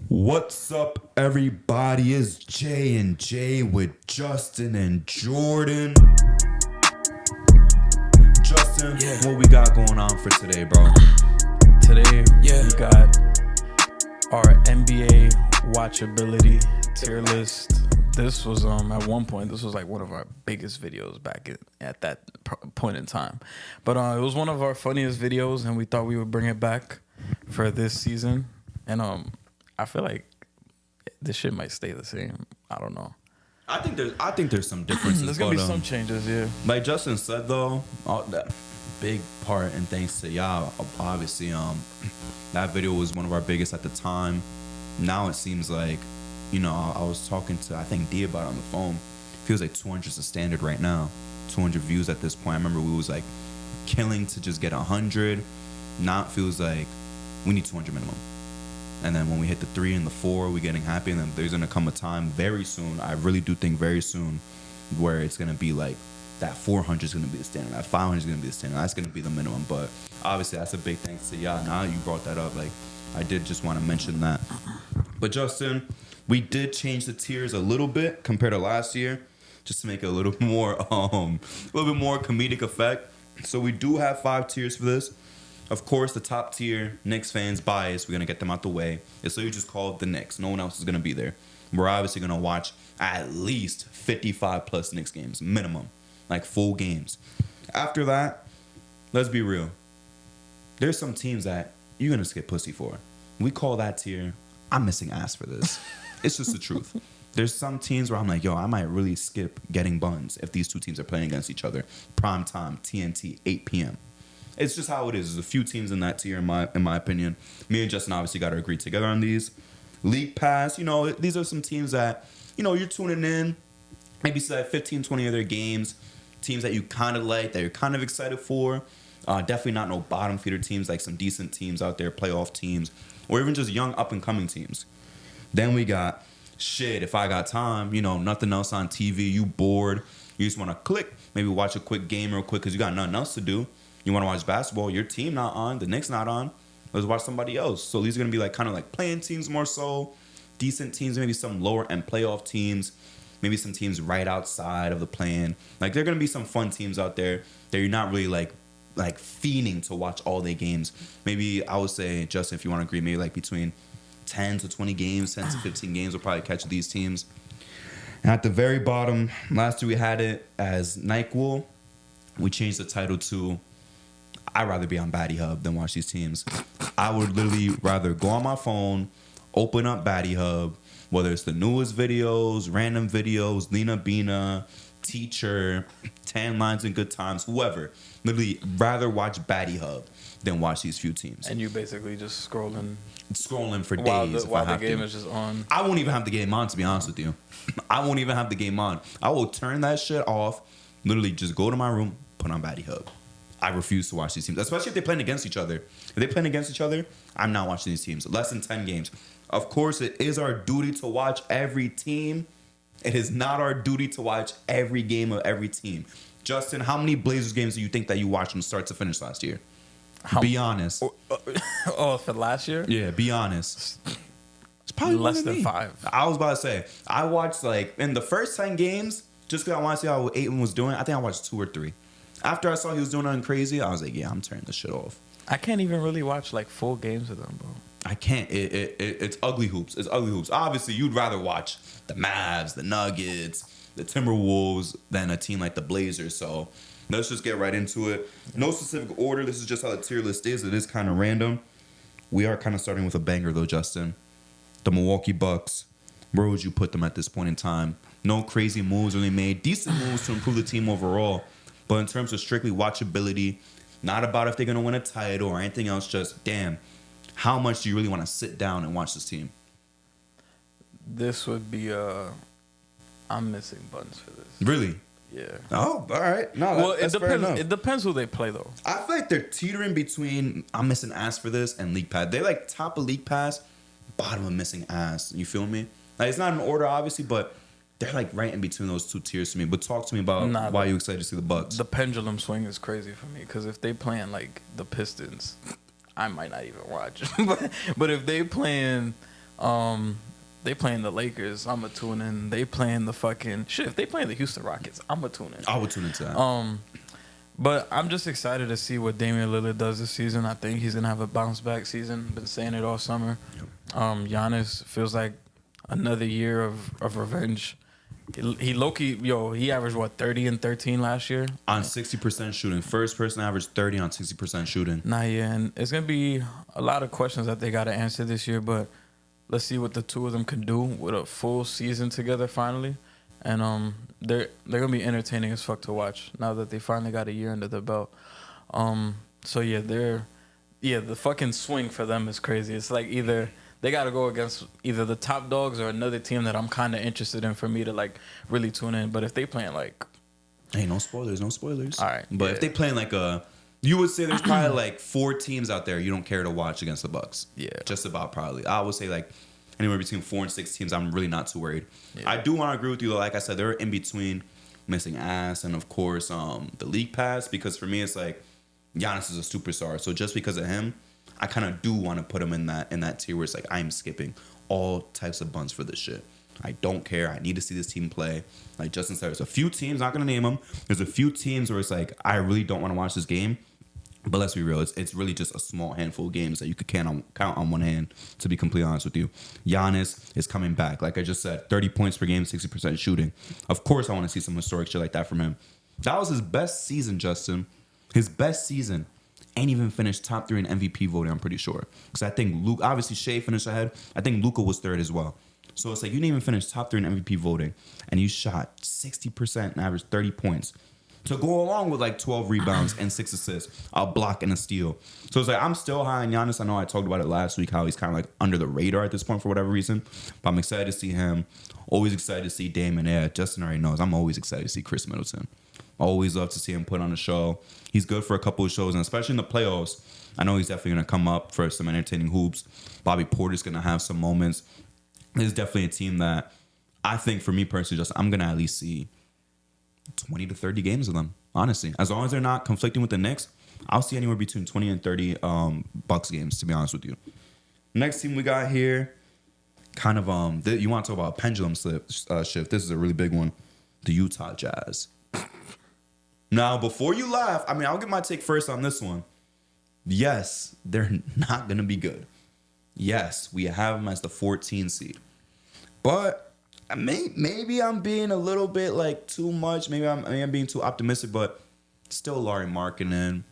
What's up, everybody? It's J and J with Justin and Jordan. Justin, what we got going on for today, bro? Today, we got our NBA Watchability tier list. This was at one point, this was like one of our biggest videos back at that point in time. But it was one of our funniest videos, and we thought we would bring it back for this season. And I feel like this shit might stay the same. I don't know. I think there's some differences. There's gonna be some changes, yeah. Like Justin said, though, that big part, and thanks to y'all, obviously, that video was one of our biggest at the time. Now it seems like, you know, I was talking to, I think, D about it on the phone. Feels like 200 is the standard right now. 200 views at this point. I remember we was like killing to just get 100. Now it feels like we need 200 minimum. And then when we hit the 3 and the 4, we're getting happy. And then there's going to come a time very soon, I really do think very soon, where it's going to be like that 400 is going to be the standard. That 500 is going to be the standard. That's going to be the minimum. But obviously, that's a big thanks to y'all. Now you brought that up. Like, I did just want to mention that. But Justin, we did change the tiers a little bit compared to last year, just to make it a little more, comedic effect. So we do have 5 tiers for this. Of course, the top tier, Knicks fans biased. We're going to get them out the way. It's so you just call it the Knicks. No one else is going to be there. We're obviously going to watch at least 55 plus Knicks games, minimum. Like full games. After that, let's be real. There's some teams that you're going to skip pussy for. We call that tier, I'm missing ass for this. It's just the truth. There's some teams where I'm like, yo, I might really skip getting buns if these two teams are playing against each other. Prime time, TNT, 8 p.m. It's just how it is. There's a few teams in that tier, in my opinion. Me and Justin obviously got to agree together on these. League Pass, you know, these are some teams that, you know, you're tuning in. Maybe see like 15, 20 of their games. Teams that you kind of like, that you're kind of excited for. Definitely not no bottom feeder teams, like some decent teams out there, playoff teams, or even just young up-and-coming teams. Then we got, shit, if I got time, you know, nothing else on TV, you bored, you just want to click, maybe watch a quick game real quick because you got nothing else to do. You want to watch basketball, your team not on, the Knicks not on, let's watch somebody else. So these are going to be like kind of like playing teams more so, decent teams, maybe some lower-end playoff teams, maybe some teams right outside of the play-in. Like, there are going to be some fun teams out there that you're not really like fiending to watch all day games. Maybe I would say, Justin, if you want to agree, maybe like between 10 to 20 games, 10 to 15 games will probably catch these teams. And at the very bottom, last year we had it as NyQuil. We changed the title to I'd rather be on Batty Hub than watch these teams. I would literally rather go on my phone, open up Batty Hub, whether it's the newest videos, random videos, Lena Bina, Teacher, 10 Lines and Good Times, whoever. Literally rather watch Batty Hub than watch these few teams. And you basically just scrolling for days while the game is just on. I won't even have the game on, to be honest with you. I won't even have the game on. I will turn that shit off, literally just go to my room, put on Batty Hub. I refuse to watch these teams, especially if they're playing against each other. If they're playing against each other, I'm not watching these teams. Less than 10 games. Of course, it is our duty to watch every team. It is not our duty to watch every game of every team. Justin, how many Blazers games do you think that you watched from start to finish last year? Be honest. For last year? Yeah, be honest. It's probably less than 5. I was about to say, I watched like in the first 10 games, just because I want to see how Aiden was doing, I think I watched 2 or 3. After I saw he was doing nothing crazy, I was like, yeah, I'm turning this shit off. I can't even really watch like full games of them, bro. I can't. It's ugly hoops. It's ugly hoops. Obviously, you'd rather watch the Mavs, the Nuggets, the Timberwolves than a team like the Blazers. So let's just get right into it. No specific order. This is just how the tier list is. It is kind of random. We are kind of starting with a banger, though, Justin. The Milwaukee Bucks. Where would you put them at this point in time? No crazy moves really made. Decent moves to improve the team overall. But in terms of strictly watchability, not about if they're going to win a title or anything else, just, damn, how much do you really want to sit down and watch this team? This would be I'm missing buns for this. Really? Yeah. Oh, all right. No, that's it fair depends. enough. It depends who they play, though. I feel like they're teetering between I'm missing ass for this and League Pass. They're like top of League Pass, bottom of missing ass. You feel me? Like, it's not in order, obviously, but they're like right in between those two tiers to me. But talk to me about why you're excited to see the Bucks. The pendulum swing is crazy for me because if they playing like the Pistons, I might not even watch. but if they playing They playing the Lakers, I'ma tune in. They playing the fucking shit. If they playing the Houston Rockets, I'ma tune in. I would tune into that. But I'm just excited to see what Damian Lillard does this season. I think he's gonna have a bounce back season. Been saying it all summer. Giannis feels like another year of revenge. He low-key, he averaged, 30 and 13 last year? On 60% shooting. First person averaged 30 on 60% shooting. And it's going to be a lot of questions that they got to answer this year, but let's see what the two of them can do with a full season together finally. And they're going to be entertaining as fuck to watch now that they finally got a year under their belt. So, the fucking swing for them is crazy. It's like either... They got to go against either the top dogs or another team that I'm kind of interested in for me to, like, really tune in. But if they playing, like... Hey, no spoilers. All right. But if they playing, like, you would say there's probably, like, 4 teams out there you don't care to watch against the Bucks. Yeah. Just about, probably. I would say, like, anywhere between 4 and 6 teams, I'm really not too worried. Yeah. I do want to agree with you, though. Like I said, they're in between missing ass and, of course, the league pass. Because for me, it's like, Giannis is a superstar. So just because of him... I kind of do want to put him in that tier where it's like I'm skipping all types of buns for this shit. I don't care. I need to see this team play. Like Justin said, there's a few teams, not going to name them. There's a few teams where it's like I really don't want to watch this game. But let's be real. It's really just a small handful of games that you could count on one hand, to be completely honest with you. Giannis is coming back. Like I just said, 30 points per game, 60% shooting. Of course, I want to see some historic shit like that from him. That was his best season, Justin. His best season. Ain't even finished top 3 in MVP voting, I'm pretty sure. Because I think Luke, obviously Shea finished ahead. I think Luka was 3rd as well. So it's like you didn't even finish top 3 in MVP voting. And you shot 60% and averaged 30 points. To go along with like 12 rebounds and 6 assists, a block and a steal. So it's like I'm still high on Giannis. I know I talked about it last week, how he's kind of like under the radar at this point for whatever reason. But I'm excited to see him. Always excited to see Dame. And yeah, Justin already knows. I'm always excited to see Chris Middleton. Always love to see him put on a show. He's good for a couple of shows, and especially in the playoffs, I know he's definitely going to come up for some entertaining hoops. Bobby Porter's going to have some moments. This is definitely a team that I think, for me personally, I'm going to at least see 20 to 30 games of them, honestly. As long as they're not conflicting with the Knicks, I'll see anywhere between 20 and 30 Bucks games, to be honest with you. Next team we got here, kind of, you want to talk about pendulum shift. This is a really big one. The Utah Jazz. Now, before you laugh, I'll get my take first on this one. Yes, they're not going to be good. Yes, we have them as the 14 seed. But maybe I'm being a little bit like too much. Maybe I'm being too optimistic, but still Larry Markkinen.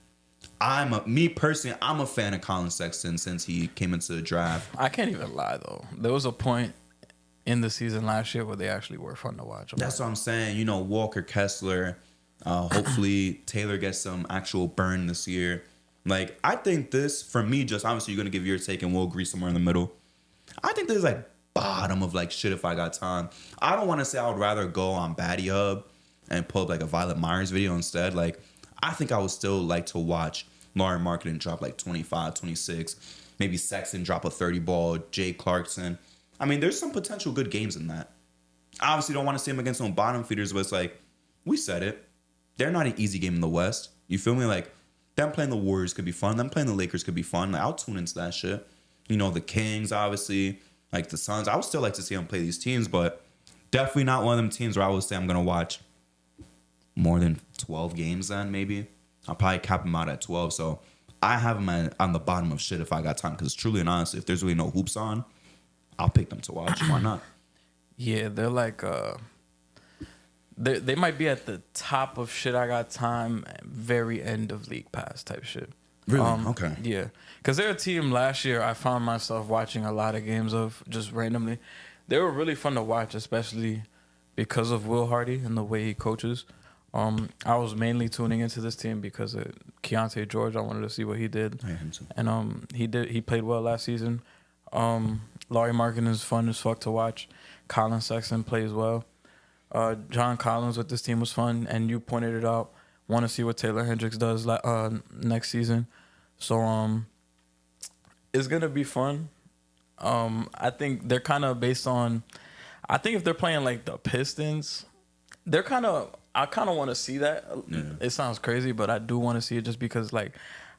Me personally, I'm a fan of Colin Sexton since he came into the draft. I can't even lie, though. There was a point in the season last year where they actually were fun to watch. That's what I'm saying. Walker Kessler. Hopefully Taylor gets some actual burn this year. Like, I think this, for me, just obviously you're going to give your take and we'll agree somewhere in the middle. I think this is like bottom of like shit if I got time. I don't want to say I would rather go on Batty Hub and pull up like a Violet Myers video instead. Like, I think I would still like to watch Lauren Marketing drop like 25, 26. Maybe Sexton drop a 30 ball. Jay Clarkson. There's some potential good games in that. I obviously don't want to see him against some bottom feeders, but it's like, we said it. They're not an easy game in the West. You feel me? Like, them playing the Warriors could be fun. Them playing the Lakers could be fun. Like, I'll tune into that shit. The Kings, obviously. Like, the Suns. I would still like to see them play these teams, but definitely not one of them teams where I would say I'm going to watch more than 12 games then, maybe. I'll probably cap them out at 12. So, I have them on the bottom of shit if I got time. Because truly and honestly, if there's really no hoops on, I'll pick them to watch. Why not? Yeah, they're like... They might be at the top of shit I got time, very end of league pass type shit. Really? Okay. Yeah. Because they're a team last year I found myself watching a lot of games of just randomly. They were really fun to watch, especially because of Will Hardy and the way he coaches. I was mainly tuning into this team because of Keontae George. I wanted to see what he did. I am too. And he played well last season. Larry Markkinen is fun as fuck to watch. Colin Sexton plays well. John Collins with this team was fun, and you pointed it out. Want to see what Taylor Hendricks does next season. So it's gonna be fun. I think they're kind of based on. I think if they're playing like the Pistons, they're kind of. I kind of want to see that. Yeah. It sounds crazy, but I do want to see it just because like,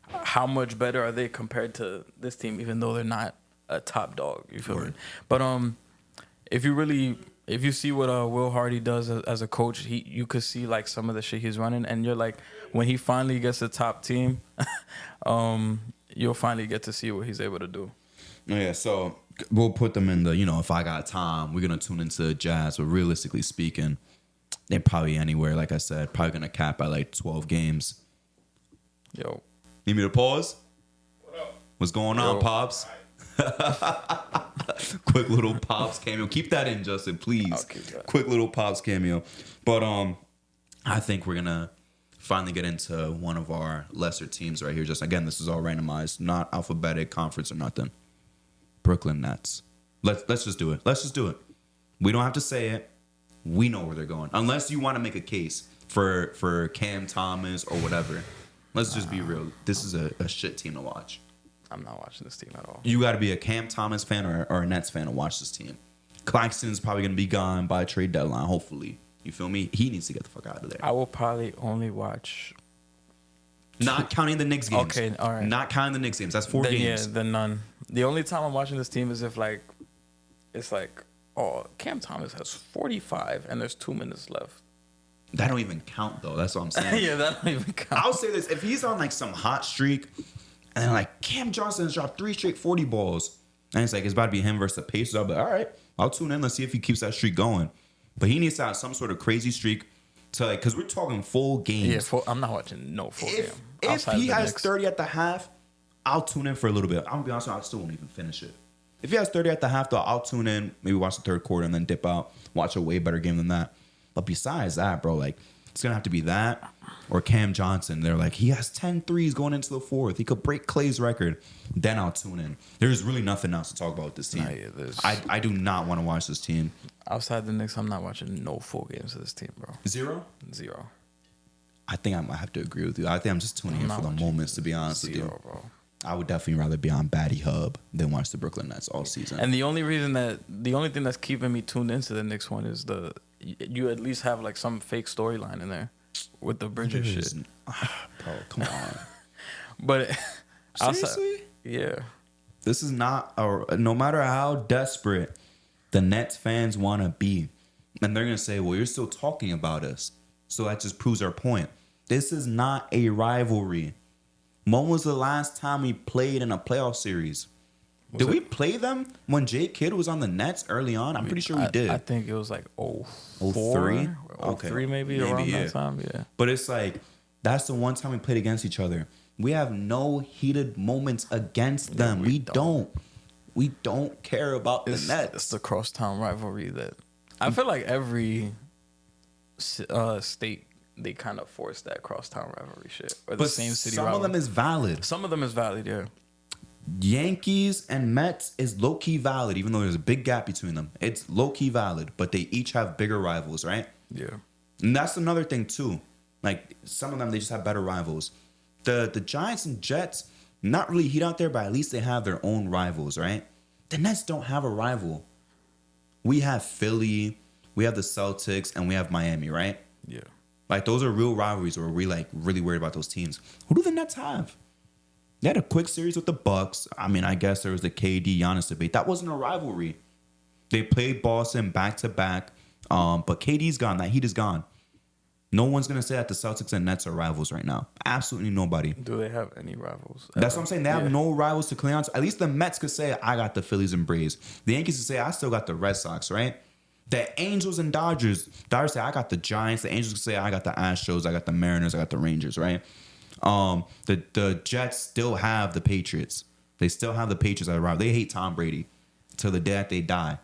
how much better are they compared to this team? Even though they're not a top dog. You feel me? Word. But if you see what Will Hardy does as a coach, you could see like some of the shit he's running, and you're like, when he finally gets a top team, you'll finally get to see what he's able to do. Yeah, so we'll put them in the, if I got time, we're going to tune into Jazz. But realistically speaking, they're probably anywhere, like I said, probably going to cap at like 12 games. Yo. Need me to pause? What up? What's going on, Pops? Quick little Pops cameo. Keep that in, Justin, please. I'll keep that. Quick little Pops cameo. But I think we're going to finally get into one of our lesser teams right here. Just, again, this is all randomized, not alphabetic, conference, or nothing. Brooklyn Nets. Let's just do it. Let's just do it. We don't have to say it. We know where they're going. Unless you want to make a case for Cam Thomas or whatever. Let's just be real. This is a shit team to watch. I'm not watching this team at all. You got to be a Cam Thomas fan or a Nets fan to watch this team. Claxton's probably going to be gone by trade deadline, hopefully. You feel me? He needs to get the fuck out of there. I will probably only watch... Not counting the Knicks games. Okay, all right. Not counting the Knicks games. That's 4 games. Yeah, then none. The only time I'm watching this team is if like, it's like, oh, Cam Thomas has 45 and there's 2 minutes left. That don't even count, though. That's what I'm saying. Yeah, that don't even count. I'll say this. If he's on like some hot streak and then like Cam Johnson has dropped 3 straight 40 balls and it's like it's about to be him versus the Pacers, I'll be like, all right, I'll tune in. Let's see if he keeps that streak going. But he needs to have some sort of crazy streak to like, because we're talking full games. Yeah, I'm not watching no full game. If he the has Knicks. 30 at the half, I'll tune in for a little bit. I'm going to be honest, I still won't even finish it. If he has 30 at the half, though, I'll tune in, maybe watch the third quarter and then dip out, watch a way better game than that. But besides that, bro, like, it's going to have to be that or Cam Johnson. They're like, he has 10 threes going into the fourth. He could break Clay's record. Then I'll tune in. There's really nothing else to talk about with this team. Nah, yeah, I do not want to watch this team. Outside the Knicks, I'm not watching no full games of this team, bro. 0? 0. I think I might have to agree with you. I think I'm just tuning in for the moments, to be honest with you. 0, bro. I would definitely rather be on Batty Hub than watch the Brooklyn Nets all season. And the only thing that's keeping me tuned into the Knicks one is you at least have like some fake storyline in there with the Bridges shit. Bro, come on. But Seriously? Yeah. This is not no matter how desperate the Nets fans want to be, and they're going to say, well, you're still talking about us. So that just proves our point. This is not a rivalry. When was the last time we played in a playoff series? Did we play them when Jay Kidd was on the Nets early on? I'm pretty sure we did. I think it was like 03? 03 maybe around that time, yeah. But it's like, that's the one time we played against each other. We have no heated moments against them. We don't. We don't care about the Nets. It's the crosstown rivalry that I feel like every state they kind of force that crosstown rivalry shit or the same city. Some of them is valid. Some of them is valid, yeah. Yankees and Mets is low key valid, even though there's a big gap between them. It's low key valid, but they each have bigger rivals, right? Yeah. And that's another thing too. Like some of them, they just have better rivals. The Giants and Jets, not really heat out there, but at least they have their own rivals, right? The Nets don't have a rival. We have Philly, we have the Celtics, and we have Miami, right? Yeah. Like those are real rivalries where we like really worried about those teams. Who do the Nets have? They had a quick series with the Bucks. I mean, I guess there was the KD Giannis debate. That wasn't a rivalry. They played Boston back to back, but KD's gone. That heat is gone. No one's gonna say that the Celtics and Nets are rivals right now. Absolutely nobody. Do they have any rivals? That's what I'm saying. They have no rivals to clean out. At least the Mets could say, I got the Phillies and Braves. The Yankees could say, I still got the Red Sox, right? The Angels and Dodgers say, I got the Giants. The Angels could say, I got the Astros. I got the Mariners. I got the Rangers, right? The Jets still have the Patriots. They still have the Patriots as a rival. They hate Tom Brady till the day that they die.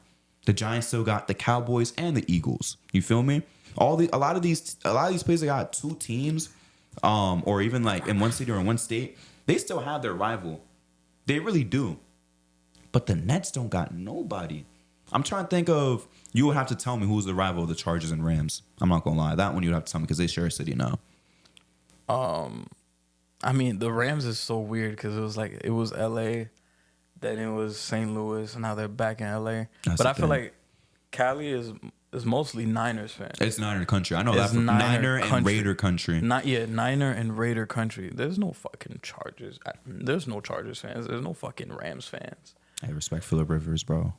The Giants still got the Cowboys and the Eagles. You feel me? A lot of these places that got 2 teams, or even like in one city or in one state, they still have their rival. They really do. But the Nets don't got nobody. I'm trying to think of, you would have to tell me who's the rival of the Chargers and Rams. I'm not gonna lie. That one you would have to tell me because they share a city now. I mean, the Rams is so weird because it was LA, then it was St. Louis, and now they're back in LA. But I feel like Cali is mostly Niners fans. It's Niner country. I know that from Niner and Raider country. Niner and Raider country. There's no fucking Chargers. There's no Chargers fans. There's no fucking Rams fans. I respect Phillip Rivers, bro,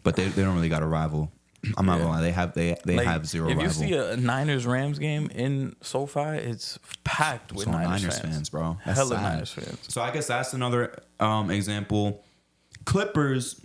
but they don't really got a rival. I'm not gonna lie, they Like, have zero if rival. you see a Niners-Rams game in SoFi, it's packed with So Niners fans, bro. That's Hella sad. Niners fans. So I guess that's another example. Clippers,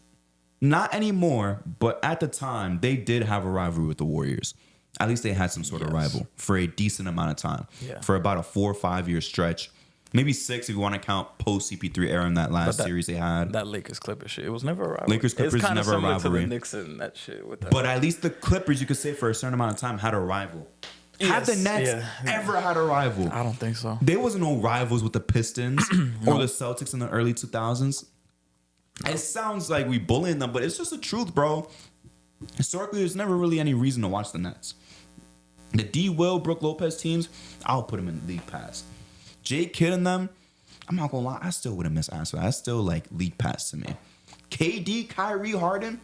not anymore, but at the time they did have a rivalry with the Warriors. At least they had some sort of rival for a decent amount of time. Yeah. For about a 4 or 5 year stretch. Maybe 6 if you want to count post CP3 era in that last series they had. That Lakers Clippers shit, it was never a rivalry. Lakers Clippers it's never a similar rivalry. To the Knicks and that shit with that. But at least the Clippers, you could say for a certain amount of time, had a rival. Have the Nets ever had a rival? I don't think so. There wasn't no rivals with the Pistons or the Celtics in the early 2000s. It sounds like we bullying them, but it's just the truth, bro. Historically, there's never really any reason to watch the Nets. The D. Will, Brook Lopez teams, I'll put them in League Pass. J. Kidd and them, I'm not gonna lie, I still wouldn't miss ass for that. That's still like League Pass to me. KD, Kyrie, Harden,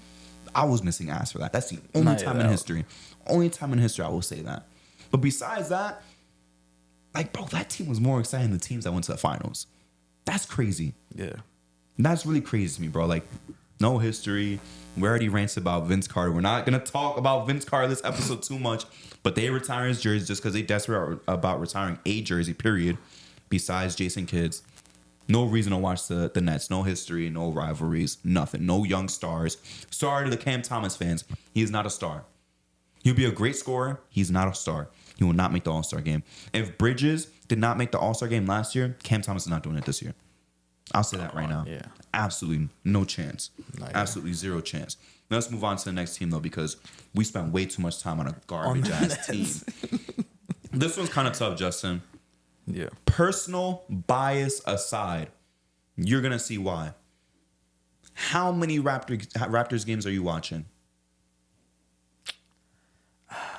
I was missing ass for that. That's the only time in history. Only time in history I will say that. But besides that, like, bro, that team was more exciting than the teams that went to the finals. That's crazy. Yeah. That's really crazy to me, bro. Like, no history. We already ranted about Vince Carter. We're not going to talk about Vince Carter this episode too much, but they retire his jersey just because they desperate about retiring a jersey, period, besides Jason Kidd's. No reason to watch the Nets. No history, no rivalries, nothing. No young stars. Sorry to the Cam Thomas fans. He is not a star. He'll be a great scorer. He's not a star. He will not make the All-Star game. If Bridges did not make the All-Star game last year, Cam Thomas is not doing it this year. I'll say that right now. Yeah. Absolutely no chance. Not yet. Absolutely zero chance. Let's move on to the next team, though, because we spent way too much time on a garbage-ass team. This one's kind of tough, Justin. Yeah. Personal bias aside, you're going to see why. How many Raptors games are you watching?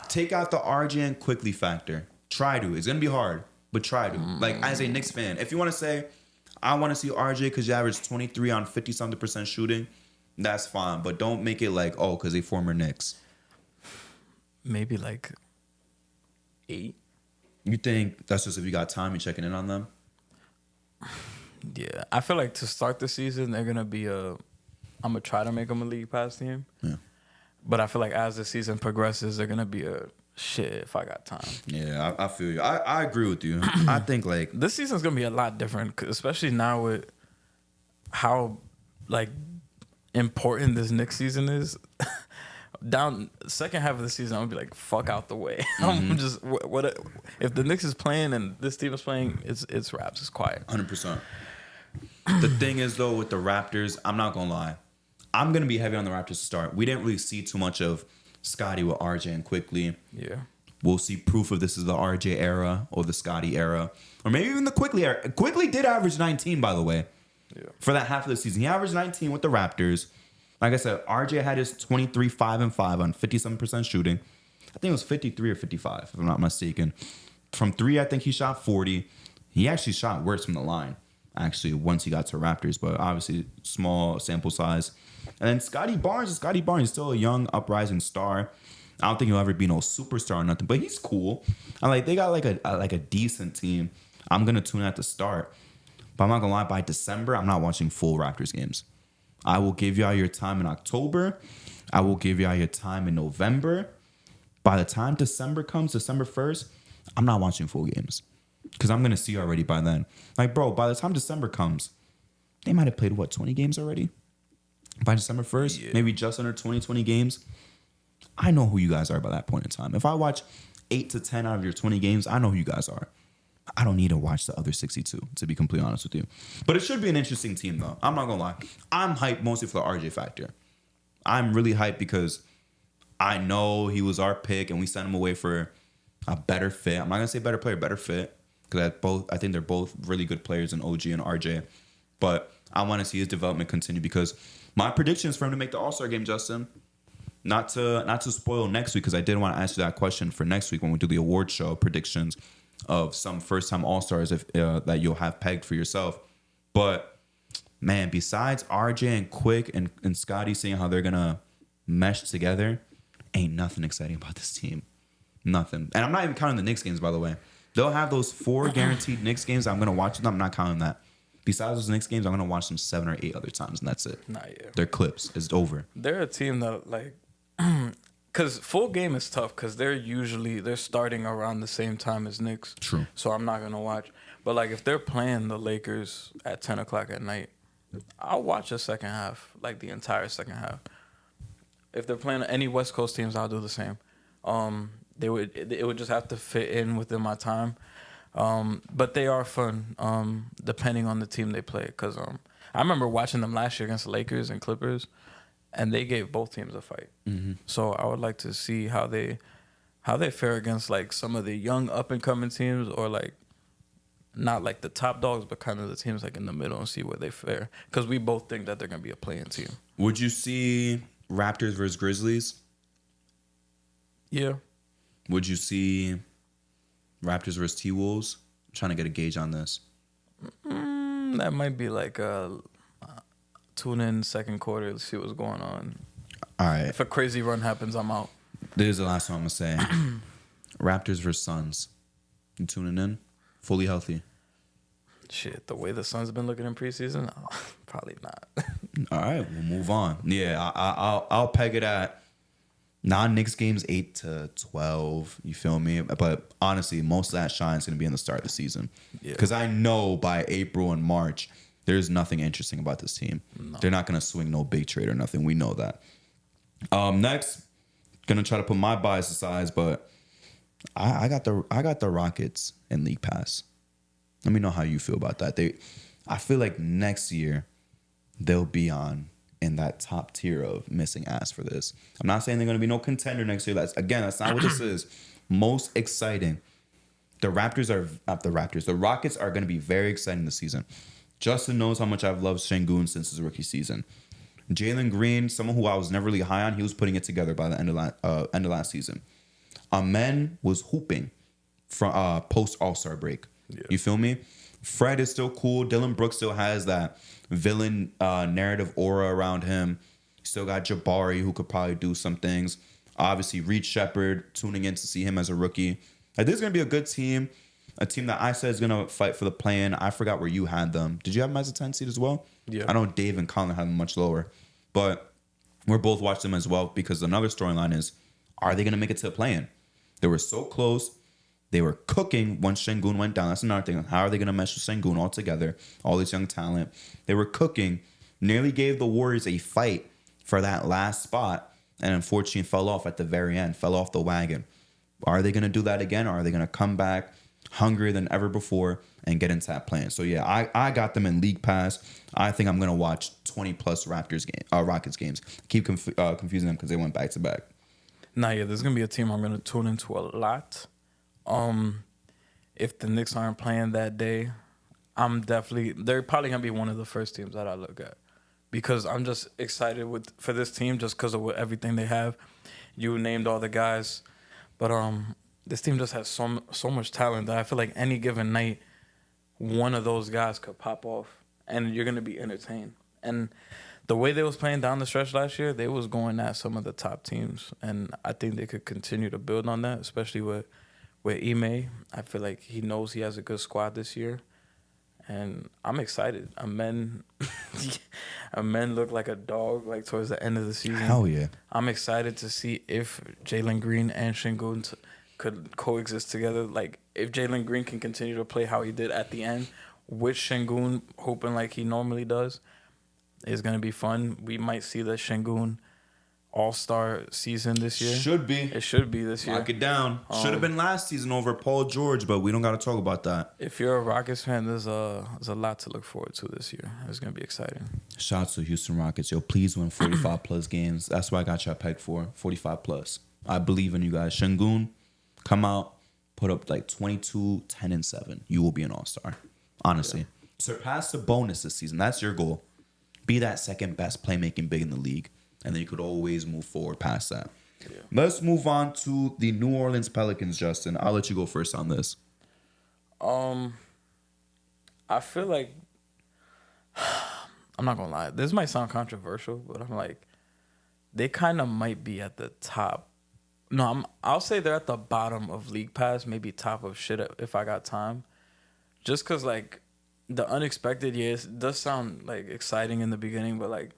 Take out the RJ and quickly factor. Try to. It's going to be hard, but try to. Like, as a Knicks fan, if you want to say, I want to see RJ because you average 23 on 50-something% shooting, that's fine. But don't make it like, oh, because they former Knicks. Maybe like 8. You think that's just if you got time, you're checking in on them? Yeah. I feel like to start the season, they're going to be I'm going to try to make them a League Pass team. Yeah. But I feel like as the season progresses, they're going to be a shit if I got time. Yeah, I feel you. I agree with you. I think like This season's going to be a lot different, especially now with how like important this Knicks season is. Down second half of the season, I'm gonna be like, fuck out the way. I'm just what if the Knicks is playing and this team is playing, it's raps, it's quiet. 100%. The thing is though, with the Raptors, I'm not gonna lie, I'm gonna be heavy on the Raptors to start. We didn't really see too much of Scotty with RJ and quickly. Yeah. We'll see proof of this is the RJ era or the Scotty era, or maybe even the Quickly era. Quickly did average 19, by the way. Yeah. For that half of the season, he averaged 19 with the Raptors. Like I said, RJ had his 23, 5 and 5 on 57% shooting. I think it was 53 or 55, if I'm not mistaken. From 3, I think he shot 40. He actually shot worse from the line, actually, once he got to Raptors, but obviously small sample size. And then Scotty Barnes is still a young, uprising star. I don't think he'll ever be no superstar or nothing, but he's cool. And like they got like a decent team. I'm gonna tune at the start, but I'm not gonna lie. By December, I'm not watching full Raptors games. I will give y'all your time in October. I will give y'all your time in November. By the time December comes, December 1st, I'm not watching full games because I'm gonna see already by then. Like, bro, by the time December comes, they might have played 20 games already. By December 1st, maybe just under 20 games. I know who you guys are by that point in time. If I watch 8 to 10 out of your 20 games, I know who you guys are. I don't need to watch the other 62, to be completely honest with you. But it should be an interesting team, though. I'm not going to lie. I'm hyped mostly for the RJ factor. I'm really hyped because I know he was our pick and we sent him away for a better fit. I'm not going to say better player, better fit. Because I think they're both really good players in OG and RJ. But I want to see his development continue because my prediction is for him to make the All-Star game, Justin. Not to spoil next week, because I did want to ask you that question for next week when we do the award show predictions of some first-time All-Stars that you'll have pegged for yourself. But, man, besides RJ and Quick and Scotty seeing how they're going to mesh together, ain't nothing exciting about this team. Nothing. And I'm not even counting the Knicks games, by the way. They'll have those 4 guaranteed Knicks games. I'm going to watch them. I'm not counting that. Besides those Knicks games, I'm gonna watch them 7 or 8 other times, and that's it. Nah, yeah. They're clips. It's over. They're a team that like, because full game is tough because they're starting around the same time as Knicks. True. So I'm not gonna watch. But like if they're playing the Lakers at 10 o'clock at night, I'll watch the second half, like the entire second half. If they're playing any West Coast teams, I'll do the same. It would just have to fit in within my time. But they are fun, depending on the team they play. Because I remember watching them last year against the Lakers and Clippers, and they gave both teams a fight. Mm-hmm. So I would like to see how they fare against like some of the young up and coming teams, or like not like the top dogs, but kind of the teams like in the middle, and see where they fare. Because we both think that they're gonna be a playing team. Would you see Raptors versus Grizzlies? Yeah. Would you see Raptors versus T-Wolves? I'm trying to get a gauge on this. That might be like a tune in second quarter to see what's going on. All right. If a crazy run happens, I'm out. This is the last one I'm gonna say. Raptors versus Suns. You tuning in? Fully healthy. Shit, the way the Suns been looking in preseason, probably not. All right, we'll move on. Yeah, I'll peg it at non-Knicks games 8-12. You feel me? But honestly, most of that shine is gonna be in the start of the season. Because I know by April and March, there's nothing interesting about this team. No. They're not gonna swing no big trade or nothing. We know that. Next, gonna try to put my bias aside, but I got the Rockets in League Pass. Let me know how you feel about that. I feel like next year they'll be in that top tier of missing ass for this. I'm not saying they're going to be no contender next year. That's not what this is. Most exciting. The Rockets are going to be very exciting this season. Justin knows how much I've loved Şengün since his rookie season. Jalen Green, someone who I was never really high on, he was putting it together by the end of last season. Amen was hooping from post All-Star break. Yeah. You feel me? Fred is still cool. Dylan Brooks still has that villain narrative aura around him. Still got Jabari, who could probably do some things. Obviously, Reed Shepherd, tuning in to see him as a rookie. This is going to be a good team. A team that I said is going to fight for the play-in. I forgot where you had them. Did you have them as a 10 seed as well? Yeah. I know Dave and Colin had them much lower. But we're both watching them as well because another storyline is, are they going to make it to the play-in? They were so close. They were cooking once Şengün went down. That's another thing. How are they going to mesh with Şengün all together? All this young talent. They were cooking. Nearly gave the Warriors a fight for that last spot. And unfortunately fell off at the very end. Fell off the wagon. Are they going to do that again? Or are they going to come back hungrier than ever before and get into that plan? So, yeah, I got them in League Pass. I think I'm going to watch 20-plus Rockets games. Keep confusing them because they went back-to-back. Nah, yeah, there's going to be a team I'm going to tune into a lot. If the Knicks aren't playing that day, they're probably gonna be one of the first teams that I look at because I'm just excited for this team just because of everything they have. You named all the guys, but this team just has so much talent that I feel like any given night, one of those guys could pop off and you're gonna be entertained. And the way they was playing down the stretch last year, they was going at some of the top teams, and I think they could continue to build on that, especially with Ime. I feel like he knows he has a good squad this year, and I'm excited. Amen looked like a dog like towards the end of the season. Hell yeah! I'm excited to see if Jalen Green and Şengün could coexist together. Like if Jalen Green can continue to play how he did at the end, with Şengün hoping like he normally does, it's gonna be fun. We might see the Şengün All-Star season this year. Should be. It should be this year. Lock it down. Should have been last season over Paul George, but we don't got to talk about that. If you're a Rockets fan, there's a lot to look forward to this year. It's going to be exciting. Shout out to Houston Rockets. Yo, please win 45-plus games. That's what I got y'all pegged for, 45-plus. I believe in you guys. Şengün, come out, put up like 22, 10, and 7. You will be an all-star. Honestly. Yeah. Surpass the bonus this season. That's your goal. Be that second best playmaking big in the league. And then you could always move forward past that. Yeah. Let's move on to the New Orleans Pelicans, Justin. I'll let you go first on this. I feel like I'm not gonna lie. This might sound controversial, but I'm like, they kind of might be at the top. No, I'll say they're at the bottom of League Pass, maybe top of shit if I got time. Just because, like, the unexpected, yes, it does sound like exciting in the beginning, but like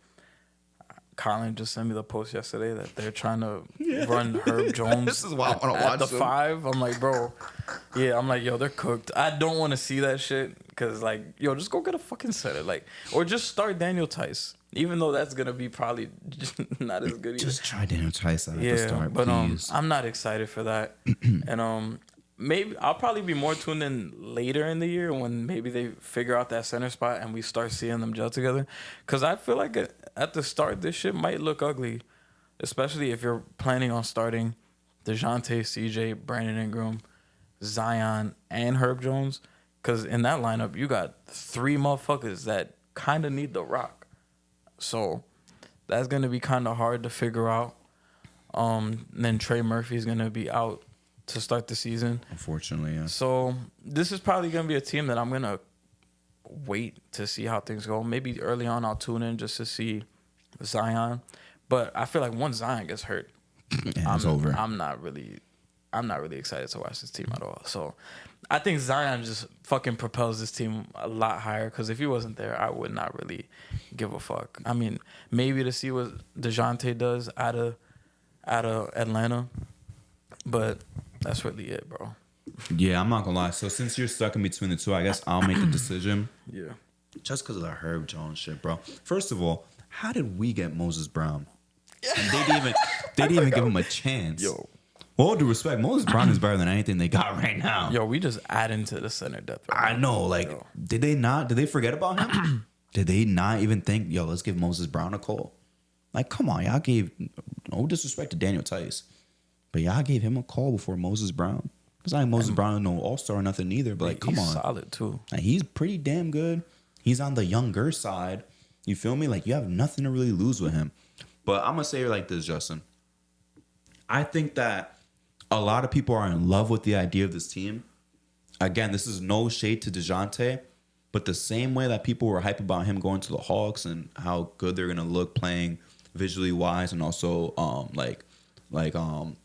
Colin just sent me the post yesterday that they're trying to run Herb Jones This is why I want to at watch the them. 5. I'm like, bro, yeah, I'm like, yo, they're cooked. I don't want to see that shit because, like, yo, just go get a fucking center, like, or just start Daniel Tice, even though that's gonna be probably not as good. Just try Daniel Tice at Yeah, the start, but please. I'm not excited for that, and maybe I'll probably be more tuned in later in the year when maybe they figure out that center spot and we start seeing them gel together. Because I feel like at the start, this shit might look ugly, especially if you're planning on starting DeJounte, CJ, Brandon Ingram, Zion, and Herb Jones. Because in that lineup, you got 3 motherfuckers that kind of need the rock. So that's going to be kind of hard to figure out. Then Trey Murphy's going to be out to start the season. Unfortunately, yeah. So this is probably going to be a team that I'm going to wait to see how things go. Maybe early on I'll tune in just to see Zion. But I feel like once Zion gets hurt, It's over. I'm not really excited to watch this team at all. So I think Zion just fucking propels this team a lot higher because if he wasn't there, I would not really give a fuck. I mean, maybe to see what DeJounte does out of Atlanta, but that's really it, bro. Yeah, I'm not gonna lie. So since you're stuck in between the two, I guess I'll make the decision. Yeah. Just because of the Herb Jones shit, bro. First of all, how did we get Moses Brown? And they didn't even give him a chance. Yo. With all due respect, Moses Brown is better than anything they got right now. Yo, we just add into the center depth. Right I know. Like, Yo. did they forget about him? Did they not even think, yo, let's give Moses Brown a call? Like, come on, y'all gave, no disrespect to Daniel Tice, but y'all gave him a call before Moses Brown. It's not like Moses Brown is no all-star or nothing either, but like, come he's on. solid too. Like, he's pretty damn good. He's on the younger side. You feel me? Like, you have nothing to really lose with him. But I'm going to say it like this, Justin. I think that a lot of people are in love with the idea of this team. Again, this is no shade to DeJounte, but the same way that people were hype about him going to the Hawks and how good they're going to look playing visually wise and also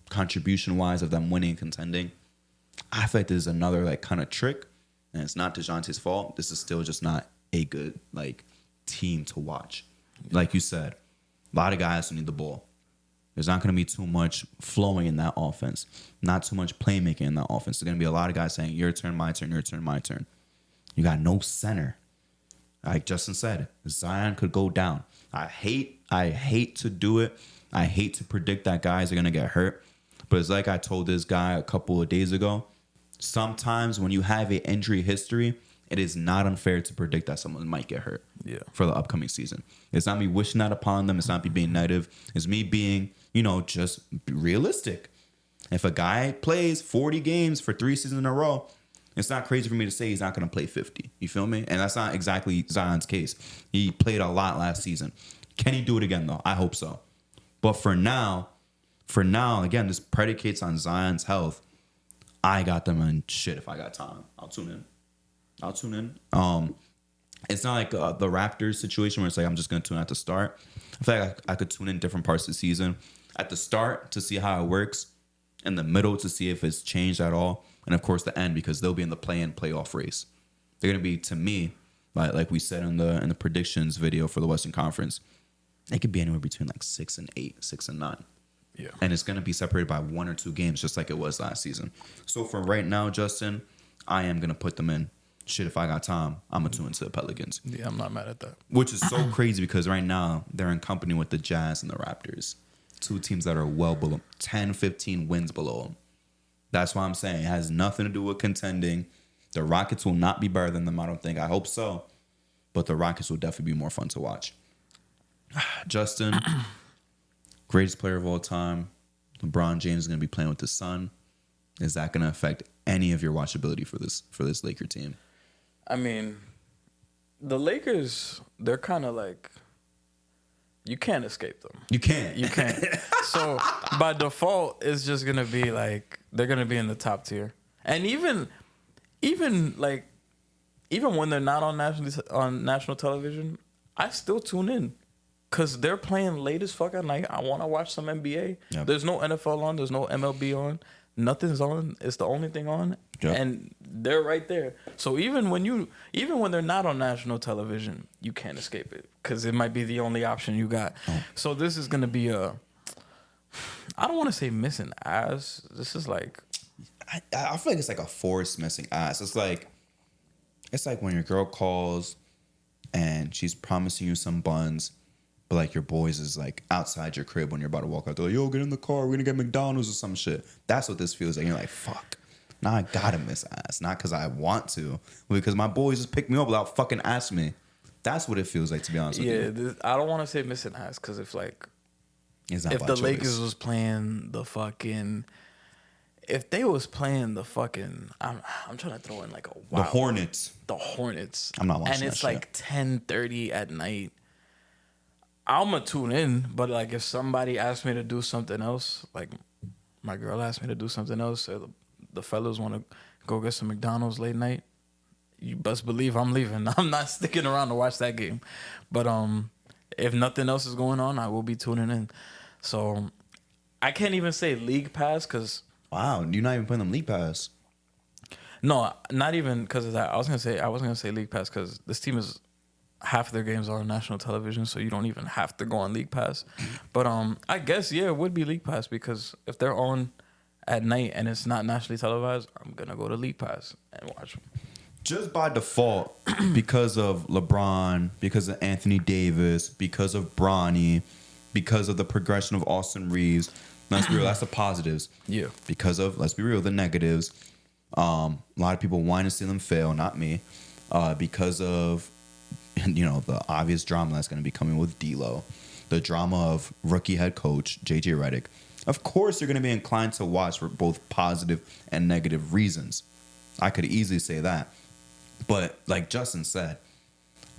contribution wise of them winning and contending, I feel like this is another like kind of trick, and it's not DeJounte's fault. This is still just not a good like team to watch. Like you said, a lot of guys who need the ball. There's not going to be too much flowing in that offense, not too much playmaking in that offense. There's going to be a lot of guys saying, your turn, my turn, your turn, my turn. You got no center. Like Justin said, Zion could go down. I hate to do it. I hate to predict that guys are going to get hurt. But it's like I told this guy a couple of days ago. Sometimes when you have an injury history, it is not unfair to predict that someone might get hurt for the upcoming season. It's not me wishing that upon them. It's not me being negative. It's me being, just realistic. If a guy plays 40 games for 3 seasons in a row, it's not crazy for me to say he's not going to play 50. You feel me? And that's not exactly Zion's case. He played a lot last season. Can he do it again, though? I hope so. But for now, again, this predicates on Zion's health. I got them in shit if I got time. I'll tune in. It's not like the Raptors situation where it's like I'm just going to tune at the start. I feel like I could tune in different parts of the season. At the start to see how it works. In the middle to see if it's changed at all. And, of course, the end because they'll be in the play-in playoff race. They're going to be, to me, like we said in the predictions video for the Western Conference, they could be anywhere between like 6 and 8, 6 and 9. Yeah. And it's going to be separated by 1 or 2 games just like it was last season. So for right now, Justin, I am going to put them in. Shit, if I got time, I'm going to tune into the Pelicans. Yeah, I'm not mad at that. Which is so crazy because right now they're in company with the Jazz and the Raptors. 2 teams that are well below, 10, 15 wins below them. That's why I'm saying it has nothing to do with contending. The Rockets will not be better than them, I don't think. I hope so. But the Rockets will definitely be more fun to watch. Justin, greatest player of all time. LeBron James is going to be playing with the son. Is that going to affect any of your watchability for this Laker team? I mean, the Lakers, they're kind of like, you can't escape them. You can't. You can't. So by default, it's just going to be like, they're going to be in the top tier. And even when they're not on national television, I still tune in. Because they're playing late as fuck at night. I want to watch some NBA. Yep. There's no NFL on. There's no MLB on. nothing's on. It's the only thing on, Yep. and they're right there. So even when they're not on national television, you can't escape it because it might be the only option you got. Oh. So this is gonna be I don't want to say missing ass. This is like, I feel like it's like a forced missing ass. It's like when your girl calls and she's promising you some buns, but like your boys is like outside your crib when you're about to walk out. They're like, yo, get in the car. We're gonna get McDonald's or some shit. That's what this feels like. You're like, fuck. Now I gotta miss ass. Not because I want to, but because my boys just pick me up without fucking asking me. That's what it feels like, to be honest with you. I don't want to say missing ass because if like It's not if by the choice. Lakers was playing the fucking, if they was playing the fucking, I'm trying to throw in like a The wild, Hornets. the Hornets. I'm not watching and it's that shit. like 10:30 at night. I'm gonna tune in, but like if somebody asked me to do something else, like my girl asked me to do something else, or the fellas want to go get some McDonald's late night, you best believe I'm leaving. I'm not sticking around to watch that game. But if nothing else is going on, I will be tuning in. So I can't even say league pass because Wow, you're not even playing them league pass. no, not even because of that. I wasn't gonna say league pass because this team is half of their games are on national television, so you don't even have to go on league pass. But I guess it would be league pass because if they're on at night and it's not nationally televised, I'm gonna go to league pass and watch them. Just by default, because of LeBron, because of Anthony Davis, because of Bronny, because of the progression of Austin Reeves. Let's be real, that's the positives. Yeah. Because of, let's be real, the negatives. A lot of people want to see them fail, not me. Because of, the obvious drama that's going to be coming with D'Lo, the drama of rookie head coach JJ Redick. Of course, you're going to be inclined to watch for both positive and negative reasons. I could easily say that. But like Justin said,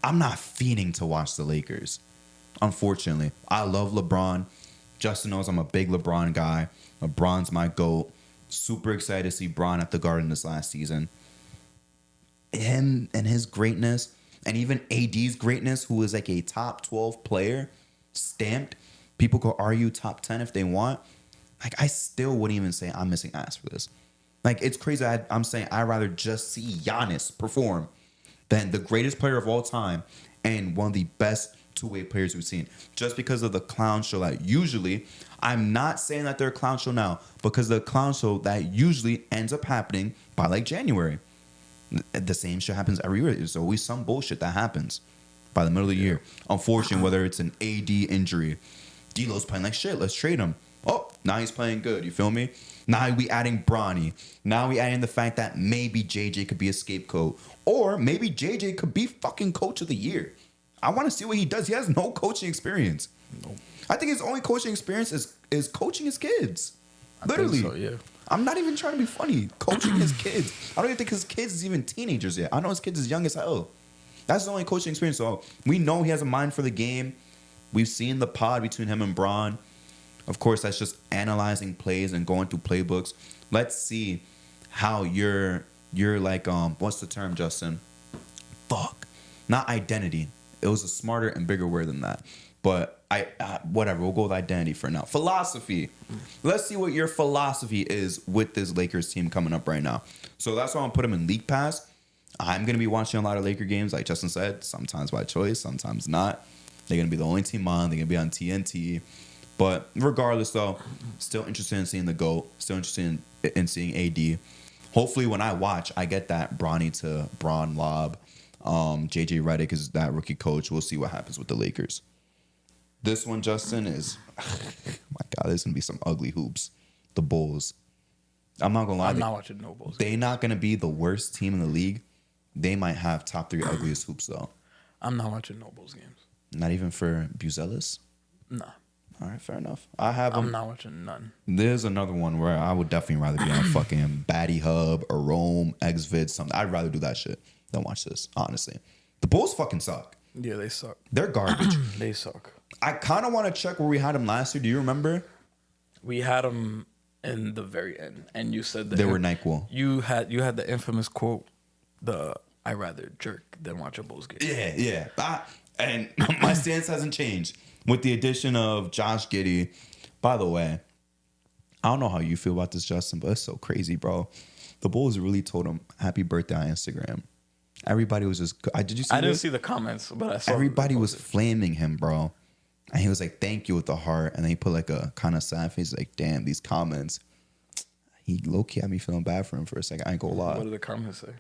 I'm not fiending to watch the Lakers. Unfortunately, I love LeBron. Justin knows I'm a big LeBron guy. LeBron's my GOAT. Super excited to see Bron at the Garden this last season. Him and his greatness, and even AD's greatness, who is like a top 12 player, stamped. People could argue top 10 if they want. Like, I still wouldn't even say I'm missing ass for this. Like, it's crazy. I'm saying I'd rather just see Giannis perform than the greatest player of all time and one of the best two-way players we've seen. Just because of the clown show that usually, I'm not saying that they're a clown show now, because the clown show that usually ends up happening by like January. The same shit happens every year. There's always some bullshit that happens by the middle of the year. Unfortunately, whether it's an AD injury, D'Lo's playing like shit. Let's trade him. Oh, now he's playing good. You feel me? Now we adding Bronny. Now we adding the fact that maybe JJ could be a scapegoat. Or maybe JJ could be fucking coach of the year. I want to see what he does. He has no coaching experience. Nope. I think his only coaching experience is coaching his kids. Literally. I think so, yeah. I'm not even trying to be funny. Coaching his kids. I don't even think his kids is even teenagers yet. I know his kids is young as hell. That's the only coaching experience. So we know he has a mind for the game. We've seen the pod between him and Bron. Of course, that's just analyzing plays and going through playbooks. Let's see how you're like, what's the term, Justin? Fuck. Not identity. It was a smarter and bigger word than that. But whatever, we'll go with identity for now. Philosophy. Let's see what your philosophy is with this Lakers team coming up right now. So that's why I'm gonna put him in League Pass. I'm gonna be watching a lot of Laker games, like Justin said, sometimes by choice, sometimes not. They're gonna be the only team on. They're gonna be on TNT. But regardless, though, still interested in seeing the GOAT. Still interested in seeing AD. Hopefully, when I watch, I get that Bronny to Bron lob. JJ Redick is that rookie coach. We'll see what happens with the Lakers. This one, Justin, is... my God, there's going to be some ugly hoops. The Bulls. I'm not going to lie. I'm not watching no Bulls. They're not going to be the worst team in the league. They might have top 3 ugliest hoops, though. I'm not watching no Bulls games. Not even for Buzelis? Nah. All right, fair enough. I'm not watching none. There's another one where I would definitely rather be on fucking Batty Hub or Rome, XVid, something. I'd rather do that shit than watch this, honestly. The Bulls fucking suck. Yeah, they suck. They're garbage. They suck. I kind of want to check where we had them last year. Do you remember? We had them in the very end, and you said that They were NyQuil. You had the infamous quote, "I rather jerk than watch a Bulls game." Yeah. And my stance hasn't changed with the addition of Josh Giddey. By the way, I don't know how you feel about this, Justin, but it's so crazy, bro. The Bulls really told him happy birthday on Instagram. Everybody was just. Did you see? I didn't this? see the comments, but I saw. Everybody was flaming him, bro. And he was like, "Thank you" with the heart, and then he put like a kind of sad face, like, "Damn, these comments." He low key had me feeling bad for him for a second. I ain't gonna lie. What did the comments say?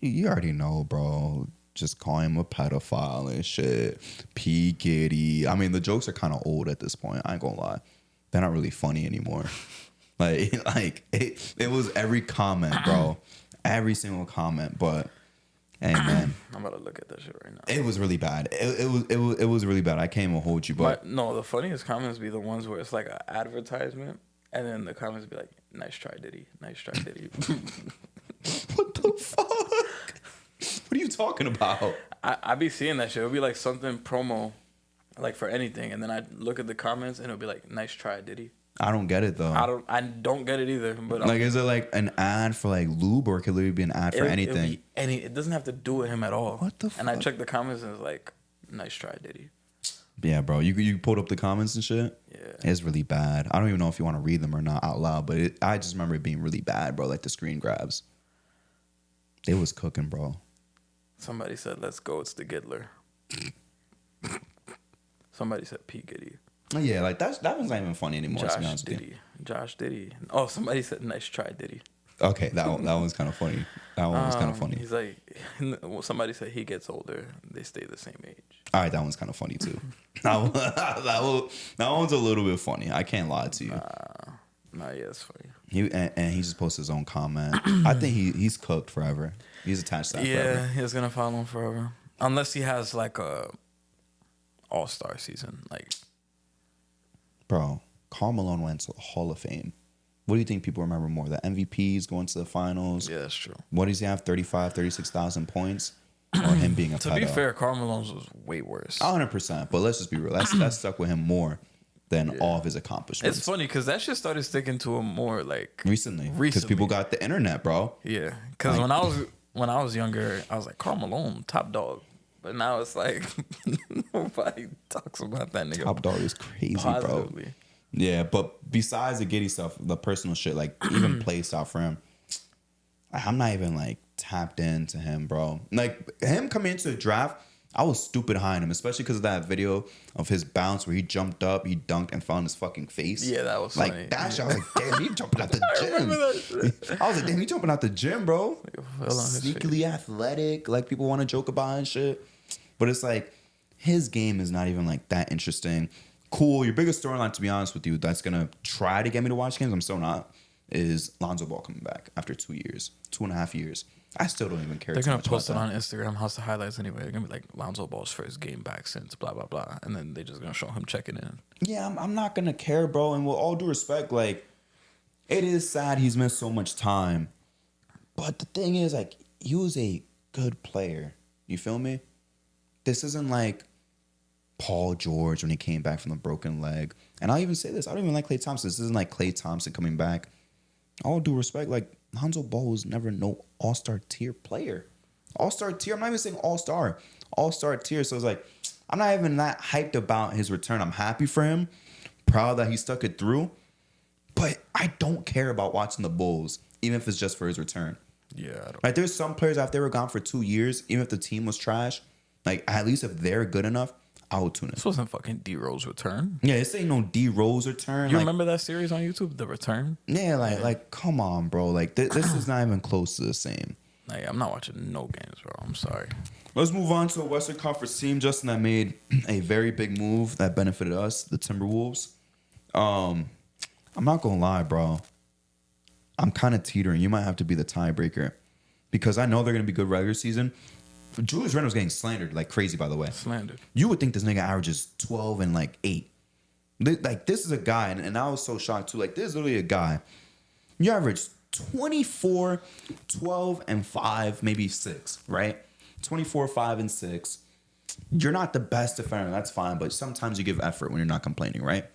You already know, bro. Just call him a pedophile and shit. P. Giddy. I mean, the jokes are kind of old at this point. I ain't gonna lie. They're not really funny anymore. like it was every comment, bro. Every single comment. But hey, man, I'm about to look at that shit right now. it was really bad. It was really bad. I can't even hold you, but No, the funniest comments be the ones where it's like an advertisement, and then the comments be like, "Nice try, Diddy. Nice try, Diddy." what the fuck? What are you talking about? I be seeing that shit. It'll be like something promo, like for anything, and then I look at the comments and it'll be like, "Nice try, Diddy." I don't get it though. I don't get it either. But like, is it like an ad for like lube, or could it literally be an ad for anything? It doesn't have to do with him at all. What the fuck? And I checked the comments and it's like, "Nice try, Diddy." Yeah, bro. You pulled up the comments and shit? Yeah. It's really bad. I don't even know if you want to read them or not out loud, but I just remember it being really bad, bro. Like the screen grabs. It was cooking, bro. Somebody said, "Let's go, it's the Giddler." Somebody said P. Giddy. Yeah, like that one's not even funny anymore, to be Josh honest with you. Diddy. Josh Diddy. Oh, somebody said, "Nice try, Diddy." Okay, that one's kind of funny. That one was kind of funny. He's like, somebody said he gets older, they stay the same age. All right, that one's kind of funny too. that one's a little bit funny. I can't lie to you. Nah, yeah, it's funny. And he just posted his own comment. I think he's cooked forever. He's attached to that forever. He's gonna follow him forever, unless he has like a all-star season. Like, bro, Karl Malone went to the Hall of Fame. What do you think people remember more? The MVPs going to the finals? yeah, that's true. What does he have? 36,000 points? Or him being a To pedo? be fair, Karl Malone's was way worse. 100%. But let's just be real. That stuck with him more than all of his accomplishments. It's funny because that shit started sticking to him more like Recently. Because people got the internet, bro. Yeah, because when I was younger, I was like, Karl Malone, top dog. But now it's like nobody talks about that nigga. Top dog is crazy, positively. bro. Yeah, but besides the Giddy stuff, the personal shit, like even play style for him, I'm not even like tapped into him, bro. Like him coming into the draft, I was stupid high on him, especially because of that video of his bounce where he jumped up, he dunked and fell on his fucking face. Yeah, that was like funny. that shit. I was like, damn, he jumping out the gym. I was like, damn, he jumping out the gym, bro. Sneakily athletic, like people want to joke about and shit. But it's like his game is not even like that interesting. Cool. Your biggest storyline, to be honest with you, that's gonna try to get me to watch games, I'm still not, is Lonzo Ball coming back after 2.5 years. I still don't even care. They're gonna post it on Instagram. How's the highlights anyway? They're gonna be like Lonzo Ball's first game back since blah blah blah, and then they're just gonna show him checking in. Yeah, I'm not gonna care, bro. And with all due respect, like, it is sad he's missed so much time, but the thing is, like, he was a good player. You feel me? This isn't like Paul George when he came back from the broken leg. And I'll even say this, I don't even like Klay Thompson. This isn't like Klay Thompson coming back. All due respect, like, Lonzo Ball was never no all-star tier player. All-star tier, I'm not even saying all-star. All-star tier. So it's like, I'm not even that hyped about his return. I'm happy for him. Proud that he stuck it through. But I don't care about watching the Bulls, even if it's just for his return. Yeah, I don't. Like, there's some players after they were gone for 2 years, even if the team was trash, like, at least if they're good enough, I would tune in. This wasn't fucking D Rose return. Yeah, this ain't no D Rose return. You like, remember that series on YouTube, The Return? Yeah, like come on, bro. Like this is not even close to the same. Like, I'm not watching no games, bro. I'm sorry. Let's move on to a Western Conference team, Justin, that made a very big move that benefited us, the Timberwolves. I'm not gonna lie, bro. I'm kind of teetering. You might have to be the tiebreaker because I know they're gonna be good regular season. Julius Randle's getting slandered like crazy, by the way. Slandered. You would think this nigga averages 12 and like 8. Like, this is a guy, and I was so shocked too. Like, this is literally a guy. You average 24, 12, and 5, maybe 6, right? 24, 5, and 6. You're not the best defender, that's fine, but sometimes you give effort when you're not complaining, right?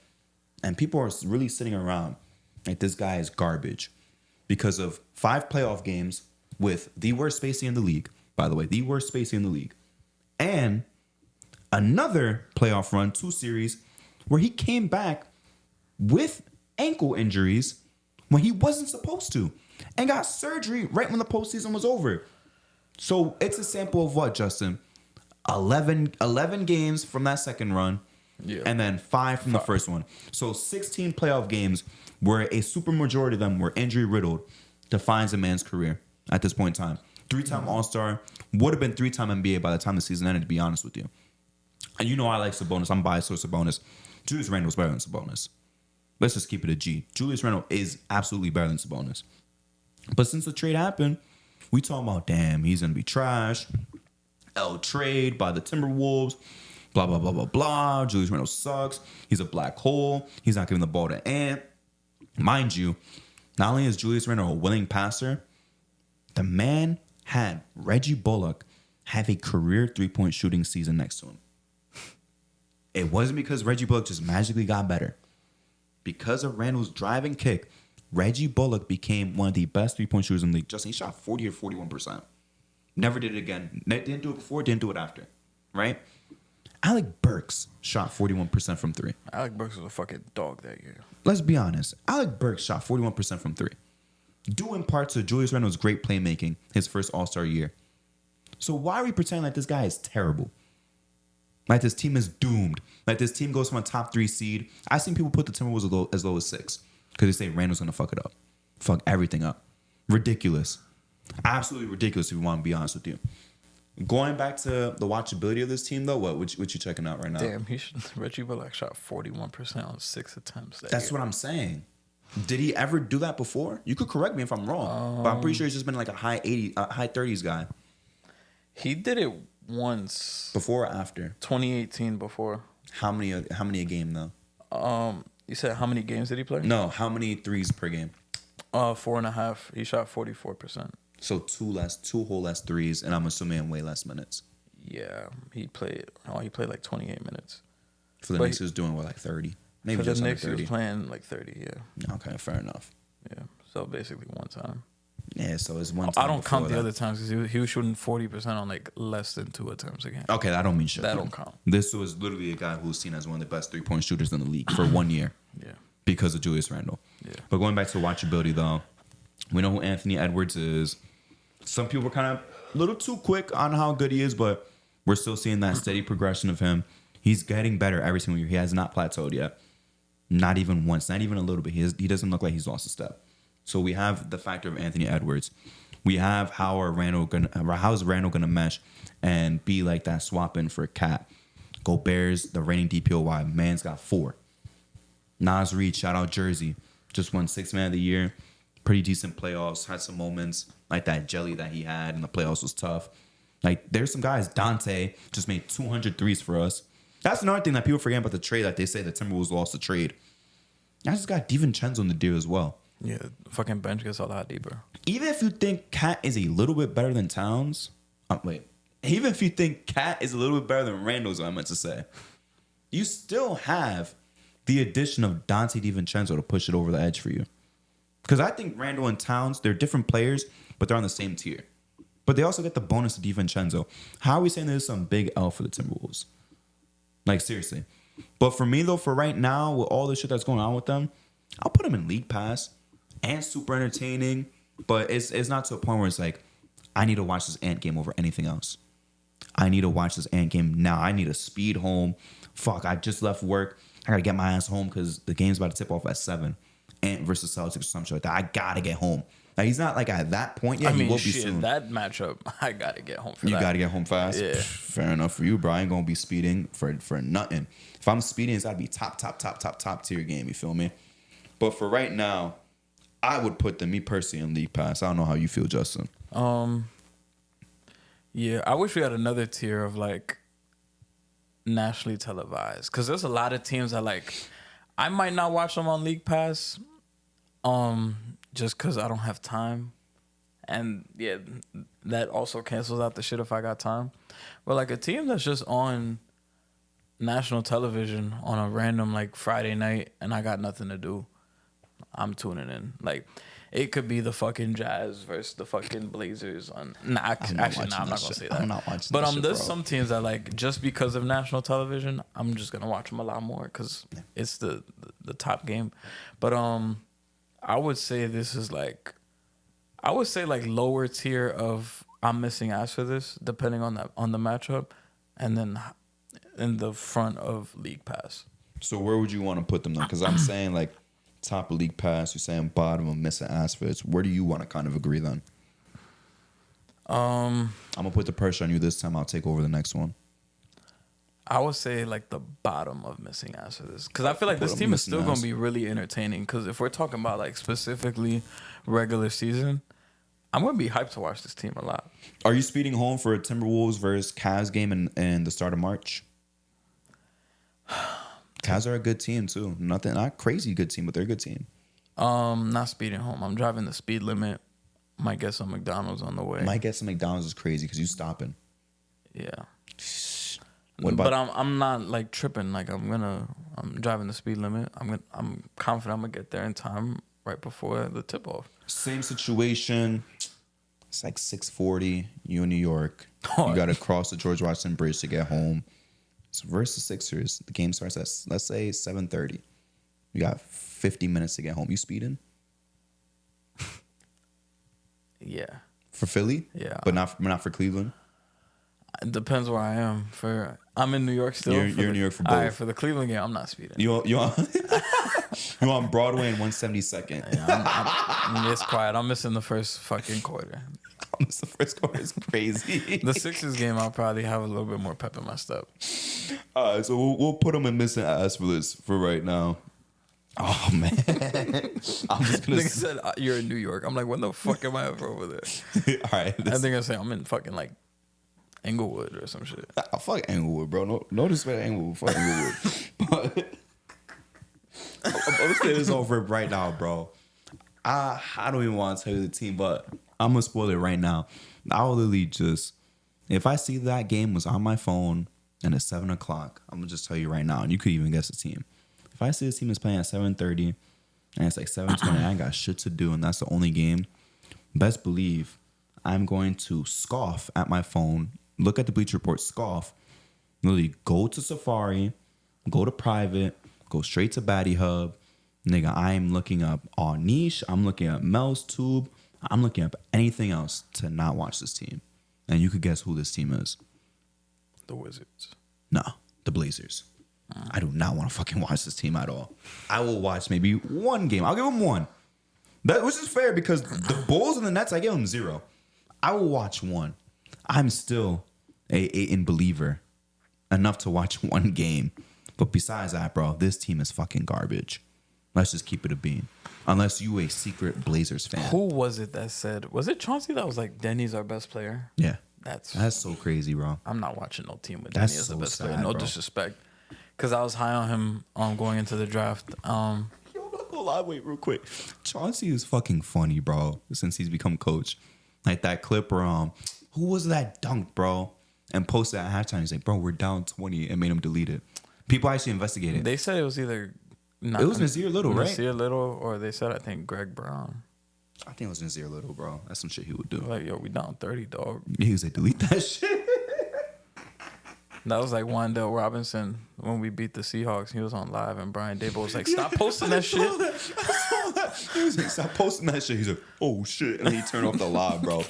And people are really sitting around like this guy is garbage because of 5 playoff games with the worst spacing in the league. By the way, the worst spacing in the league. And another playoff run, 2 series, where he came back with ankle injuries when he wasn't supposed to, and got surgery right when the postseason was over. So it's a sample of what, Justin? 11 games from that second run, and then 5 from the first one. So 16 playoff games where a super majority of them were injury riddled defines a man's career at this point in time. 3-time All-Star, would have been 3-time NBA by the time the season ended, to be honest with you. And you know I like Sabonis. I'm biased towards Sabonis. Julius Randle's better than Sabonis. Let's just keep it a G. Julius Randle is absolutely better than Sabonis. But since the trade happened, we talking about, damn, he's going to be trash. Trade by the Timberwolves. Blah, blah, blah, blah, blah. Julius Randle sucks. He's a black hole. He's not giving the ball to Ant. Mind you, not only is Julius Randle a willing passer, the man had Reggie Bullock have a career 3-point shooting season next to him. It wasn't because Reggie Bullock just magically got better. Because of Randle's drive and kick, Reggie Bullock became one of the best 3-point shooters in the league. Justin, he shot 40 or 41%. Never did it again. Didn't do it before, didn't do it after. Right? Alec Burks shot 41% from 3. Alec Burks was a fucking dog that year. Let's be honest. Alec Burks shot 41% from 3. Due in part to Julius Randle's great playmaking his first All-Star year. So why are we pretending like this guy is terrible? Like this team is doomed. Like this team goes from a top 3 seed. I've seen people put the Timberwolves as low as 6 because they say Randle's going to fuck it up. Fuck everything up. Ridiculous. Absolutely ridiculous if you want to be honest with you. Going back to the watchability of this team, though, what you checking out right now? Damn, Reggie Bullock shot 41% on 6 attempts. That's what I'm saying. Did he ever do that before? You could correct me if I'm wrong, but I'm pretty sure he's just been like a high 30s guy. He did it once. Before or after? 2018 before. How many a game though? You said how many games did he play? No, how many threes per game? 4.5. He shot 44%. So two whole less threes, and I'm assuming way less minutes. Yeah, he played like 28 minutes. For the Knicks, he was doing what, like 30? Maybe for just the under Knicks, 30. he was playing like 30. Yeah. Okay, fair enough. Yeah. So basically one time. Yeah, so it's one time. I don't count the other times because he was shooting 40% on like less than 2 attempts a game. Okay, that don't mean shit. That don't count. This was literally a guy who was seen as one of the best 3-point shooters in the league for 1 year. Yeah. Because of Julius Randle. Yeah. But going back to watchability, though, we know who Anthony Edwards is. Some people are kind of a little too quick on how good he is, but we're still seeing that steady progression of him. He's getting better every single year. He has not plateaued yet. Not even once. Not even a little bit. He doesn't look like he's lost a step. So we have the factor of Anthony Edwards. We have how is Randle gonna mesh and be like that swap in for Cat. Go Bears, the reigning DPOY. Man's got 4. Nas Reed, shout out Jersey. Just won 6th Man of the Year. Pretty decent playoffs. Had some moments like that jelly that he had in the playoffs was tough. Like there's some guys. Dante just made 200 threes for us. That's another thing that people forget about the trade. Like they say the Timberwolves lost the trade. I just got DiVincenzo in the deal as well. Yeah, fucking bench gets a lot deeper. Even if you think Cat is a little bit better than Towns, even if you think Cat is a little bit better than Randle's, I meant to say, you still have the addition of Dante DiVincenzo to push it over the edge for you. Because I think Randle and Towns, they're different players, but they're on the same tier. But they also get the bonus of DiVincenzo. How are we saying there's some big L for the Timberwolves? Like, seriously. But for me, though, for right now, with all the shit that's going on with them, I'll put them in League Pass and super entertaining. But it's not to a point where it's like, I need to watch this Ant game over anything else. I need to watch this Ant game now. I need to speed home. Fuck, I just left work. I got to get my ass home because the game's about to tip off at 7. Ant versus Celtics or some shit like that. I got to get home. Like, he's not like at that point yet. He will be soon. That matchup, I got to get home for that. You got to get home fast? Yeah. Fair enough for you, bro. I ain't going to be speeding for nothing. If I'm speeding, it's got to be top tier game. You feel me? But for right now, I would put them, me personally, in League Pass. I don't know how you feel, Justin. Yeah, I wish we had another tier of like nationally televised, because there's a lot of teams that like I might not watch them on League Pass, just because I don't have time, and yeah, that also cancels out the shit if I got time. But like a team that's just on national television on a random like Friday night and I got nothing to do, I'm tuning in. Like, it could be the fucking Jazz versus the fucking Blazers. I'm not gonna say that. I'm not watching. But that shit, there's bro. some teams that like just because of national television, I'm just gonna watch them a lot more because it's the top game. But I would say this is like, I would say like lower tier of I'm missing ass for this, depending on the matchup, and then in the front of League Pass. So where would you want to put them then? Because I'm saying like top of League Pass. You're saying bottom of missing ass for this. Where do you want to kind of agree then? I'm gonna put the pressure on you this time. I'll take over the next one. I would say like the bottom of missing ass for this, because I feel like this team is still gonna be really entertaining. Because if we're talking about like specifically regular season, I'm gonna be hyped to watch this team a lot. Are you speeding home for a Timberwolves versus Cavs game in the start of March? Cavs are a good team too. Not crazy good team, but they're a good team. Not speeding home. I'm driving the speed limit. Might get some McDonald's on the way. Might get some McDonald's is crazy because you stopping. Yeah. What about, but I'm not like tripping. Like I'm driving the speed limit. I'm confident I'm gonna get there in time right before the tip off. same situation. It's like 6:40. You in New York. You got to cross the George Washington Bridge to get home. It's versus Sixers. The game starts at, let's say, 7:30. You got 50 minutes to get home. You speeding? Yeah. For Philly? Yeah. But not for Cleveland? It depends where I am. I'm in New York still. You're in New York for both. All right, for the Cleveland game, I'm not speeding. You on Broadway and 172nd. Yeah, it's quiet. I'm missing the first fucking quarter. The first quarter is crazy. The Sixers game, I'll probably have a little bit more pep in my step. All right, so we'll put them in missing ass for this for right now. Oh man, I'm just gonna. Nigga said you're in New York. I'm like, when the fuck am I ever over there? All right, I think I say I'm in fucking like Inglewood or some shit. Fuck Inglewood, bro. No disrespect to Inglewood. Fuck Inglewood. But I'm gonna say this over right now, bro. I don't even want to tell you the team, but I'm gonna spoil it right now. I'll literally just, if I see that game was on my phone and it's 7 o'clock, I'm gonna just tell you right now, and you could even guess the team. If I see this team is playing at 7:30 and it's like 7:20, I ain't got shit to do, and that's the only game, best believe I'm going to scoff at my phone, look at the Bleacher Report, scoff, literally go to Safari, go to private, go straight to Batty Hub. Nigga, I'm looking up All Niche, I'm looking up Mel's Tube, I'm looking up anything else to not watch this team. And you could guess who this team is. The Wizards. No, the Blazers. I do not want to fucking watch this team at all. I will watch maybe one game. I'll give them one. Which is fair because the Bulls and the Nets, I give them 0. I will watch one. I'm still a Ayton believer enough to watch one game. But besides that, bro, this team is fucking garbage. Let's just keep it a bean. Unless you a secret Blazers fan. Who was it that said, was it Chauncey that was like, Denny's our best player? Yeah. That's so crazy, bro. I'm not watching no team with That's Denny as the so best sad, player. No bro. disrespect. Because I was high on him going into the draft. Yo, I'm not gonna lie, wait real quick. Chauncey is fucking funny, bro, since he's become coach. Like that clip where, who was that dunk, bro? And posted at halftime. He's like, bro, we're down 20 and made him delete it. People actually investigated. They said it was either... It was Nasir Little, right? Nasir Little, or they said, I think, Greg Brown. I think it was Nasir Little, bro. That's some shit he would do. Like, yo, we down 30, dog. He was like, delete that shit. That was like Wandale Robinson when we beat the Seahawks. He was on live, and Brian Dable was like, stop posting that shit. I saw that. He was like, stop posting that shit. He's like, oh, shit. And then he turned off the live, bro.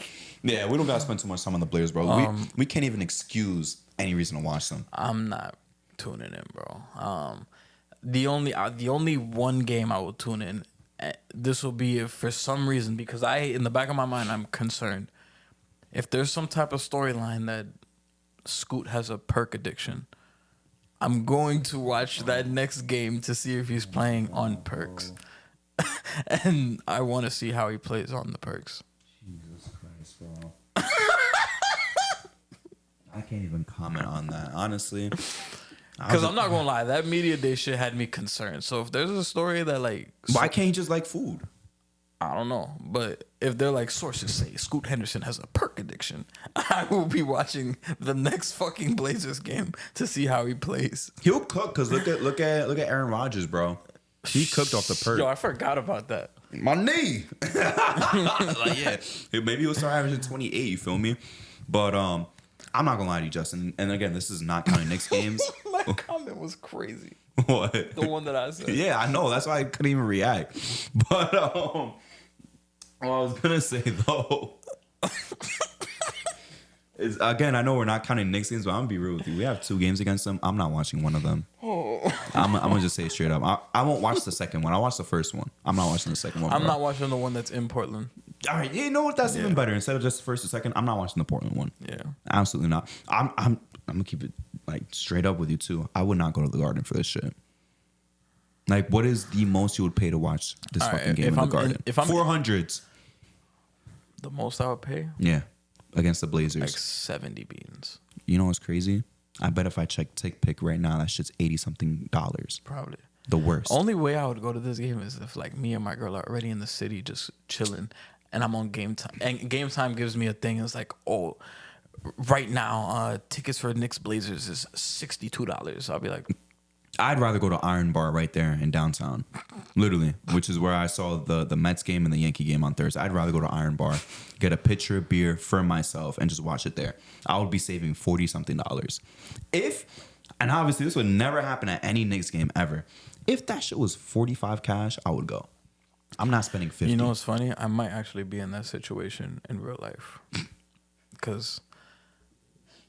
Yeah, we don't got to spend too much time on the Blazers, bro. We can't even excuse any reason to watch them. I'm not tuning in, bro. The only one game I will tune in, this will be if for some reason, because in the back of my mind, I'm concerned. If there's some type of storyline that Scoot has a perk addiction, I'm going to watch that next game to see if he's playing on perks. And I want to see how he plays on the perks. Jesus Christ, bro. I can't even comment on that, honestly. Because I'm not going to lie, that media day shit had me concerned. So if there's a story that like... Why can't he just like food? I don't know. But if they're like, sources say Scoot Henderson has a perk addiction, I will be watching the next fucking Blazers game to see how he plays. He'll cook because look at Aaron Rodgers, bro. He cooked off the perk. Yo, I forgot about that. My knee. Like, yeah. Maybe he'll start averaging 28, you feel me? But I'm not gonna lie to you, Justin. And again, this is not counting Knicks games. My comment was crazy. What? The one that I said. Yeah, I know. That's why I couldn't even react. But what I was gonna say though is, again, I know we're not counting Knicks games, but I'm gonna be real with you. We have 2 games against them. I'm not watching one of them. I'm gonna just say it straight up. I won't watch the second one. I'll watch the first one. I'm not watching the second one. I'm bro. not watching the one that's in Portland. All right, you know what? That's even better. Instead of just the first or second, I'm not watching the Portland one. Yeah. Absolutely not. I'm gonna keep it like straight up with you too. I would not go to the Garden for this shit. Like, what is the most you would pay to watch this fucking game in the Garden? If I'm 400s. The most I would pay? Yeah, against the Blazers. Like 70 beans. You know what's crazy? I bet if I check TickPick right now, that shit's $80-something. Probably. The worst. Only way I would go to this game is if like me and my girl are already in the city just chilling and I'm on game time. And game time gives me a thing. It's like, oh, right now, tickets for Knicks Blazers is $62. I'll be like, I'd rather go to Iron Bar right there in downtown, literally, which is where I saw the Mets game and the Yankee game on Thursday. I'd rather go to Iron Bar, get a pitcher of beer for myself, and just watch it there. I would be saving $40-something. And obviously this would never happen at any Knicks game ever. If that shit was 45 cash, I would go. I'm not spending 50. You know what's funny? I might actually be in that situation in real life. Because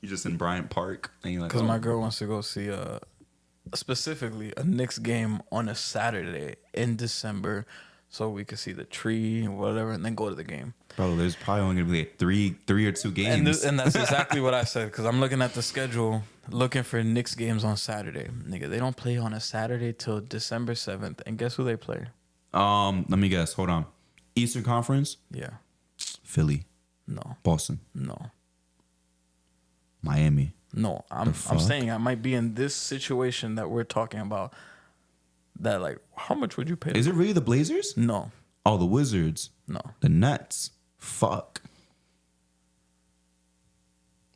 You're just in Bryant Park, and you're like, my girl wants to go see specifically a Knicks game on a Saturday in December, so we could see the tree and whatever, and then go to the game. bro, there's probably only gonna be like three or 2 games. And that's exactly what I said, because I'm looking at the schedule, looking for Knicks games on Saturday. Nigga, they don't play on a Saturday till December 7th, and guess who they play? Let me guess. Hold on. Eastern Conference, Yeah, Philly, no, Boston, no, Miami. no. I'm saying I might be in this situation that we're talking about. That like, how much would you pay? Is it really the Blazers? No, Oh, the Wizards. no. The Nets. Fuck.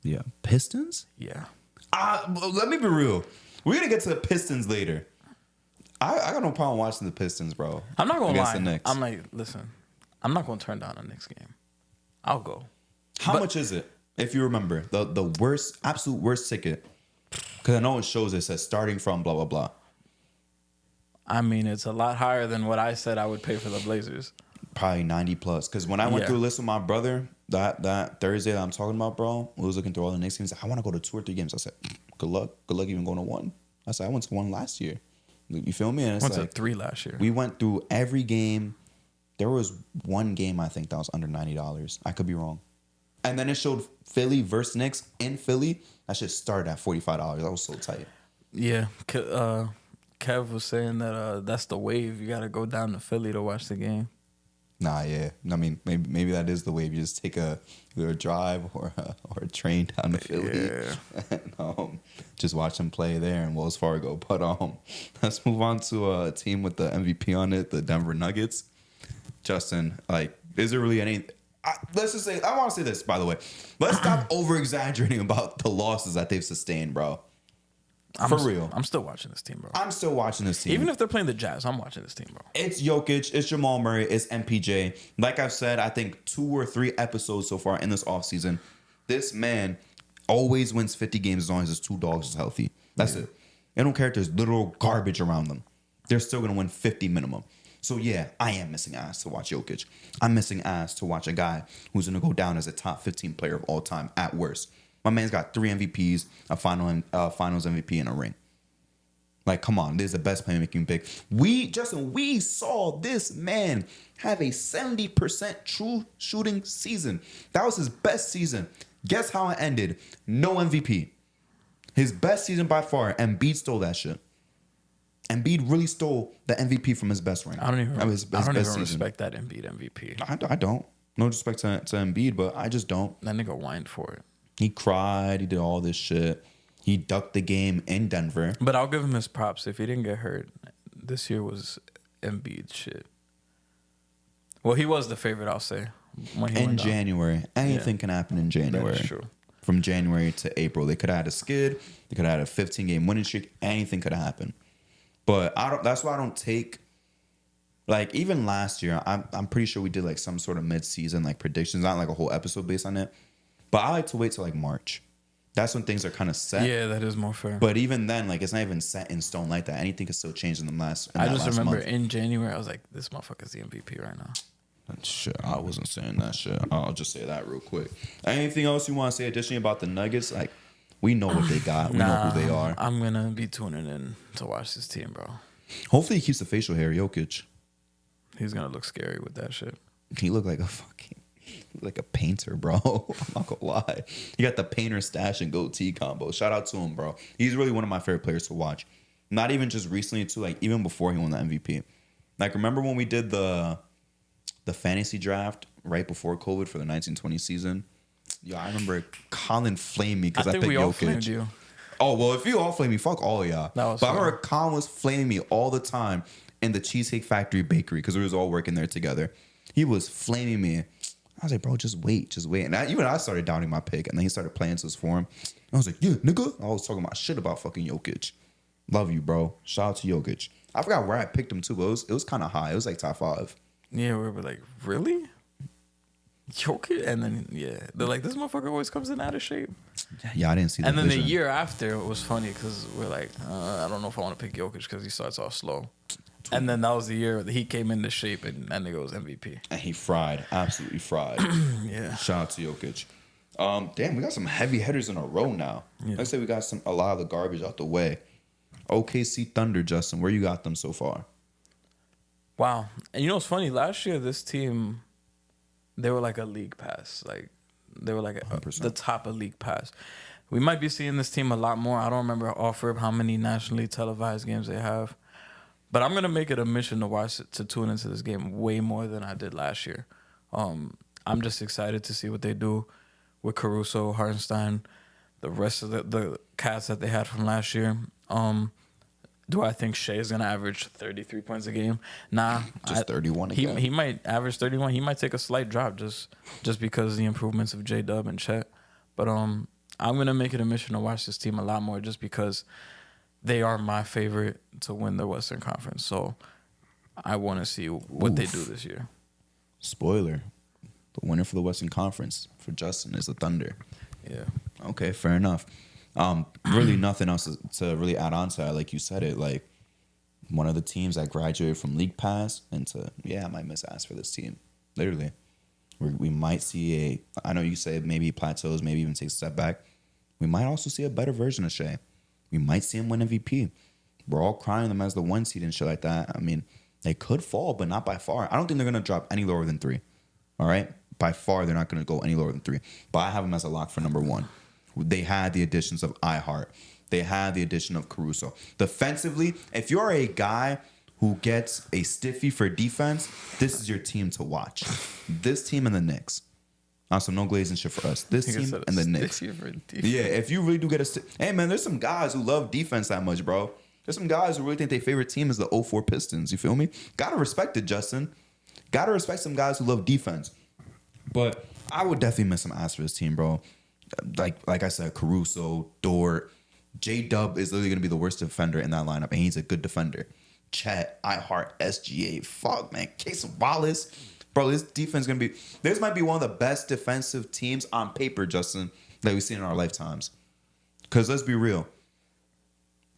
Yeah. Pistons? Yeah. Let me be real. We're going to get to the Pistons later. I got no problem watching the Pistons, bro. I'm not gonna against lie. the Knicks. I'm like, listen, I'm not gonna turn down a Knicks game. I'll go. How much is it? If you remember, the worst, absolute worst ticket. Because I know it shows it says starting from blah, blah, blah. I mean, it's a lot higher than what I said I would pay for the Blazers. Probably 90 plus. Because when I went through a list with my brother, that Thursday that I'm talking about, bro, we was looking through all the Knicks games. I want to go to 2 or 3 games. I said, good luck. Good luck even going to 1. I said, I went to 1 last year. You feel me? And it's Went like, to 3 last year. we went through every game. There was 1 game, I think, that was under $90. I could be wrong. And then it showed Philly versus Knicks in Philly. That shit started at $45. I was so tight. Yeah. Kev was saying that that's the wave. You got to go down to Philly to watch the game. Nah, yeah. I mean, maybe that is the wave. You just take either a drive or a train down to Philly. Yeah. And, just watch them play there in Wells Fargo. But let's move on to a team with the MVP on it, the Denver Nuggets. Justin, like, is there really any? Let's just say, I want to say this, by the way. Let's stop over exaggerating about the losses that they've sustained, bro. For real. I'm still watching this team, bro. I'm still watching this team. Even if they're playing the Jazz, I'm watching this team, bro. It's Jokic, it's Jamal Murray, it's MPJ. Like I've said, I think 2 or 3 episodes so far in this offseason, this man always wins 50 games as long as his 2 dogs is healthy. That's it. I don't care if there's literal garbage around them. They're still going to win 50 minimum. So, yeah, I am missing ass to watch Jokic. I'm missing ass to watch a guy who's going to go down as a top 15 player of all time at worst. My man's got 3 MVPs, a finals MVP, and a ring. Like, come on, this is the best playmaking pick. We saw this man have a 70% true shooting season. That was his best season. Guess how it ended? No MVP. His best season by far. Embiid stole that shit. Embiid really stole the MVP from his best ring. I don't even season. respect that Embiid MVP. I don't. No disrespect to Embiid, but I just don't. That nigga whined for it. He cried. He did all this shit. He ducked the game in Denver. But I'll give him his props. If he didn't get hurt, this year was Embiid shit. Well, he was the favorite, I'll say. When he In January. Anything can happen in January. That is true. From January to April. They could have had a skid. They could have had a 15-game winning streak. Anything could have happened. But that's why I don't take, like, even last year, I'm pretty sure we did like some sort of mid-season like predictions, not like a whole episode based on it. But I like to wait till like March. That's when things are kind of set. Yeah, that is more fair. But even then, like, it's not even set in stone like that. Anything could still change in the last. I just remember in January, I was like, "This motherfucker's the MVP right now." Shit, I wasn't saying that shit. I'll just say that real quick. Anything else you want to say additionally about the Nuggets? Like, we know what they got. We know who they are. I'm gonna be tuning in to watch this team, bro. Hopefully, he keeps the facial hair, Jokic. He's gonna look scary with that shit. He look like a painter, bro. I'm not gonna lie. He got the painter stash and goatee combo. Shout out to him, bro. He's really one of my favorite players to watch. Not even just recently, too. Like even before he won the MVP. Like remember when we did the fantasy draft right before COVID for the 1920 season? Yeah, I remember Colin flamed me because I picked we all Jokic. flamed you. Oh well, if you all flame me, fuck all of y'all. But I remember Colin was flaming me all the time in the Cheesecake Factory bakery because we was all working there together. He was flaming me. I was like, bro, just wait. And even I started doubting my pick, and then he started playing to his form. I was like, yeah, nigga. I was talking about shit about fucking Jokic. Love you, bro. Shout out to Jokic. I forgot where I picked him too, but it was kind of high. It was like top 5. Yeah, we were like, really? Jokic? And then, yeah. They're like, this motherfucker always comes in out of shape. Yeah, I didn't see that. And then vision. the year after, it was funny because we're like, I don't know if I want to pick Jokic because he starts off slow. And then that was the year that he came into shape and that nigga was MVP. And he fried. Absolutely fried. Yeah. Shout out to Jokic. Damn, we got some heavy hitters in a row now. Yeah. Let's say we got a lot of the garbage out the way. OKC Thunder, Justin, where you got them so far? Wow. And you know what's funny? Last year, this team, they were like a league pass. Like, they were like the top of league pass. We might be seeing this team a lot more. I don't remember off rip how many nationally televised games they have. But I'm going to make it a mission to watch it, to tune into this game way more than I did last year. I'm just excited to see what they do with Caruso, Hartenstein, the rest of the cats that they had from last year. Do I think Shea is going to average 33 points a game? Nah. Just 31 again. He might average 31. He might take a slight drop just because of the improvements of J-Dub and Chet. But I'm going to make it a mission to watch this team a lot more just because they are my favorite to win the Western Conference. So I want to see what they do this year. Spoiler. The winner for the Western Conference for Justin is the Thunder. Yeah. Okay, fair enough. Really nothing else to really add on to that. Like you said it, like one of the teams that graduated from League Pass into, I might miss ass for this team. Literally. We might see I know you say maybe plateaus, maybe even take a step back. We might also see a better version of Shea. We might see him win MVP. We're all crying them as the 1 seed and shit like that. I mean, they could fall, but not by far. I don't think they're going to drop any lower than 3. All right? By far, they're not going to go any lower than 3. But I have them as a lock for number 1. They had the additions of iHeart. They had the addition of Caruso. Defensively, if you're a guy who gets a stiffy for defense, this is your team to watch. This team and the Knicks. Also, no glazing shit for us. This team and the Knicks. Yeah, if you really do get a hey man, there's some guys who love defense that much, bro. There's some guys who really think their favorite team is the 04 Pistons. You feel me? Gotta respect it, Justin. Gotta respect some guys who love defense. But I would definitely miss some ass for this team, bro. Like I said, Caruso, Dort, J-Dub is literally gonna be the worst defender in that lineup, and he's a good defender. Chet, iHeart, SGA, fuck man, Case Wallace. Bro, this defense gonna be. This might be one of the best defensive teams on paper, Justin, that we've seen in our lifetimes. Because let's be real.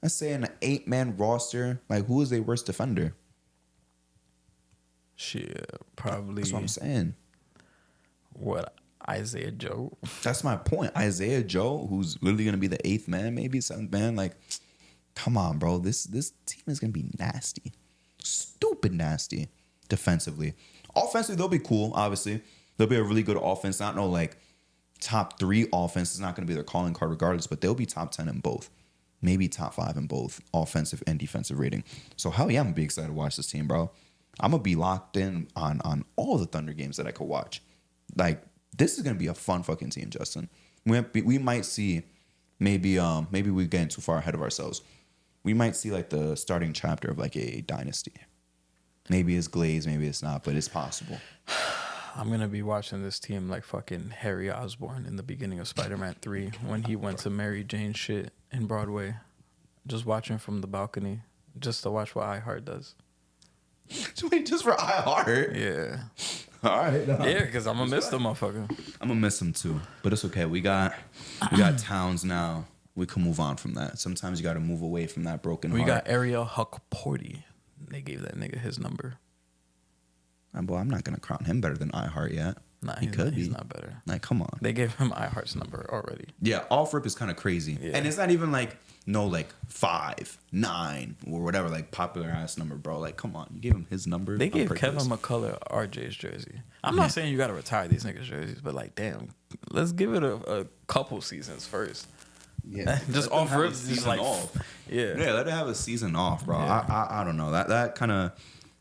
Let's say in an 8-man roster, like who is their worst defender? Shit, probably. That's what I'm saying. What, Isaiah Joe? That's my point. Isaiah Joe, who's literally gonna be the 8th man, maybe 7th man. Like, come on, bro. This team is gonna be nasty, stupid nasty defensively. Offensively, they'll be cool, obviously. They'll be a really good offense. Not no, like, top 3 offense. It's not going to be their calling card regardless, but they'll be top 10 in both. Maybe top 5 in both offensive and defensive rating. So, hell yeah, I'm going to be excited to watch this team, bro. I'm going to be locked in on all the Thunder games that I could watch. Like, this is going to be a fun fucking team, Justin. We might see, maybe we're getting too far ahead of ourselves. We might see, like, the starting chapter of, like, a dynasty. Maybe it's glazed, maybe it's not, but it's possible. I'm going to be watching this team like fucking Harry Osborn in the beginning of Spider-Man 3 when he went to Mary Jane shit in Broadway. Just watching from the balcony, just to watch what iHeart does. Wait, just for iHeart? Yeah. All right. No. Yeah, because I'm gonna miss the motherfucker. I'm gonna miss him too, but it's okay. We got Towns now. We can move on from that. Sometimes you got to move away from that broken We heart. got Ariel Huckporty. They gave that nigga his number. Well, I'm not gonna crown him better than iHeart yet. Nah, he's not better. Like, come on. They gave him iHeart's number already. Yeah, off rip is kind of crazy, Yeah. and it's not even like 5, 9, or whatever like popular ass number, bro. Like, come on, you gave him his number. They on gave purpose. Kevin McCullough RJ's jersey. I'm not saying you got to retire these niggas' jerseys, but like, damn, let's give it a couple seasons first. Yeah, Just let them off have a rip, season just like off. Yeah, Let it have a season off, bro. Yeah. I don't know that kind of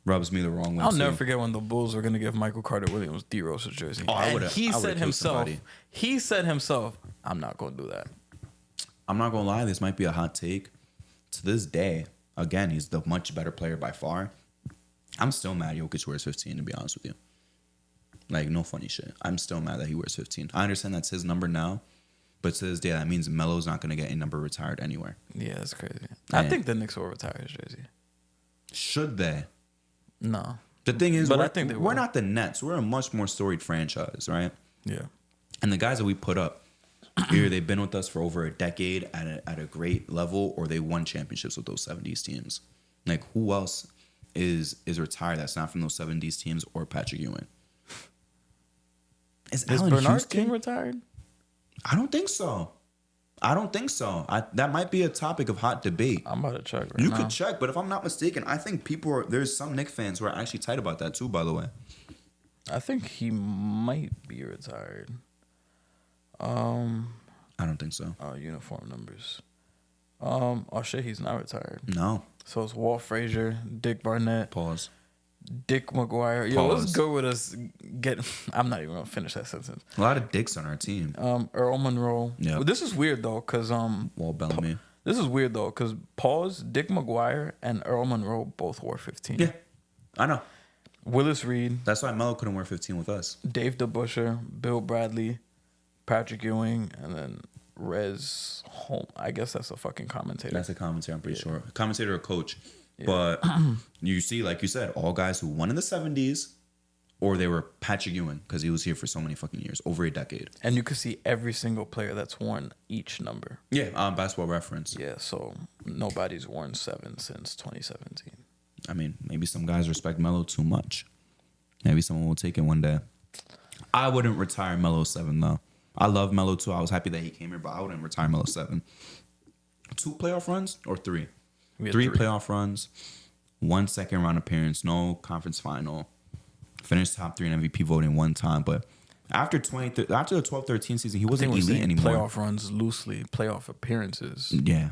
rubs me the wrong way. I'll too. never forget when the Bulls were gonna give Michael Carter Williams D Rose's jersey. Oh, I and would've he said killed somebody. himself, I'm not gonna do that. I'm not gonna lie, this might be a hot take. To this day, again, he's the much better player by far. I'm still mad Jokic wears 15, to be honest with you. Like, no funny shit. I'm still mad that he wears 15. I understand that's his number now, but to this day, that means Melo's not gonna get a number retired anywhere. Yeah, that's crazy. Yeah. I think the Knicks will retire his jersey. Should they? No. The thing is, But I think they we're will. not the Nets. We're a much more storied franchise, right? Yeah. And the guys that we put up, either they've been with us for over a decade at a great level, or they won championships with those 70s teams. Like, who else is retired that's not from those 70s teams or Patrick Ewing? Is Allen Bernard Houston? King retired? I don't think so. That might be a topic of hot debate. I'm about to check right You now. could check, but if I'm not mistaken, I think there's some Knicks fans who are actually tight about that too, by the way. I think he might be retired. I don't think so. Uniform numbers. Oh shit, he's not retired. No. So it's Walt Frazier, Dick Barnett, Pause. Dick McGuire. Yo, Pause. let's go with us. I'm not even gonna finish that sentence. A lot of dicks on our team. Earl Monroe. Yeah. Well, this is weird though, cause Walt Bellamy. this is weird though, cause Pause, Dick McGuire, and Earl Monroe both wore 15. Yeah, I know. Willis Reed, That's why Melo couldn't wear 15 with us. Dave DeBuscher, Bill Bradley, Patrick Ewing, and then Rez Holm. I guess that's a fucking commentator. That's a commentator, I'm pretty sure. Commentator or coach. But you see, like you said, all guys who won in the 70s, or they were Patrick Ewing, because he was here for so many fucking years, over a decade. And you could see every single player that's worn each number. Yeah, Basketball Reference. Yeah, so nobody's worn 7 since 2017. I mean, maybe some guys respect Melo too much. Maybe someone will take it one day. I wouldn't retire Melo 7, though. I love Melo too. I was happy that he came here, but I wouldn't retire Melo 7. 2 playoff runs or 3? We had 3 playoff runs, 1 second round appearance, no conference final, finished top 3 in MVP voting 1 time. But after the 12-13 season, he wasn't elite anymore. Playoff runs loosely, playoff appearances. Yeah.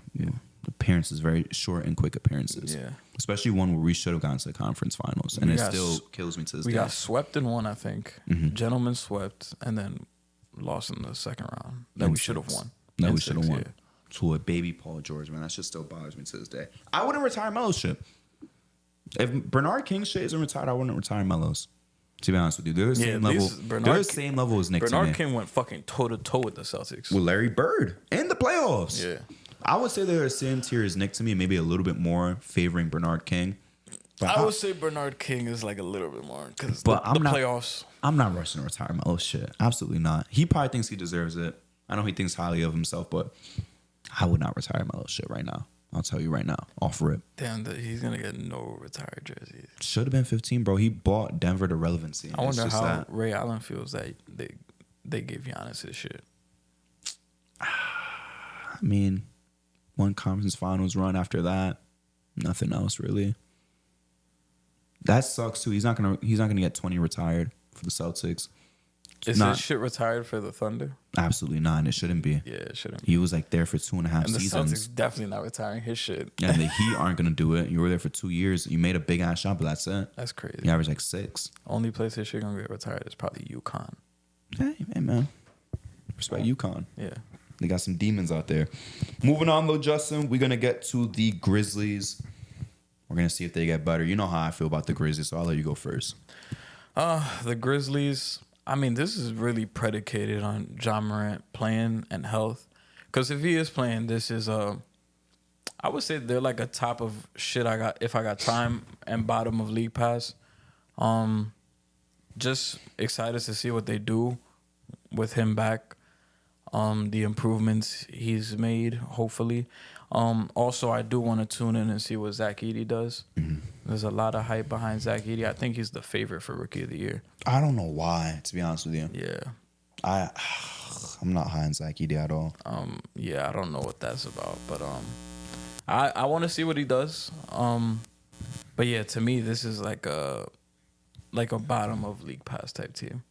Appearances, very short and quick appearances. Yeah. Especially one where we should have gotten to the conference finals. And We it got still s- kills me to this We day. got swept in one, I think. Mm-hmm. Gentlemen swept, and then lost in the second round. That In we should have 6. won. That In we should have 6, won. yeah. To a baby Paul George, man. That shit still bothers me to this day. I wouldn't retire Melo's shit. If Bernard King's shit isn't retired, I wouldn't retire Melo's. To be honest with you, they're the same level. They're the same level as Nick to Bernard me. King went fucking toe to toe with the Celtics. With Larry Bird in the playoffs. Yeah. I would say they're the same tier as Nick to me, maybe a little bit more favoring Bernard King. But I would say Bernard King is like a little bit more because the I'm not, playoffs. I'm not rushing to retire Melo shit. Absolutely not. He probably thinks he deserves it. I know he thinks highly of himself, but I would not retire Melo shit right now. I'll tell you right now, off rip. Damn, he's gonna get no retired jerseys. Should have been 15, bro. He bought Denver to relevancy. I wonder It's just how that. Ray Allen feels that they gave Giannis his shit. I mean, one conference finals run after that, nothing else really. That sucks too. He's not gonna get 20 retired for the Celtics. Is Not- his shit retired for the Thunder? Absolutely not. And it shouldn't be. Yeah, it shouldn't. He was like there for 2.5 And the seasons. Celtics definitely not retiring his shit. And the Heat aren't gonna do it. You were there for 2 years. You made a big ass shot, but that's it. That's crazy. You averaged like 6. Only place his shit gonna get retired is probably UConn. Hey man. Respect UConn. Yeah. They got some demons out there. Moving on though, Justin, we're gonna get to the Grizzlies. We're gonna see if they get better. You know how I feel about the Grizzlies, so I'll let you go first. The Grizzlies, I mean, this is really predicated on Ja Morant playing and health. Because if he is playing, this is I would say they're like a top of shit I got if I got time and bottom of league pass. just excited to see what they do with him back. The improvements he's made, hopefully. Also, I do want to tune in and see what Zach Edey does. Mm-hmm. There's a lot of hype behind Zach Edey. I think he's the favorite for Rookie of the Year. I don't know why, to be honest with you. Yeah. I'm not high on Zach Edey at all. Yeah, I don't know what that's about, but I want to see what he does. But yeah, to me, this is like a bottom of league pass type team.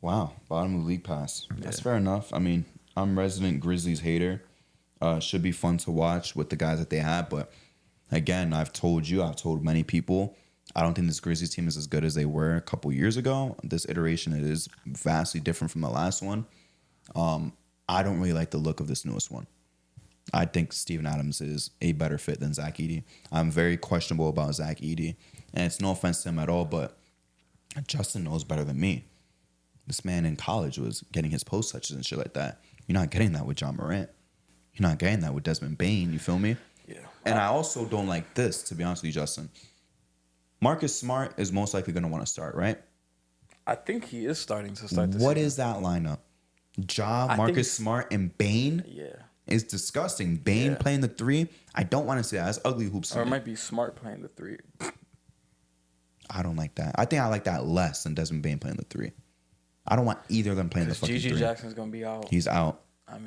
Wow, bottom of league pass. That's fair enough. I mean, I'm resident Grizzlies hater. Should be fun to watch with the guys that they have, but again, I've told many people, I don't think this Grizzlies team is as good as they were a couple years ago. This iteration, it is vastly different from the last one. I don't really like the look of this newest one. I think Steven Adams is a better fit than Zach Edey. I'm very questionable about Zach Edey, and it's no offense to him at all, but Justin knows better than me. This man in college was getting his post touches and shit like that. You're not getting that with John Morant. You're not getting that with Desmond Bane. You feel me? Yeah. And I also don't like this, to be honest with you, Justin. Marcus Smart is most likely going to want to start, right? I think he is starting to start this What season. is that lineup? Marcus Smart, and Bane? Yeah. It's disgusting. Bane playing the 3? I don't want to see that. That's ugly hoops. Or it might be Smart playing the 3. I don't like that. I think I like that less than Desmond Bane playing the 3. I don't want either of them playing the fucking Gigi 3. Jackson's going to be out. He's out. I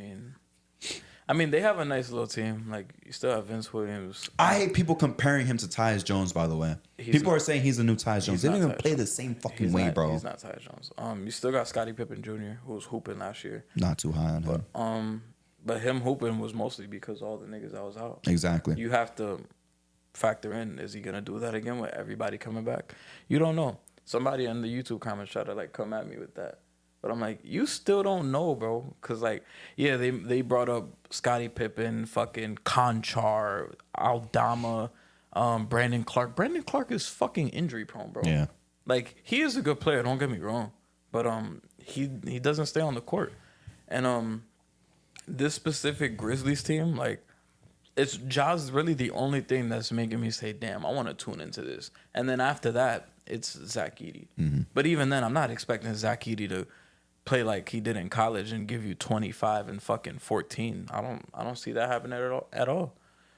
mean, they have a nice little team. Like, you still have Vince Williams. I hate people comparing him to Tyus Jones, by the way. People are saying he's the new Tyus Jones. They don't even play the same fucking way, bro. He's not Tyus Jones. You still got Scottie Pippen Jr., who was hooping last year. Not too high on him. But him hooping was mostly because all the niggas that was out. Exactly. You have to factor in, is he going to do that again with everybody coming back? You don't know. Somebody in the YouTube comments try to, like, come at me with that. But I'm like, you still don't know, bro. Because, like, yeah, they brought up Scottie Pippen, fucking Conchar, Aldama, Brandon Clark. Brandon Clark is fucking injury prone, bro. Yeah. Like, he is a good player, don't get me wrong. But he doesn't stay on the court. And this specific Grizzlies team, like, it's Ja's really the only thing that's making me say, damn, I want to tune into this. And then after that, it's Zach Edey. Mm-hmm. But even then, I'm not expecting Zach Edey to play like he did in college and give you 25 and fucking 14. I don't see that happening at all.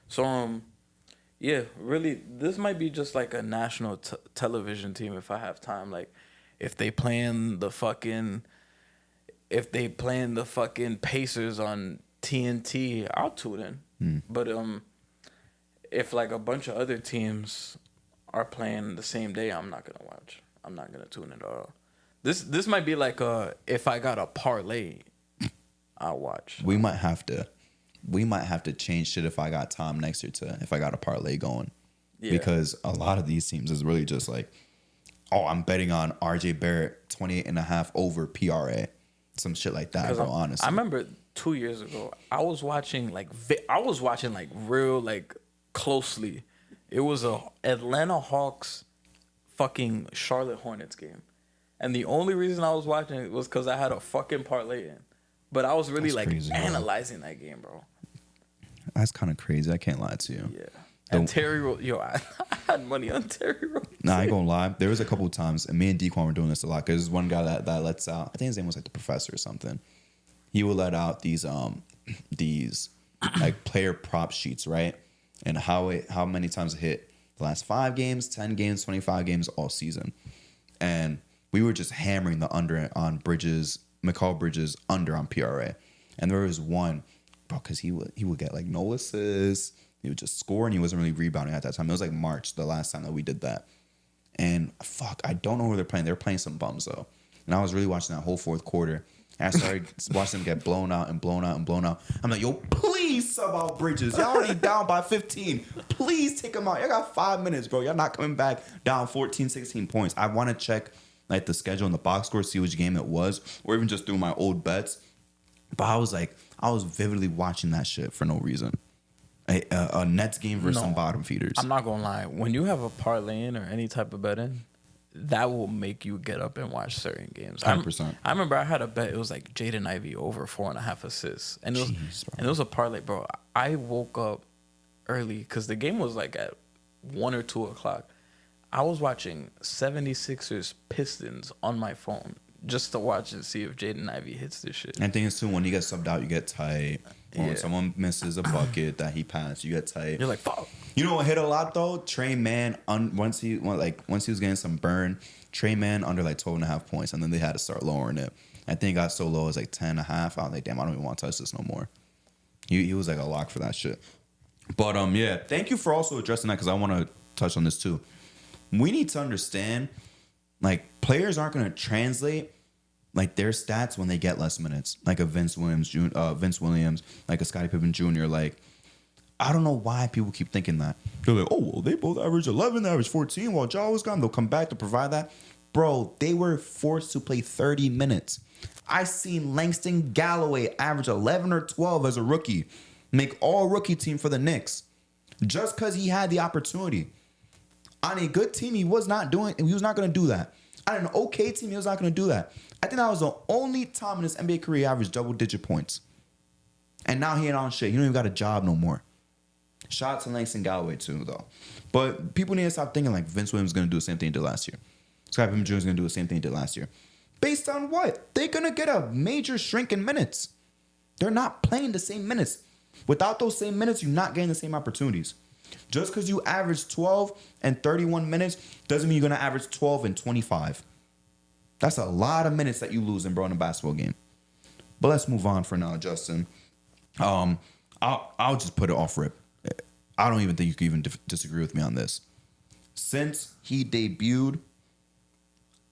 So yeah, really, this might be just like a national television team if I have time. Like, if they playing the fucking Pacers on TNT, I'll tune in. But if like a bunch of other teams are playing the same day, I'm not gonna watch. I'm not gonna tune in at all. This might be like if I got a parlay, I'll watch. We might have to change shit if I got time next year to if I got a parlay going. Yeah. Because a lot of these teams is really just like, oh, I'm betting on RJ Barrett 28.5 over PRA. Some shit like that, bro, honestly. I remember 2 years ago, I was watching like real like closely. It was a Atlanta Hawks fucking Charlotte Hornets game. And the only reason I was watching it was because I had a fucking parlay in. But I was really That's like crazy, analyzing that game, bro. That's kind of crazy. I can't lie to you. Yeah. And Terry Rose, I had money on Terry Rose. Nah, I ain't gonna lie. There was a couple of times, and me and Dequan were doing this a lot, because there's one guy that lets out, I think his name was like the Professor or something. He would let out these like player prop sheets, right? And how many times it hit the last 5 games, 10 games, 25 games all season. And we were just hammering the under on Mikal Bridges under on PRA. And there was one, bro, because he would get like no assists. He would just score, and he wasn't really rebounding at that time. It was like March, the last time that we did that. And fuck, I don't know who they're playing. They're playing some bums though. And I was really watching that whole fourth quarter. And I started watching them get blown out and blown out and blown out. I'm like, yo, please sub out Bridges. Y'all already down by 15. Please take him out. Y'all got 5 minutes, bro. Y'all not coming back down 14, 16 points. I want to check like the schedule and the box score, see which game it was, or even just through my old bets. But I was vividly watching that shit for no reason. A Nets game versus some bottom feeders. I'm not gonna lie. When you have a parlay in or any type of betting, that will make you get up and watch certain games. 100%. I remember I had a bet. It was like Jaden Ivey over 4.5 assists, and it was a parlay, bro. I woke up early because the game was like at 1 or 2 o'clock. I was watching 76ers Pistons on my phone just to watch and see if Jaden Ivey hits this shit. And thing is too, when you get subbed out, you get tight. When Yeah. someone misses a bucket that he passed, you get tight. You're like, fuck. You know what hit a lot though? Trey Mann, once he was getting some burn, Trey Mann under like 12.5 points, and then they had to start lowering it. I think it got so low as like 10.5. I was like, damn, I don't even want to touch this no more. He was like a lock for that shit. But yeah, thank you for also addressing that because I want to touch on this too. We need to understand, like, players aren't going to translate like their stats when they get less minutes, like a Vince Williams, like a Scottie Pippen Jr. Like, I don't know why people keep thinking that. They're like, oh, well, they both average 11, they average 14 while Ja was gone. They'll come back to provide that. Bro, they were forced to play 30 minutes. I seen Langston Galloway average 11 or 12 as a rookie, make all rookie team for the Knicks, just because he had the opportunity. On a good team, he was not going to do that. On an okay team, he was not going to do that. I think that was the only time in his NBA career he averaged double-digit points. And now he ain't on shit. He don't even got a job no more. Shout out to Langston Galloway too, though. But people need to stop thinking like Vince Williams is going to do the same thing he did last year. Scottie Pippen Jr. is going to do the same thing he did last year. Based on what? They're going to get a major shrink in minutes. They're not playing the same minutes. Without those same minutes, you're not getting the same opportunities. Just because you average 12 and 31 minutes doesn't mean you're going to average 12 and 25. That's a lot of minutes that you lose in a basketball game. But let's move on for now, Justin. I'll just put it off rip. I don't even think you can even disagree with me on this. Since he debuted,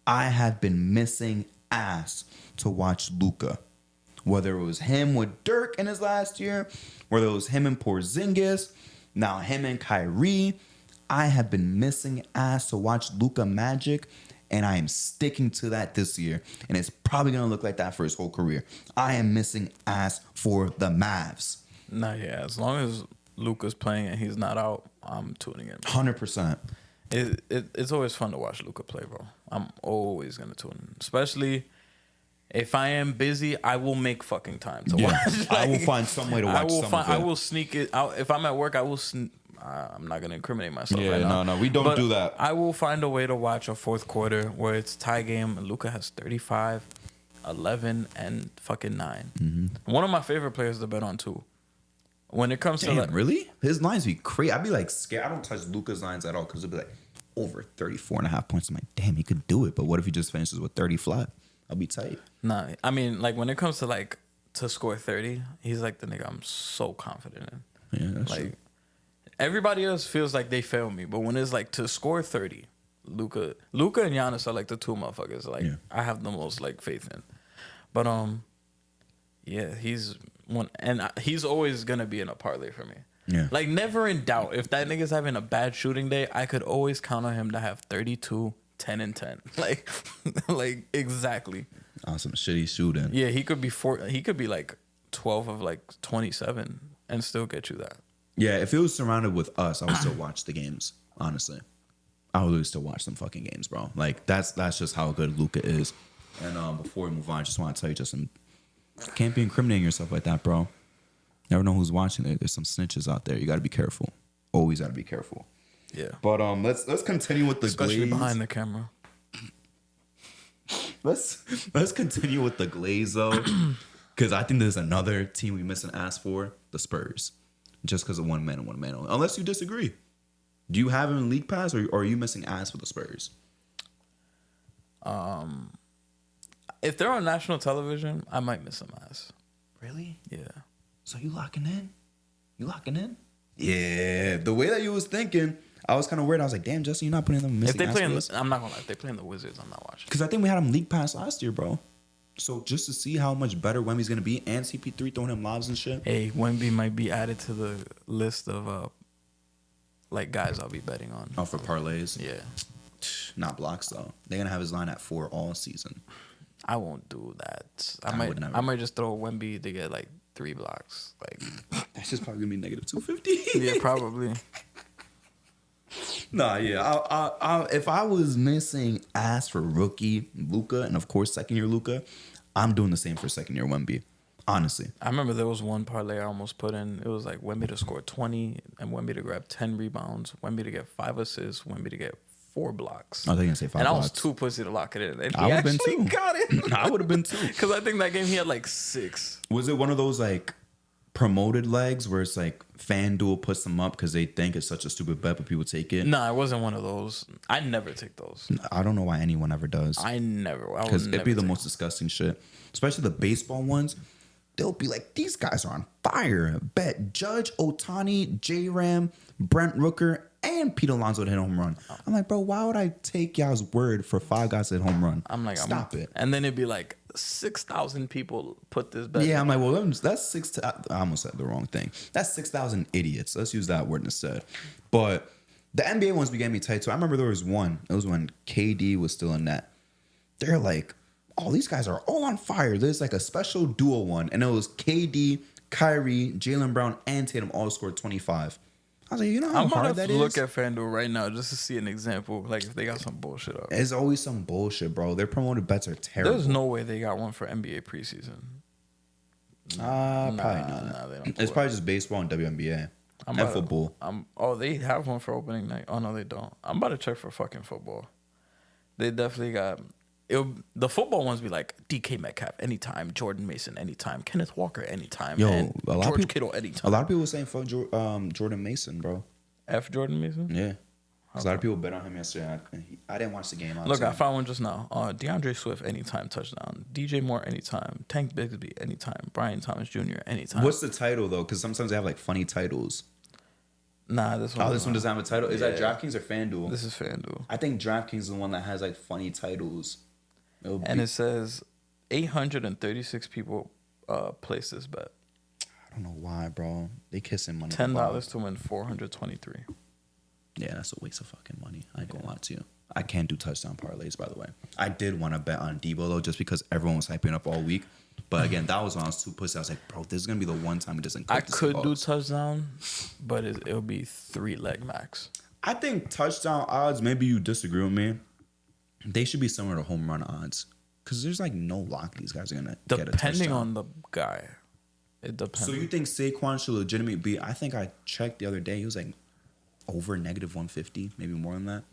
I have been missing ass to watch Luka. Whether it was him with Dirk in his last year, whether it was him and Porzingis, now him and Kyrie, I have been missing ass to watch Luka Magic, and I am sticking to that this year. And it's probably going to look like that for his whole career. I am missing ass for the Mavs. Nah, yeah. As long as Luka's playing and he's not out, I'm tuning in. 100%. It's always fun to watch Luka play, bro. I'm always going to tune in. Especially if I am busy, I will make fucking time to watch. Like, I will find some way to watch some of it. I will sneak it out. If I'm at work, I will I'm not going to incriminate myself right now. No, we don't do that. I will find a way to watch a fourth quarter where it's tie game and Luka has 35, 11, and fucking 9. Mm-hmm. One of my favorite players to bet on, too. When it comes to like, really? His lines be crazy. I'd be like scared. I don't touch Luka's lines at all because it'd be like over 34.5 points. I'm like, damn, he could do it. But what if he just finishes with 30 flat? I'll be tight. Nah, I mean, like when it comes to like to score 30, he's like the nigga I'm so confident in. Yeah, that's like true. Everybody else feels like they fail me, but when it's like to score 30, Luka and Giannis are like the two motherfuckers. Like I have the most like faith in. But yeah, he's one, and he's always gonna be in a parlay for me. Yeah, like never in doubt. If that nigga's having a bad shooting day, I could always count on him to have 32, 10, and 10. Like, like exactly. Awesome shitty shooting. Yeah, he could be he could be like 12 of like 27 and still get you that. Yeah, if it was surrounded with us, I would still watch the games. Honestly, I would still watch some fucking games, bro. Like that's just how good Luka is. And before we move on, I just want to tell you, Justin, can't be incriminating yourself like that, bro. Never know who's watching it. There's some snitches out there. You got to be careful. Always got to be careful. Yeah. But let's continue with the especially Glaze. behind the camera. Let's continue with the Glaze though, because I think there's another team we miss an ass for, the Spurs, just because of one man and one man only. Unless you disagree, do you have him in League Pass or are you missing ass for the Spurs? If they're on national television, I might miss some ass. Really? Yeah. So you locking in? You locking in? Yeah. The way that you was thinking, I was kind of weird. I was like, damn, Justin, you're not putting them missing. If they ass play, for us? I'm not gonna lie. If they play in the Wizards, I'm not watching. Because I think we had him League Pass last year, bro. So just to see how much better Wemby's gonna be, and CP3 throwing him lobs and shit. Hey, Wemby might be added to the list of like guys I'll be betting on. Oh, for parlays? Yeah. Not blocks though. They're gonna have his line at 4 all season. I won't do that. would I might just throw Wemby to get like 3 blocks. Like That's just probably gonna be negative 250. yeah, probably. Nah, yeah. I if I was missing ass for rookie Luka and of course second year Luka, I'm doing the same for second year Wemby. Honestly, I remember there was one parlay I almost put in. It was like Wemby to score 20 and Wemby to grab 10 rebounds, Wemby to get 5 assists, Wemby to get 4 blocks. I think I say 5 and blocks. I was too pussy to lock it in. And I he would've been actually too. got it. I would have been too. Because I think that game he had like 6. Was it one of those like promoted legs where it's like FanDuel puts them up because they think it's such a stupid bet, but people take it? No, it wasn't one of those. I never take those. I don't know why anyone ever does. I would Because it'd be the never most disgusting shit. Especially the baseball ones. They'll be like, these guys are on fire. Bet Judge, Otani, J-Ram, Brent Rooker, and Pete Alonso to hit a home run. I'm like, bro, why would I take y'all's word for 5 guys to hit home run? I'm like, stop it. And then it'd be like 6,000 people put this bet. Yeah, I'm like, well, that's I almost said the wrong thing. That's 6,000 idiots. Let's use that word instead. But the NBA ones began me tight too. I remember there was one. It was when KD was still in net. They're like, oh, these guys are all on fire. There's like a special duo one, and it was KD, Kyrie, Jaylen Brown, and Tatum all scored 25. I was like, you know how hard that is? Look at FanDuel right now just to see an example. Like if they got some bullshit up. There's always some bullshit, bro. Their promoted bets are terrible. There's no way they got one for NBA preseason. Probably not. Nah, they don't It's pull it. probably just baseball and WNBA and football. They have one for opening night. Oh no, they don't. I'm about to check for fucking football. They definitely got. The football ones be like DK Metcalf anytime, Jordan Mason anytime, Kenneth Walker anytime, and George Kittle anytime. A lot of people were saying fuck Jordan Mason, bro. F Jordan Mason? Yeah. A lot of people bet on him yesterday. I didn't watch the game. Look, I found one just now. DeAndre Swift anytime touchdown. DJ Moore anytime. Tank Bigsby anytime. Brian Thomas Jr. anytime. What's the title though? Because sometimes they have like funny titles. Nah, this one. Oh, this one doesn't have a title. Is that DraftKings or FanDuel? This is FanDuel. I think DraftKings is the one that has like funny titles. It says 836 people placed this bet. I don't know why, bro. They kissing money. $10 to win 423. Yeah, that's a waste of fucking money. I ain't gonna lie to you. I can't do touchdown parlays, by the way. I did want to bet on Debo though, just because everyone was hyping up all week. But again, that was when I was too pussy. I was like, bro, this is gonna be the one time it doesn't. I could do touchdown, but it'll be 3-leg max. I think touchdown odds. Maybe you disagree with me. They should be similar to home run odds, because there's like no lock these guys are gonna get a touchdown. Depending on the guy, it depends. So you think Saquon should legitimately be? I think I checked the other day. He was like over -150, maybe more than that.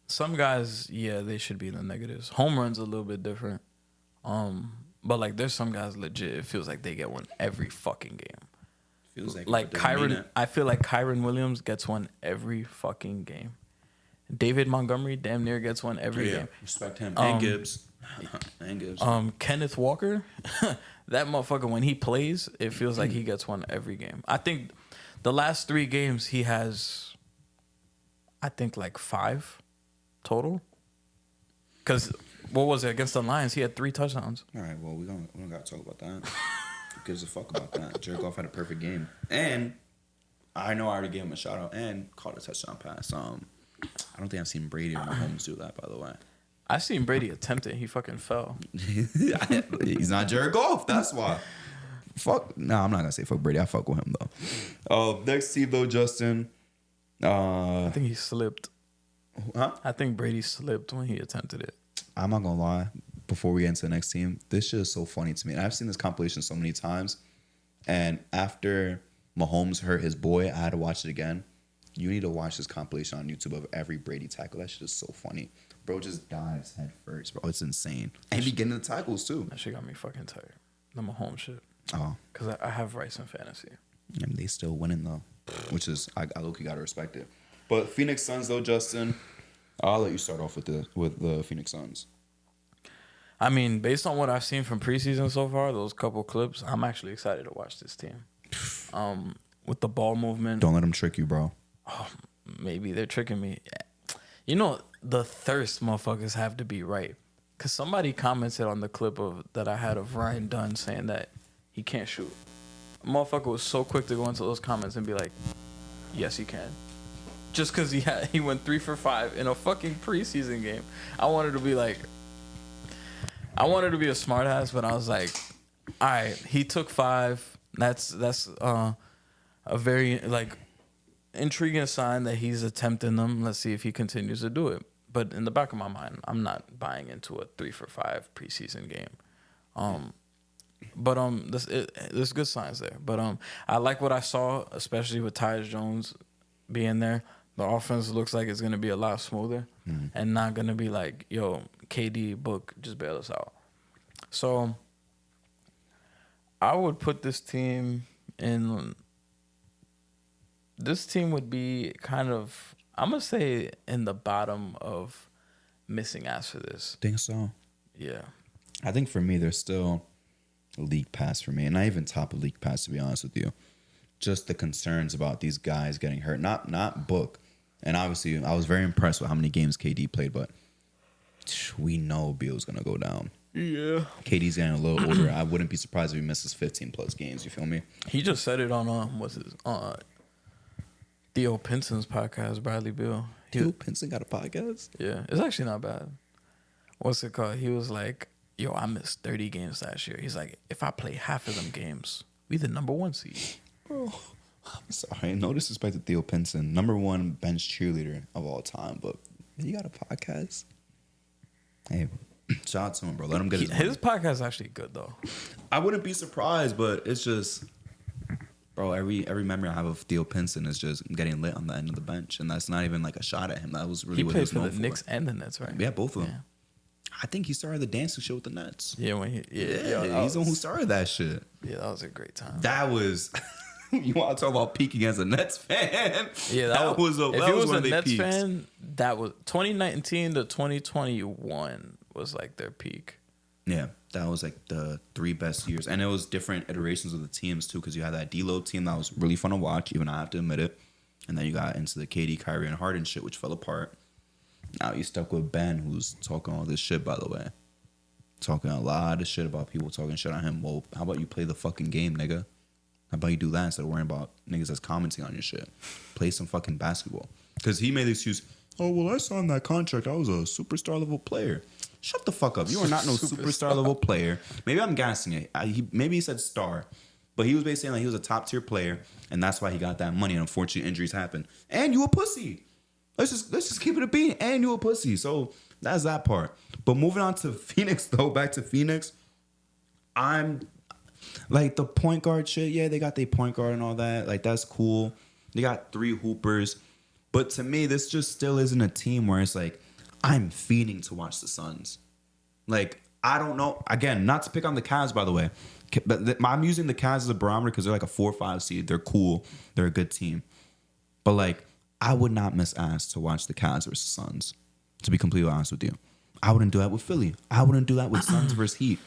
Some guys, yeah, they should be in the negatives. Home runs a little bit different. But like there's some guys legit, it feels like they get one every fucking game. Feels like Kyron, I feel like Kyron Williams gets one every fucking game. David Montgomery damn near gets one every game. Respect him. And Gibbs. And Gibbs. Kenneth Walker, that motherfucker, when he plays, it feels like he gets one every game. I think the last 3 games he has, I think like 5 total. Because what was it against the Lions? He had 3 touchdowns. All right, well we don't gotta talk about that. Who gives a fuck about that? Jared Goff had a perfect game, and I know I already gave him a shout out and caught a touchdown pass. I don't think I've seen Brady or Mahomes do that, by the way. I seen Brady attempt it. He fucking fell. He's not Jared Goff. That's why. Fuck. No, I'm not gonna say fuck Brady. I fuck with him though. Next team though, Justin. I think he slipped. Huh? I think Brady slipped when he attempted it. I'm not gonna lie. Before we get into the next team, this shit is so funny to me. And I've seen this compilation so many times. And after Mahomes hurt his boy, I had to watch it again. You need to watch this compilation on YouTube of every Brady tackle. That shit is so funny. Bro just dives head first, bro. It's insane. And he getting the tackles too. That shit got me fucking tired. The Mahomes shit. Oh. Because I have Rice in fantasy. And they still winning though. Which is, I low-key gotta respect it. But Phoenix Suns though, Justin. I'll let you start off with the Phoenix Suns. I mean, based on what I've seen from preseason so far, those couple clips, I'm actually excited to watch this team. With the ball movement. Don't let them trick you, bro. Oh, maybe they're tricking me. You know, the thirst motherfuckers have to be right. Because somebody commented on the clip that I had of Ryan Dunn saying that he can't shoot. A motherfucker was so quick to go into those comments and be like, yes, he can. Just because he went 3 for 5 in a fucking preseason game. I wanted to be a smart ass, but I was like, all right, he took 5. That's a very like intriguing sign that he's attempting them. Let's see if he continues to do it. But in the back of my mind, I'm not buying into a 3 for 5 preseason game. But there's good signs there. But I like what I saw, especially with Tyus Jones being there. The offense looks like it's gonna be a lot smoother and not gonna be like, yo, KD, Book, just bail us out. So I would put this team in. This team would be kind of, I'm gonna say, in the bottom of missing ass for this. Think so? Yeah. I think for me, there's still a league pass for me, and not even top of league pass, to be honest with you. Just the concerns about these guys getting hurt, not Book. And obviously, I was very impressed with how many games KD played, but we know Beal's gonna go down. Yeah. KD's getting a little older. I wouldn't be surprised if he misses 15 plus games. You feel me? He just said it on Theo Pinson's podcast, Bradley Beal. Theo Pinson got a podcast? Yeah, it's actually not bad. What's it called? He was like, yo, I missed 30 games last year. He's like, if I play half of them games, we the number 1 seed. Bro, I'm sorry. No disrespect to Theo Pinson. Number 1 bench cheerleader of all time. But you got a podcast? Hey, shout out to him, bro. Let him get his podcast is actually good, though. I wouldn't be surprised, but it's just... Bro, every memory I have of Theo Pinson is just getting lit on the end of the bench. And that's not even like a shot at him. That was really what he was known for. He played for the Knicks and the Nets, right? Yeah, both of them. Yeah. I think he started the dancing show with the Nets. Yeah, he's the one who started that shit. Yeah, that was a great time. That was... You want to talk about peaking as a Nets fan? Yeah, that was if that he was was one a of Nets peaks. fan, that was 2019 to 2021 was like their peak. Yeah, that was like the 3 best years. And it was different iterations of the teams too, because you had that D-Lo team that was really fun to watch, even I have to admit it. And then you got into the KD, Kyrie, and Harden shit, which fell apart. Now you stuck with Ben, who's talking all this shit, by the way. Talking a lot of shit about people talking shit on him. Well, how about you play the fucking game, nigga? How about you do that instead of worrying about niggas that's commenting on your shit? Play some fucking basketball. Because he made the excuse, oh, well, I signed that contract. I was a superstar level player. Shut the fuck up. You are not no superstar level player. Maybe I'm gassing it. Maybe he said star. But he was basically saying like he was a top tier player, and that's why he got that money. And unfortunately, injuries happen. And you a pussy. Let's just keep it a beat. And you a pussy. So that's that part. But moving on to Phoenix, though, back to Phoenix, I'm... Like, the point guard shit, yeah, they got their point guard and all that. Like, that's cool. They got 3 hoopers. But to me, this just still isn't a team where it's like, I'm fiending to watch the Suns. Like, I don't know. Again, not to pick on the Cavs, by the way. But I'm using the Cavs as a barometer because they're like a 4 or 5 seed. They're cool. They're a good team. But, like, I would not miss ass to watch the Cavs versus Suns, to be completely honest with you. I wouldn't do that with Philly. I wouldn't do that with Suns versus Heat.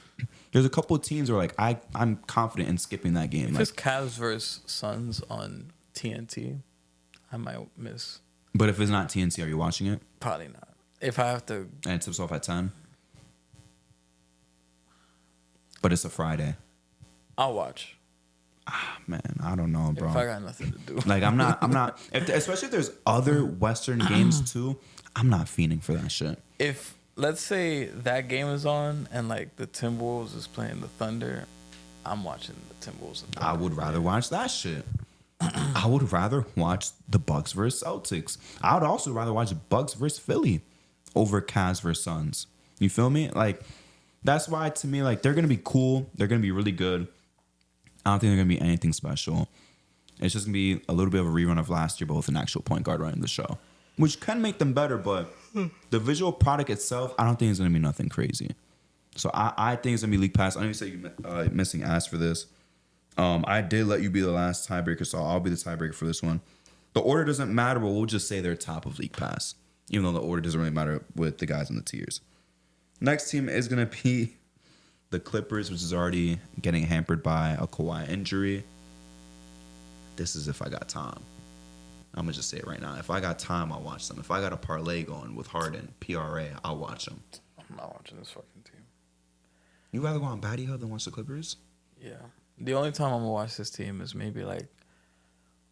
There's a couple of teams where like I'm confident in skipping that game. If like, it's Cavs versus Suns on TNT, I might miss. But if it's not TNT, are you watching it? Probably not. If I have to... And it tips off at 10? But it's a Friday. I'll watch. Man, I don't know, bro. If I got nothing to do. Like, I'm not... especially if there's other Western games, too, I'm not fiending for that shit. If... Let's say that game is on and like the Timberwolves is playing the Thunder, I'm watching the Timberwolves. And Thunder. I would rather watch that shit. I would rather watch the Bucks versus Celtics. I would also rather watch Bucks versus Philly over Cavs versus Suns. You feel me? Like, that's why to me, like, they're gonna be cool. They're gonna be really good. I don't think they're gonna be anything special. It's just gonna be a little bit of a rerun of last year, but with an actual point guard running the show, which can make them better, but the visual product itself, I don't think it's going to be nothing crazy. So I think it's going to be league pass. I know you said you're missing ass for this. I did let you be the last tiebreaker, so I'll be the tiebreaker for this one. The order doesn't matter, but we'll just say they're top of league pass, even though the order doesn't really matter with the guys in the tiers. Next team is going to be the Clippers, which is already getting hampered by a Kawhi injury. This is if I got time. I'm going to just say it right now. If I got time, I'll watch them. If I got a parlay going with Harden, PRA, I'll watch them. I'm not watching this fucking team. You rather go on Batty Hub than watch the Clippers? Yeah. The only time I'm going to watch this team is maybe like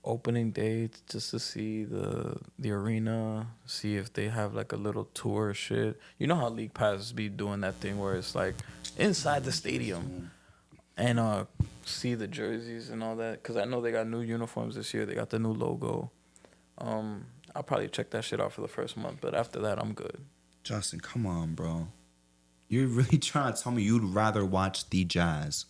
opening day just to see the arena, see if they have like a little tour shit. You know how League Pass be doing that thing where it's like inside the stadium and see the jerseys and all that. Because I know they got new uniforms this year. They got the new logo. I'll probably check that shit out for the first month, but after that, I'm good. Justin, come on, bro. You're really trying to tell me you'd rather watch the Jazz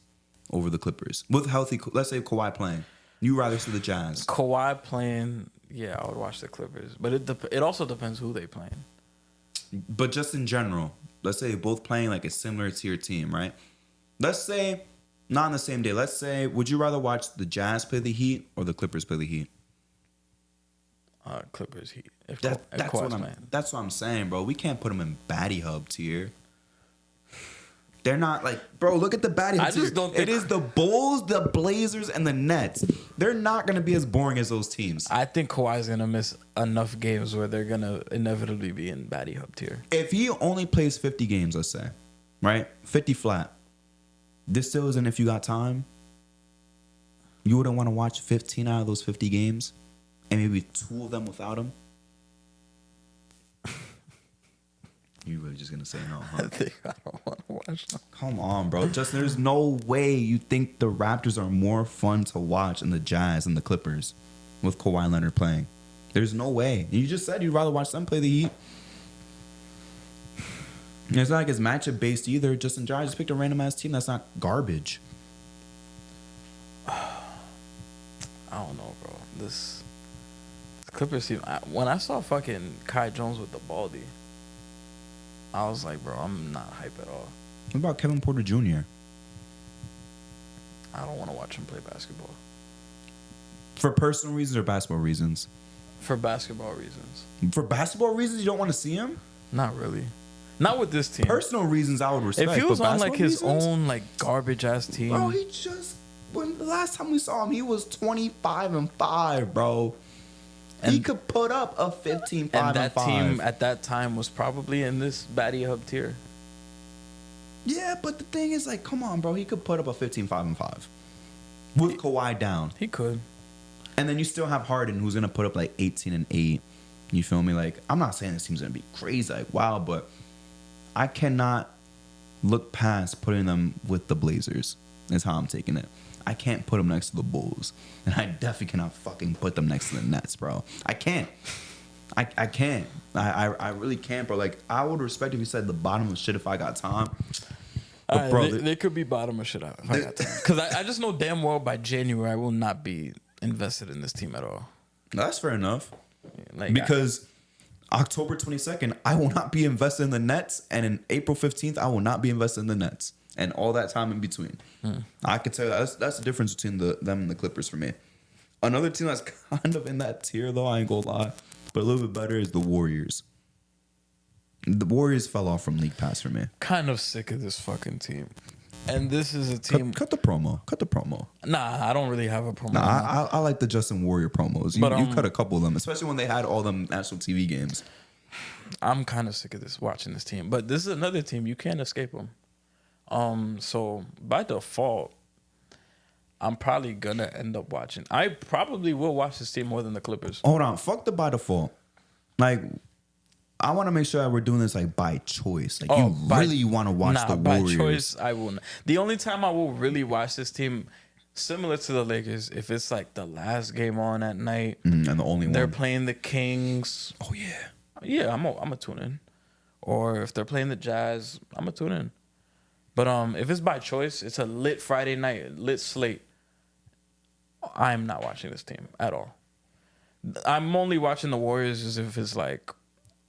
over the Clippers with healthy. Let's say Kawhi playing. You rather see the Jazz. Kawhi playing Yeah, I would watch the Clippers, but it also depends who they playing. But just in general, let's say both playing like a similar tier team, right? Let's say not on the same day. Let's say, would you rather watch the Jazz play the Heat or the Clippers play the Heat? Clippers Heat. That's what I'm saying, bro. We can't put them in baddie hub tier. They're not like, bro, look at the baddie hub tier. It is the Bulls, the Blazers, and the Nets. They're not going to be as boring as those teams. I think Kawhi's going to miss enough games where they're going to inevitably be in baddie hub tier. If he only plays 50 games, let's say, right? 50 flat. This still isn't if you got time. You wouldn't want to watch 15 out of those 50 games and maybe 2 of them without him? You really just gonna say no, huh? I don't want to watch them. Come on, bro. Justin, there's no way you think the Raptors are more fun to watch than the Jazz and the Clippers with Kawhi Leonard playing. There's no way. You just said you'd rather watch them play the Heat. And it's not like it's matchup based either. Justin Josh just picked a random ass team that's not garbage. I don't know, bro. This Clippers team. When I saw fucking Kai Jones with the baldy, I was like, bro, I'm not hype at all. What about Kevin Porter Jr.? I don't want to watch him play basketball. For personal reasons or basketball reasons? For basketball reasons. For basketball reasons, you don't want to see him? Not really. Not with this team. Personal reasons, I would respect. If he was on like his reasons, own like garbage ass team, bro, he just when the last time we saw him, he was 25-5, bro. He could put up a 15-5 and that team at that time was probably in this baddie hub tier. Yeah, but the thing is, like, come on, bro. He could put up a 15-5 with Kawhi down. He could. And then you still have Harden, who's gonna put up like 18-8. You feel me? Like, I'm not saying this team's gonna be crazy, like wow, but I cannot look past putting them with the Blazers. Is how I'm taking it. I can't put them next to the Bulls, and I definitely cannot fucking put them next to the Nets, bro. I can't. I can't. I really can't, bro. Like, I would respect if you said the bottom of shit if I got time. But right, bro, they could be bottom of shit if I got time. Because I just know damn well by January I will not be invested in this team at all. That's fair enough. Like, because October 22nd, I will not be invested in the Nets, and in April 15th, I will not be invested in the Nets, and all that time in between. I can tell you that's the difference between them and the Clippers for me. Another team that's kind of in that tier, though, I ain't gonna lie, but a little bit better is the Warriors. The Warriors fell off from League Pass for me. Kind of sick of this fucking team. And this is a team. Cut the promo. Cut the promo. Nah, I don't really have a promo. Nah, I like the Justin Warrior promos. You cut a couple of them, especially when they had all them national TV games. I'm kind of sick of watching this team. But this is another team. You can't escape them. So by default, I'm probably going to end up watching. I probably will watch this team more than the Clippers. Hold on. Fuck the by default. Like, I want to make sure that we're doing this like by choice. Like, you really want to watch the Warriors. By choice, I will not. The only time I will really watch this team, similar to the Lakers, if it's like the last game on at night, and the only they're one playing the Kings. Oh yeah, yeah, I'm gonna tune in. Or if they're playing the Jazz, I'm gonna tune in. But if it's by choice, it's a lit Friday night, lit slate. I'm not watching this team at all. I'm only watching the Warriors as if it's like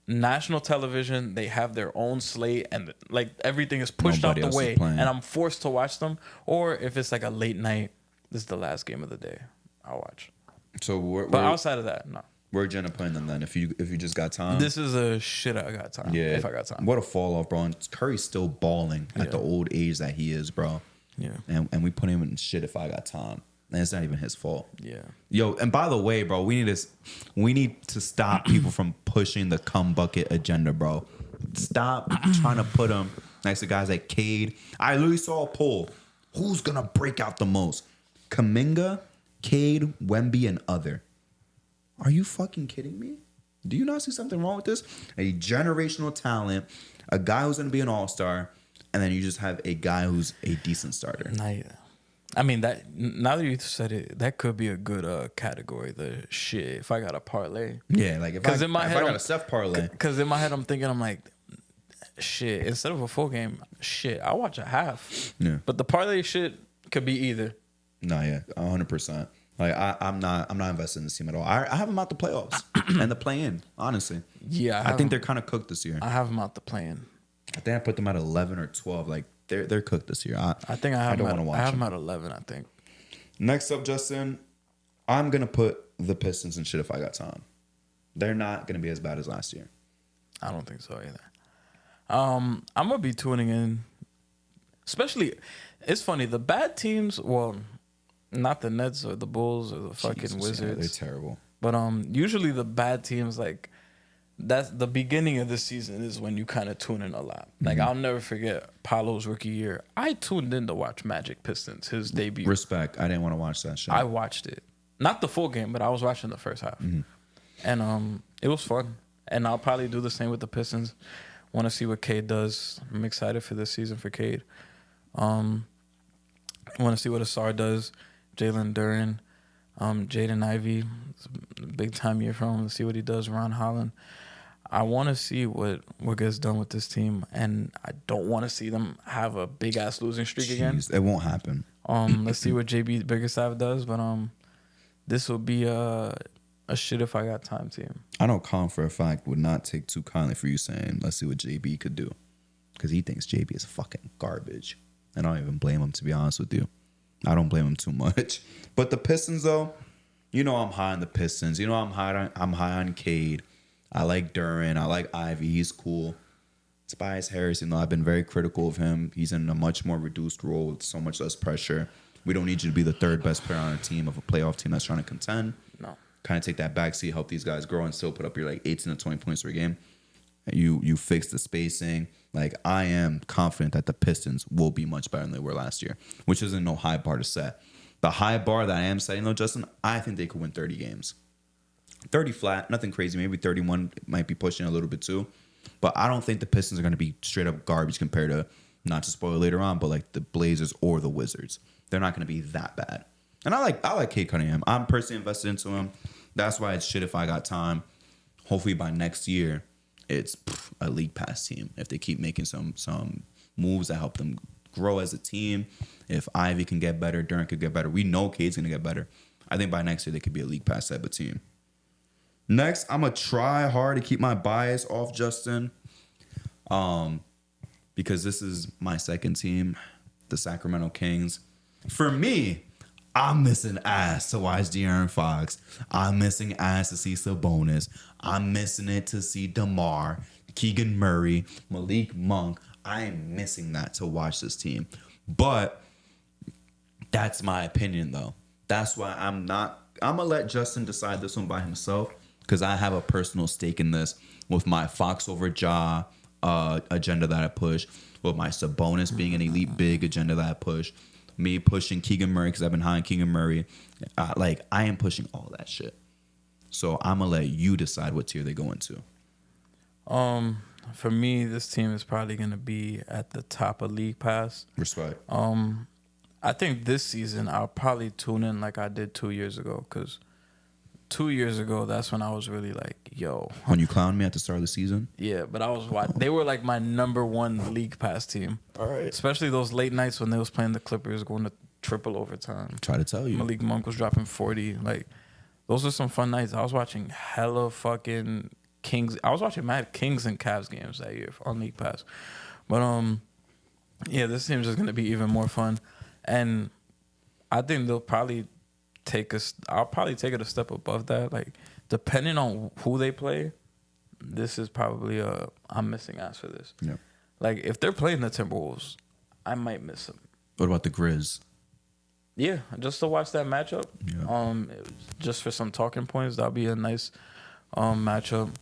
national television. They have their own slate, and like everything is pushed out the way, and I'm forced to watch them. Or if it's like a late night, this is the last game of the day, I'll watch. So, but outside of that, no. Where'd you end up playing them then? If you just got time, this is a shit. I got time. Yeah, if I got time. What a fall off, bro. And Curry's still balling at the old age that he is, bro. Yeah, and we put him in shit. If I got time. And it's not even his fault. Yeah. Yo, and by the way, bro, we need to stop people from pushing the cum bucket agenda, bro. Stop trying to put them next to guys like Cade. I literally saw a poll. Who's gonna break out the most? Kuminga, Cade, Wemby, and other. Are you fucking kidding me? Do you not see something wrong with this? A generational talent, a guy who's gonna be an all-star, and then you just have a guy who's a decent starter. I mean, that now that you said it, that could be a good category. The shit, if I got a parlay. Yeah, like if I got a Steph parlay. Because in my head, I'm thinking, I'm like, shit, instead of a full game, shit, I'll watch a half. Yeah. But the parlay shit could be either. No, yeah, 100%. Like I'm not invested in this team at all. I have them out the playoffs and the play-in. Honestly, Yeah, I think they're kind of cooked this year. I have them out the play-in. I think I put them at 11 or 12. Like they're cooked this year. I think I don't want to watch. I have them them at 11. I think. Next up, Justin, I'm gonna put the Pistons in shit if I got time. They're not gonna be as bad as last year. I don't think so either. I'm gonna be tuning in. Especially, it's funny. The bad teams. Well, not the Nets or the Bulls or the fucking Jesus, Wizards. yeah, they're terrible. But usually the bad teams, like, that's the beginning of the season is when you kind of tune in a lot. Like, I'll never forget Paolo's rookie year. I tuned in to watch Magic Pistons, his debut. Respect. I didn't want to watch that shit. I watched it. Not the full game, but I was watching the first half. And it was fun. And I'll probably do the same with the Pistons. Want to see what Cade does. I'm excited for this season for Cade. Want to see what Asar does. Jalen Duren, Jaden Ivey. It's a big time year for him. Let's see what he does. Ron Holland. I want to see what gets done with this team, and I don't want to see them have a big ass losing streak again. It won't happen. Let's see what JB Biggerstaff does, but this will be a shit if I got time team. I know Colin for a fact would not take too kindly for you saying, let's see what JB could do. Because he thinks JB is fucking garbage. And I don't even blame him, to be honest with you. I don't blame him too much. But the Pistons, though, you know I'm high on the Pistons. You know I'm high on Cade. I like Duren. I like Ivy. He's cool. Tobias Harris, I've been very critical of him. He's in a much more reduced role with so much less pressure. We don't need you to be the third best player on a team of a playoff team that's trying to contend. No. Kind of take that backseat, help these guys grow, and still put up your like 18 to 20 points per game. You fix the spacing. Like, I am confident that the Pistons will be much better than they were last year, which isn't no high bar to set. The high bar that I am setting, though, Justin, I think they could win 30 games. 30 flat, nothing crazy. Maybe 31 might be pushing a little bit too. But I don't think the Pistons are going to be straight up garbage compared to, not to spoil later on, but like the Blazers or the Wizards. They're not going to be that bad. And I like Cade Cunningham. I'm personally invested into him. That's why it's shit if I got time. Hopefully by next year, it's a league pass team. If they keep making some moves that help them grow as a team, if Ivy can get better, Duren could get better. We know Cade's going to get better. I think by next year, they could be a league pass type of team. Next, I'm going to try hard to keep my bias off, Justin, because this is my second team, the Sacramento Kings. For me, I'm missing ass to watch De'Aaron Fox. I'm missing ass to see Sabonis. I'm missing it to see DeMar, Keegan Murray, Malik Monk. I am missing that to watch this team. But that's my opinion, though. That's why I'm going to let Justin decide this one by himself, because I have a personal stake in this with my Fox over Ja agenda that I push, with my Sabonis being an elite big agenda that I push, me pushing Keegan Murray because I've been high on Keegan Murray. I am pushing all that shit. So I'm going to let you decide what tier they go into. For me, this team is probably going to be at the top of League Pass. Respect. I think this season I'll probably tune in like I did 2 years ago, because 2 years ago, that's when I was really like, yo. When you clowned me at the start of the season? Yeah, but I was watching. They were like my number one League Pass team. All right. Especially those late nights when they was playing the Clippers, going to triple overtime. Try to tell you. Malik Monk was dropping 40. Like, those were some fun nights. I was watching hella fucking Kings. I was watching mad Kings and Cavs games that year on League Pass. But yeah, this team's just gonna be even more fun, and I think they'll probably I'll probably take it a step above that. Like, depending on who they play, this is probably I'm missing ass for this. Yeah. Like, if they're playing the Timberwolves, I might miss them. What about the Grizz? Yeah, just to watch that matchup. Yeah. Just for some talking points, that'll be a nice matchup.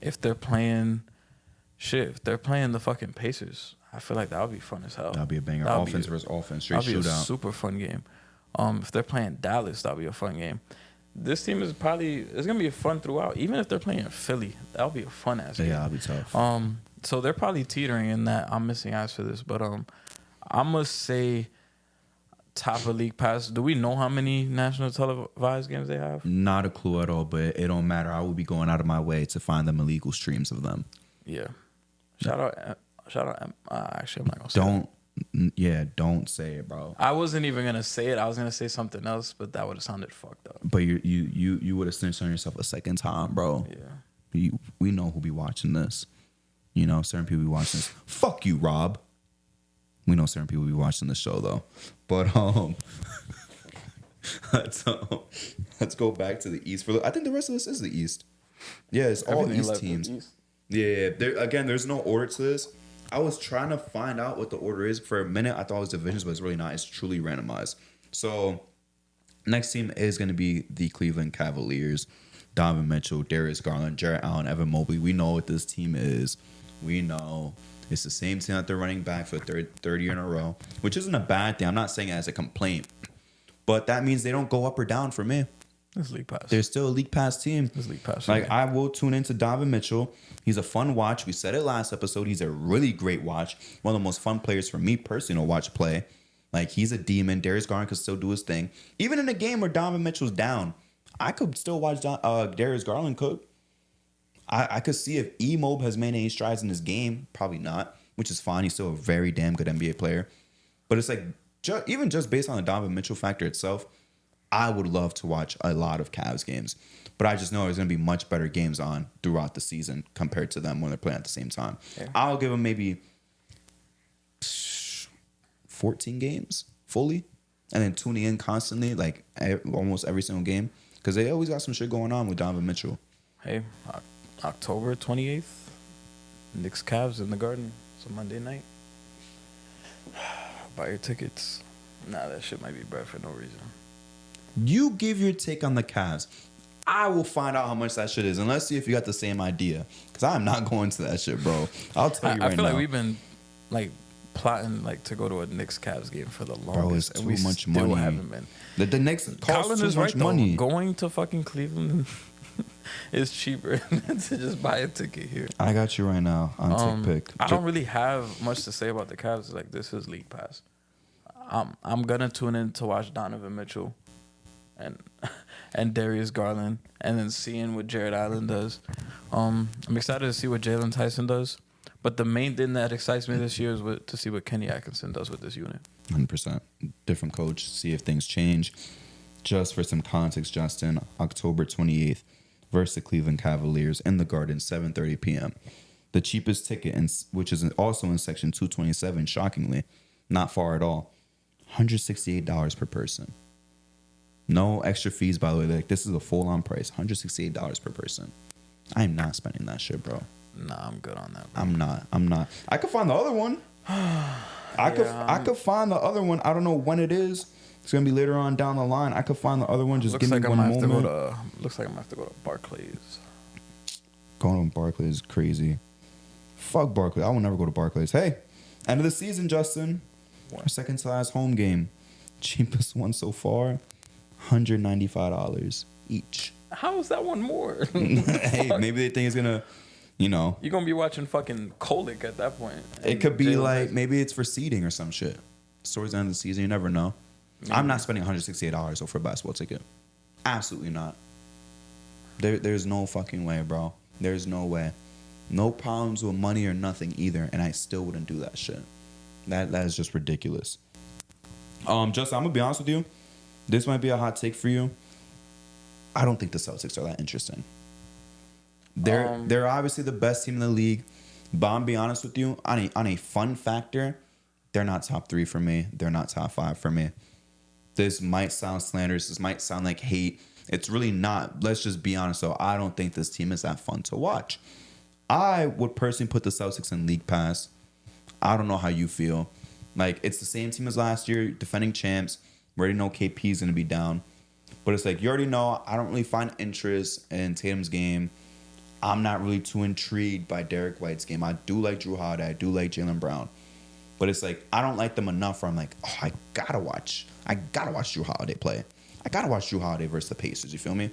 If they're playing if they're playing the fucking Pacers, I feel like that would be fun as hell. That'll be a banger. Offense versus offense, straight that'll be shootout. A super fun game. If they're playing Dallas, that'll be a fun game. This team is it's gonna be fun throughout. Even if they're playing Philly, that'll be a fun ass game. Yeah, that'll be tough. So they're probably teetering in that I'm missing ass for this, but I must say top of League Pass. Do we know how many national televised games they have? Not a clue at all, but it don't matter. I will be going out of my way to find them illegal streams of them. Yeah. Shout out. Actually, I'm not gonna say Don't. Yeah, don't say it, bro. I wasn't even gonna say it. I was gonna say something else, but that would have sounded fucked up. But you would have snitched on yourself a second time, bro. Yeah. We know who be watching this. You know, certain people be watching this. Fuck you, Rob. We know certain people be watching the show though. But let's go back to the East. I think the rest of this is the East. Yeah, it's all Everything East left teams. with East. Yeah. There's no order to this. I was trying to find out what the order is. For a minute, I thought it was divisions, but it's really not. It's truly randomized. So, next team is going to be the Cleveland Cavaliers. Donovan Mitchell, Darius Garland, Jarrett Allen, Evan Mobley. We know what this team is. We know it's the same team that they're running back for the third year in a row, which isn't a bad thing. I'm not saying it as a complaint, but that means they don't go up or down for me. It's League Pass. They're still a League Pass team. It's League Pass. Like, I will tune into Donovan Mitchell. He's a fun watch. We said it last episode. He's a really great watch. One of the most fun players for me personally to watch play. Like, he's a demon. Darius Garland could still do his thing. Even in a game where Donovan Mitchell's down, I could still watch Darius Garland cook. I could see if E-Mob has made any strides in his game. Probably not, which is fine. He's still a very damn good NBA player. But it's like, even just based on the Donovan Mitchell factor itself, I would love to watch a lot of Cavs games. But I just know there's going to be much better games on throughout the season compared to them when they're playing at the same time. Yeah. I'll give them maybe 14 games fully. And then tuning in constantly, like almost every single game. Because they always got some shit going on with Donovan Mitchell. Hey, October 28th, Knicks Cavs in the Garden. It's a Monday night. Buy your tickets. Nah, that shit might be bad for no reason. You give your take on the Cavs. I will find out how much that shit is. And let's see if you got the same idea. Because I'm not going to that shit, bro. I'll tell you right now. I feel like we've been like plotting like to go to a Knicks Cavs game for the longest. Bro, it's too much money. Haven't been. The Knicks cost too much right, money. Though. Going to fucking Cleveland is cheaper to just buy a ticket here. I got you right now on TickPick. I don't really have much to say about the Cavs. Like, this is League Pass. I'm gonna tune in to watch Donovan Mitchell and Darius Garland, and then seeing what Jarrett Allen does. I'm excited to see what Jalen Tyson does. But the main thing that excites me this year is to see what Kenny Atkinson does with this unit. 100%. Different coach, see if things change. Just for some context, Justin, October 28th versus the Cleveland Cavaliers in the Garden, 7:30 p.m. The cheapest ticket, which is also in Section 227, shockingly, not far at all, $168 per person. No extra fees, by the way. Like, this is a full-on price, $168 per person. I am not spending that shit, bro. Nah, I'm good on that, bro. I'm not. I could find the other one. I could find the other one. I don't know when it is. It's gonna be later on down the line. I could find the other one. Just give me one moment. Looks like I'm gonna have to go to Barclays. Going to Barclays is crazy. Fuck Barclays. I will never go to Barclays. Hey, end of the season, Justin. What? Our second to last home game. Cheapest one so far, $195 each. How is that one more? Hey, maybe they think it's gonna, you know. You're gonna be watching fucking Kolick at that point. It could be like, maybe it's for seeding or some shit. Towards the end of the season, you never know. Maybe. I'm not spending $168 for a basketball ticket. Absolutely not. There's no fucking way, bro. There's no way. No problems with money or nothing either, and I still wouldn't do that shit. That is just ridiculous. Justin, I'm gonna be honest with you. This might be a hot take for you. I don't think the Celtics are that interesting. They're obviously the best team in the league, but I'm be honest with you, on a fun factor, they're not top 3 for me. They're not top 5 for me. This might sound slanderous. This might sound like hate. It's really not. Let's just be honest, though. I don't think this team is that fun to watch. I would personally put the Celtics in League Pass. I don't know how you feel. Like, it's the same team as last year, defending champs. We already know KP is going to be down. But it's like, you already know, I don't really find interest in Tatum's game. I'm not really too intrigued by Derek White's game. I do like Drew Holiday. I do like Jaylen Brown. But it's like, I don't like them enough where I'm like, oh, I gotta watch Drew Holiday play. I gotta watch Drew Holiday versus the Pacers, you feel me?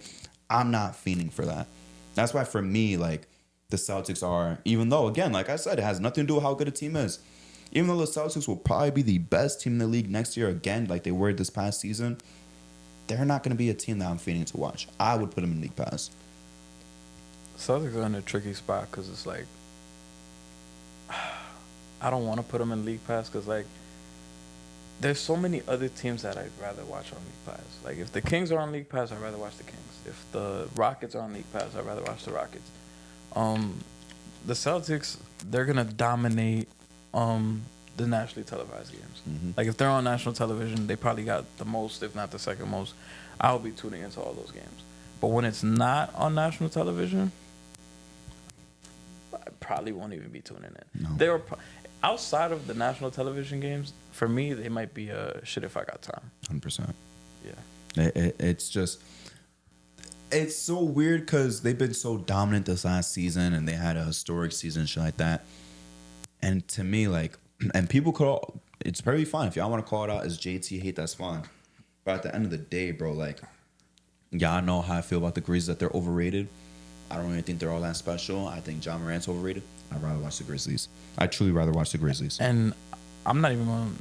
I'm not fiending for that. That's why for me, like, the Celtics are, even though, again, like I said, it has nothing to do with how good a team is. Even though the Celtics will probably be the best team in the league next year, again, like they were this past season, they're not going to be a team that I'm fiending to watch. I would put them in League Pass. Celtics are in a tricky spot because it's like, I don't want to put them in League Pass because, like, there's so many other teams that I'd rather watch on League Pass. Like if the Kings are on League Pass, I'd rather watch the Kings. If the Rockets are on League Pass, I'd rather watch the Rockets. The Celtics, they're gonna dominate the nationally televised games. Mm-hmm. Like if they're on national television, they probably got the most, if not the second most. I'll be tuning into all those games. But when it's not on national television, I probably won't even be tuning in. No. They were outside of the national television games. For me, they might be shit if I got time. 100%. Yeah. It's just, it's so weird because they've been so dominant this last season and they had a historic season, shit like that. And to me, like, and people call it's very fine if y'all want to call it out as JT hate, that's fine. But at the end of the day, bro, like, y'all know how I feel about the Grizzlies, that they're overrated. I don't really think they're all that special. I think John Morant's overrated. I'd rather watch the Grizzlies. I'd truly rather watch the Grizzlies. And I'm not even going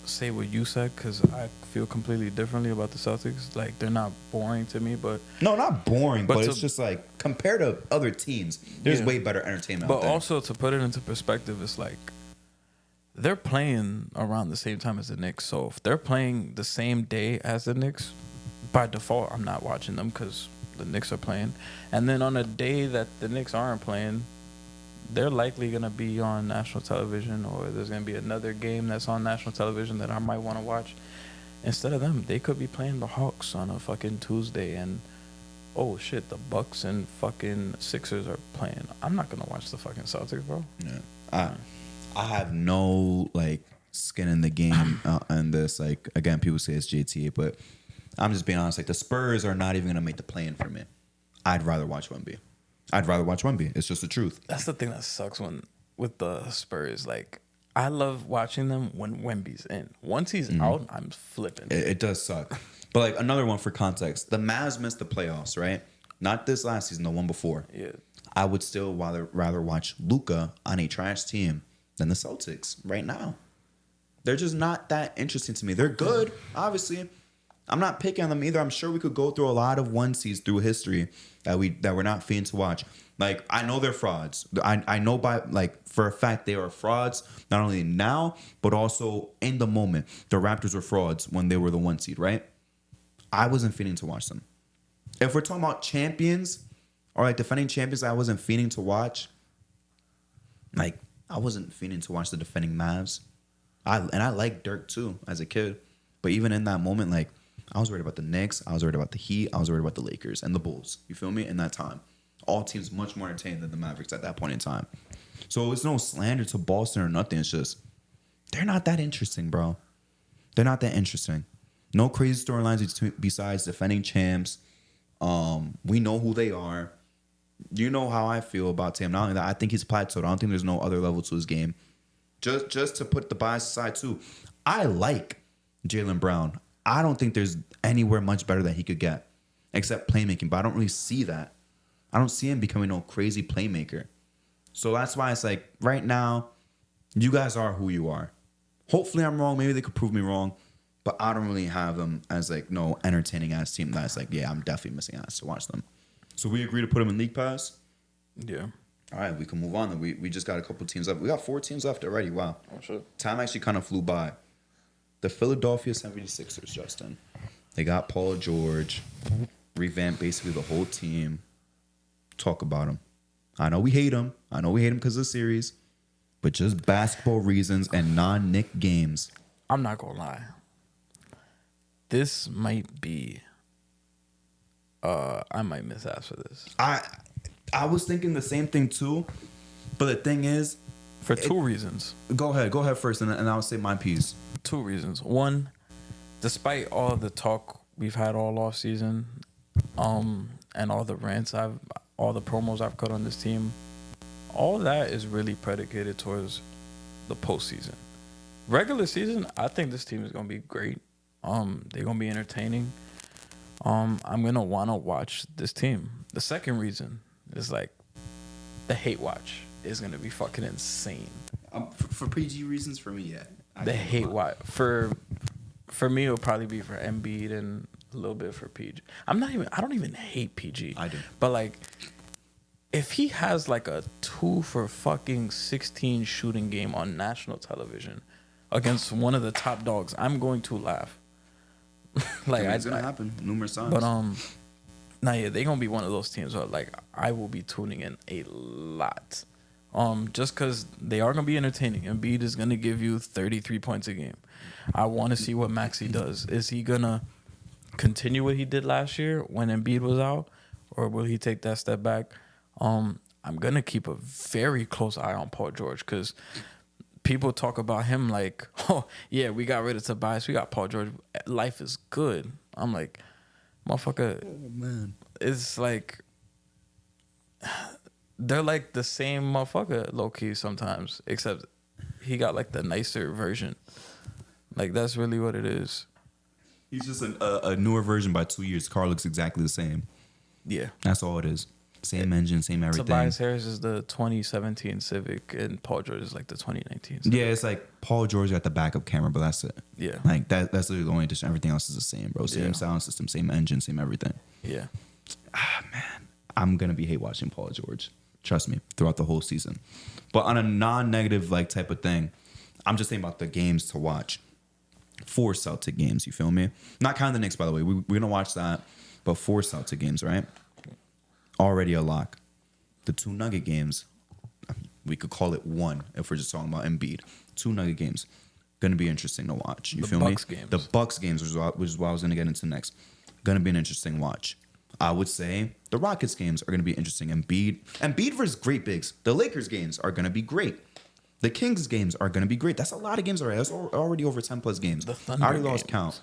to say what you said because I feel completely differently about the Celtics. Like, they're not boring to me, but... No, not boring, but it's to, just like, compared to other teams, there's way better entertainment out But there. also, to put it into perspective, it's like, they're playing around the same time as the Knicks. So if they're playing the same day as the Knicks, by default, I'm not watching them because the Knicks are playing. And then on a day that the Knicks aren't playing, they're likely going to be on national television, or there's going to be another game that's on national television that I might want to watch. Instead of them, they could be playing the Hawks on a fucking Tuesday, and oh shit, the Bucks and fucking Sixers are playing. I'm not going to watch the fucking Celtics, bro. Yeah. I have no, like, skin in the game on this. Like, again, people say it's JTA, but I'm just being honest. Like, the Spurs are not even going to make the play-in for me. I'd rather watch Wemby. It's just the truth. That's the thing that sucks with the Spurs. Like, I love watching them when Wemby's in. Once he's out, I'm flipping. It does suck. But, like, another one for context. The Mavs missed the playoffs, right? Not this last season, the one before. Yeah. I would still rather watch Luka on a trash team than the Celtics right now. They're just not that interesting to me. They're good, obviously. I'm not picking on them either. I'm sure we could go through a lot of one-seeds through history that we're not feeling to watch. Like, I know they're frauds. I know for a fact they are frauds, not only now, but also in the moment. The Raptors were frauds when they were the one seed, right? I wasn't feeling to watch them. If we're talking about champions or like defending champions I wasn't feeling to watch, like, I wasn't feeling to watch the defending Mavs. I liked Dirk too as a kid. But even in that moment, like, I was worried about the Knicks. I was worried about the Heat. I was worried about the Lakers and the Bulls. You feel me? In that time. All teams much more entertained than the Mavericks at that point in time. So it's no slander to Boston or nothing. It's just, they're not that interesting, bro. They're not that interesting. No crazy storylines besides defending champs. We know who they are. You know how I feel about Tatum. Not only that, I think he's plateaued. I don't think there's no other level to his game. Just to put the bias aside too, I like Jaylen Brown. I don't think there's anywhere much better that he could get, except playmaking. But I don't really see that. I don't see him becoming no crazy playmaker. So that's why it's like, right now, you guys are who you are. Hopefully I'm wrong. Maybe they could prove me wrong. But I don't really have them as like no entertaining ass team that's like, yeah, I'm definitely missing ass to watch them. So we agree to put them in League Pass? Yeah. All right, we can move on. We just got a couple teams left. We got 4 teams left already. Wow. Oh, sure. Time actually kind of flew by. The Philadelphia 76ers, Justin. They got Paul George. Revamped basically the whole team. Talk about him. I know we hate him. Because of the series. But just basketball reasons and non-Knick games. I'm not going to lie. This might be... I might miss ass for this. I was thinking the same thing too. But the thing is... For two reasons. Go ahead first, and I'll say my piece. 2 reasons. One, despite all the talk we've had all off season, and all the rants all the promos I've cut on this team, all that is really predicated towards the postseason. Regular season, I think this team is gonna be great. They're gonna be entertaining. I'm gonna wanna watch this team. The second reason is like the hate watch is gonna be fucking insane. For PG reasons, for me, yeah. The hate watch for me, it'll probably be for Embiid and a little bit for PG. I don't even hate PG. I do. But like, if he has like a 2 for fucking 16 shooting game on national television, against one of the top dogs, I'm going to laugh. Like It's gonna happen numerous times. But nah, yeah, they gonna be one of those teams where like I will be tuning in a lot. Just because they are gonna be entertaining. Embiid is gonna give you 33 points a game. I want to see what Maxey does. Is he gonna continue what he did last year when Embiid was out, or will he take that step back? I'm gonna keep a very close eye on Paul George because people talk about him like, oh yeah, we got rid of Tobias, we got Paul George. Life is good. I'm like, motherfucker. Oh man, it's like they're like the same motherfucker low key sometimes, except he got like the nicer version. Like that's really what it is. he's just a newer version by 2 years. Car looks exactly the same. Yeah, That's all it is. Same engine, same everything. Tobias Harris is the 2017 Civic, and Paul George is like the 2019 Civic. Yeah, it's like Paul George got the backup camera, but that's it. Yeah. Like that's literally the only addition. Everything else is the same, bro. Same Yeah. sound system, same engine, same everything. Yeah. I'm gonna be hate watching Paul George. Trust me, throughout the whole season. But on a non-negative like type of thing, I'm just thinking about the games to watch. 4 Celtic games, you feel me? Not counting the Knicks, by the way. We're gonna watch that, but 4 Celtic games, right? Already a lock. The 2 Nugget games, we could call it 1 if we're just talking about Embiid. 2 Nugget games, gonna be interesting to watch. You The feel Bucks me? games. The Bucks games, which is what I was gonna get into next. Gonna be an interesting watch. I would say the Rockets games are gonna be interesting. Embiid versus great bigs. The Lakers games are gonna be great. The Kings games are gonna be great. That's a lot of games already. That's already over 10 plus games. The Thunder I already lost games. count.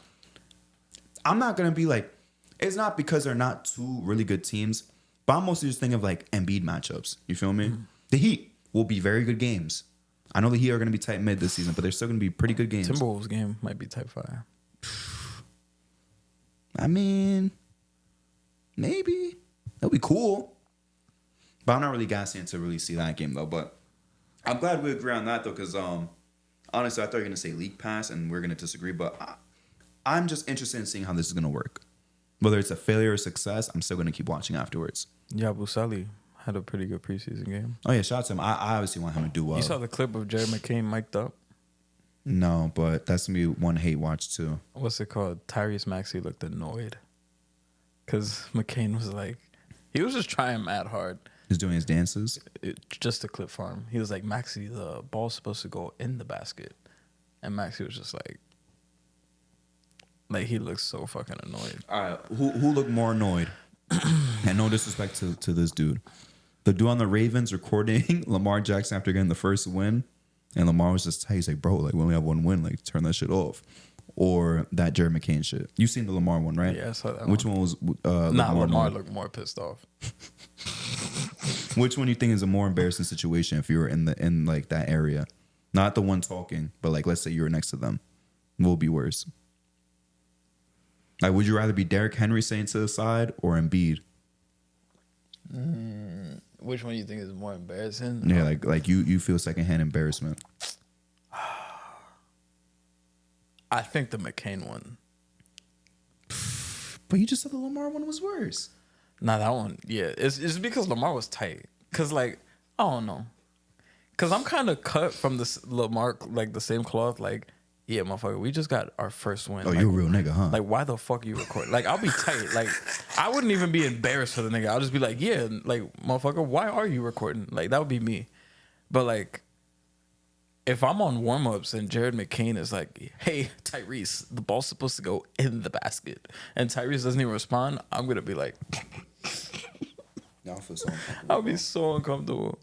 I'm not gonna be like, it's not because they're not 2 really good teams, but I'm mostly just thinking of like Embiid matchups. You feel me? The Heat will be very good games. I know the Heat are gonna be tight mid this season, but they're still gonna be pretty good games. Timberwolves game might be type 5. I mean, maybe that'll be cool, but I'm not really gassing to really see that game though. But I'm glad we agree on that though, because honestly, I thought you were gonna say League Pass, and we're gonna disagree. But I'm just interested in seeing how this is gonna work. Whether it's a failure or success, I'm still gonna keep watching afterwards. Yeah, Busali had a pretty good preseason game. Oh yeah, shout out to him. I obviously want him to do well. You saw the clip of Jared McCain mic'd up? No, but that's gonna be one hate watch too. What's it called? Tyrese Maxey looked annoyed because McCain was like, he was just trying mad hard. He's doing his dances. Just to clip farm. He was like, Maxey, the ball's supposed to go in the basket. And Maxey was just like he looks so fucking annoyed. All right, who looked more annoyed? And no disrespect to this dude. The dude on the Ravens recording Lamar Jackson after getting the first win, and Lamar was just tight. He's like, bro, like we only have 1 win, like turn that shit off. Or that Jared McCain shit. You seen the Lamar one, right? Yeah, I saw that. Which one was? Lamar annoyed? looked more pissed off. Which one you think is a more embarrassing situation if you were in like that area? Not the one talking, but like let's say you were next to them. What would be worse? Like, would you rather be Derrick Henry saying to the side or Embiid? Which one do you think is more embarrassing? Yeah, like you feel secondhand embarrassment. I think the McCain one. But you just said the Lamar one was worse. Nah, that one, yeah. It's because Lamar was tight. Cause like, I don't know. Cause I'm kind of cut from this Lamar, like the same cloth. Like, yeah, motherfucker, we just got our first win. Oh, like, you a real nigga, huh? Like, why the fuck you recording? Like, I'll be tight. Like, I wouldn't even be embarrassed for the nigga. I'll just be like, yeah, like, motherfucker, why are you recording? Like, that would be me. But like, if I'm on warm-ups and Jared McCain is like, hey, Tyrese, the ball's supposed to go in the basket, and Tyrese doesn't even respond, I'm going to be like, Y'all feel so uncomfortable. I'll be so uncomfortable.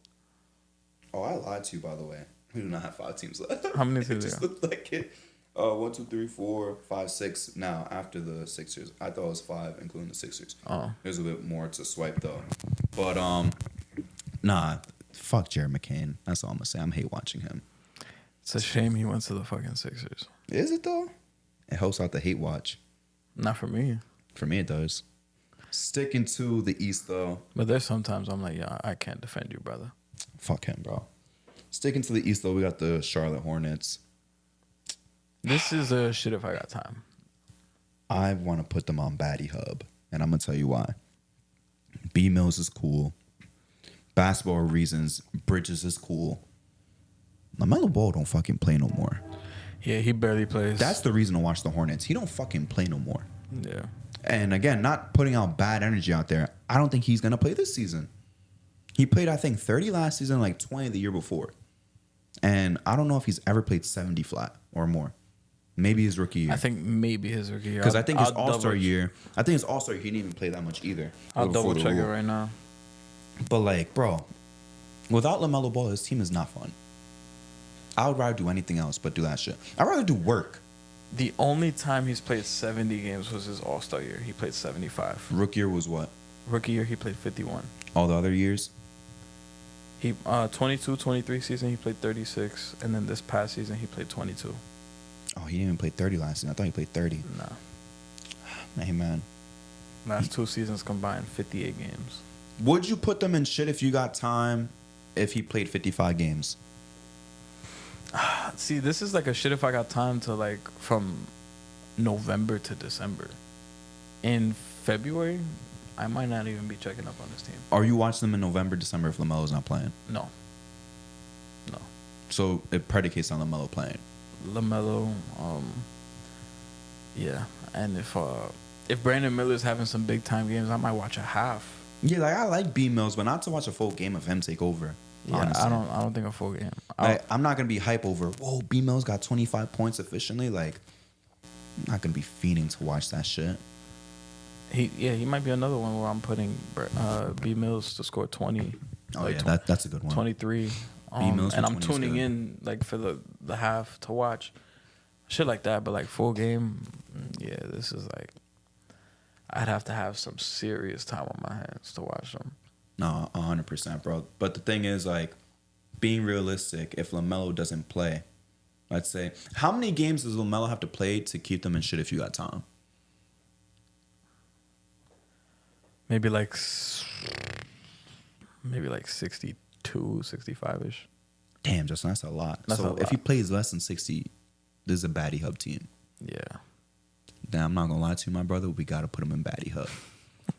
Oh, I lied to you, by the way. We do not have 5 teams left. How many It teams just are? looked like it. 1, 2, 3, 4, 5, 6. Now after the Sixers, I thought it was 5, including the Sixers. Oh. There's a bit more to swipe though. But nah, fuck Jared McCain. That's all I'm gonna say. I'm hate watching him. It's a shame he went to the fucking Sixers. Is it though? It helps out the hate watch. Not for me. For me, it does. Sticking to the East though. But there's sometimes I'm like, yeah, I can't defend you, brother. Fuck him, bro. Sticking to the East though, we got the Charlotte Hornets. This is a shit if I got time. I want to put them on Batty Hub, and I'm gonna tell you why. B Mills is cool. Basketball reasons, Bridges is cool. LaMelo Ball don't fucking play no more. Yeah, he barely plays. That's the reason to watch the Hornets. He don't fucking play no more. Yeah. And again, not putting out bad energy out there. I don't think he's gonna play this season. He played, I think, 30 last season, like 20 the year before. And I don't know if he's ever played 70 flat or more. Maybe his rookie year. I think maybe his rookie year. Because I think his I'll All-Star double- year, he didn't even play that much either. I'll before double the check it rule. right now. But like, bro, without LaMelo Ball, his team is not fun. I would rather do anything else but do that shit. I'd rather do work. The only time he's played 70 games was his All-Star year. He played 75. Rookie year was what? Rookie year, he played 51. All the other years? He 22-23 season, he played 36. And then this past season, he played 22. Oh, he didn't even play 30 last season. I thought he played 30. Nah. Hey, man. Last 2 seasons combined, 58 games. Would you put them in shit if you got time if he played 55 games? See, this is like a shit if I got time to like from November to December. In February, I might not even be checking up on this team. Are you watching them in November, December if LaMelo's not playing? No. So it predicates on LaMelo playing. LaMelo, yeah. And if Brandon Miller's having some big time games, I might watch a half. Yeah, like I like B Mills, but not to watch a full game of him take over. Yeah, honestly. I don't think a full game. Like, I'm not gonna be hype over. Whoa, B Mills got 25 points efficiently. Like, I'm not gonna be fiending to watch that shit. He might be another one where I'm putting B Mills to score 20. Oh like yeah, that's a good one. 23. B Mills for and I'm 20 is tuning good. in like for the half to watch shit like that. But like full game, yeah, this is like I'd have to have some serious time on my hands to watch them. No, 100%, bro. But the thing is, like, being realistic, if LaMelo doesn't play, let's say, how many games does LaMelo have to play to keep them in shit if you got time? Maybe like 62, 65-ish. Damn, Justin, that's a lot. That's so a lot. if he plays less than 60, this is a baddie hub team. Yeah. Then I'm not gonna lie to you, my brother. We gotta put him in baddie hub.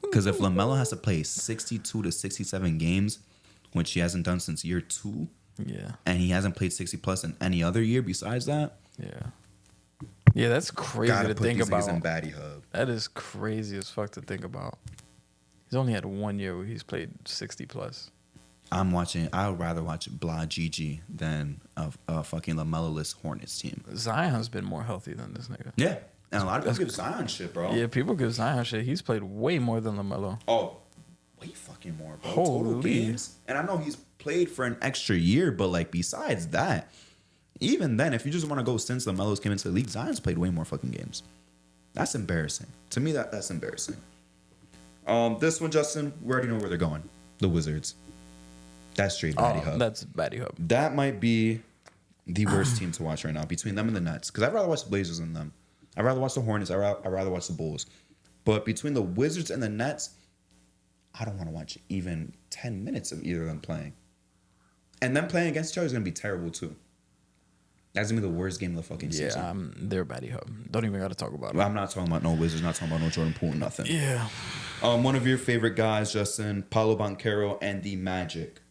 Because if LaMelo has to play 62 to 67 games, which he hasn't done since year 2, Yeah. and he hasn't played 60 plus in any other year besides that, Yeah. Yeah, that's crazy gotta to put think these about. niggas in baddie hub. That is crazy as fuck to think about. He's only had 1 year where he's played 60 plus. I would rather watch Blah GG than a fucking LaMelo-less Hornets team. Zion's been more healthy than this nigga. Yeah. And a lot of people give Zion shit, bro. Yeah, people give Zion shit. He's played way more than LaMelo. Oh, way fucking more, bro. Total Holy. games. And I know he's played for an extra year, but like besides that, even then, if you just want to go since LaMelo's came into the league, Zion's played way more fucking games. That's embarrassing. To me, that's embarrassing. This one, Justin, we already know where they're going. The Wizards. That's straight baddie hub. That's baddie hub. That might be the worst team to watch right now between them and the Nets. Because I'd rather watch the Blazers than them. I'd rather watch the Hornets. I'd rather watch the Bulls. But between the Wizards and the Nets, I don't want to watch even 10 minutes of either of them playing. And them playing against each other is going to be terrible, too. That's going to be the worst game of the fucking season. Yeah, they're baddie hub. Don't even got to talk about it. I'm not talking about no Wizards, not talking about no Jordan Poole, nothing. Yeah. One of your favorite guys, Justin, Paolo Banchero and the Magic.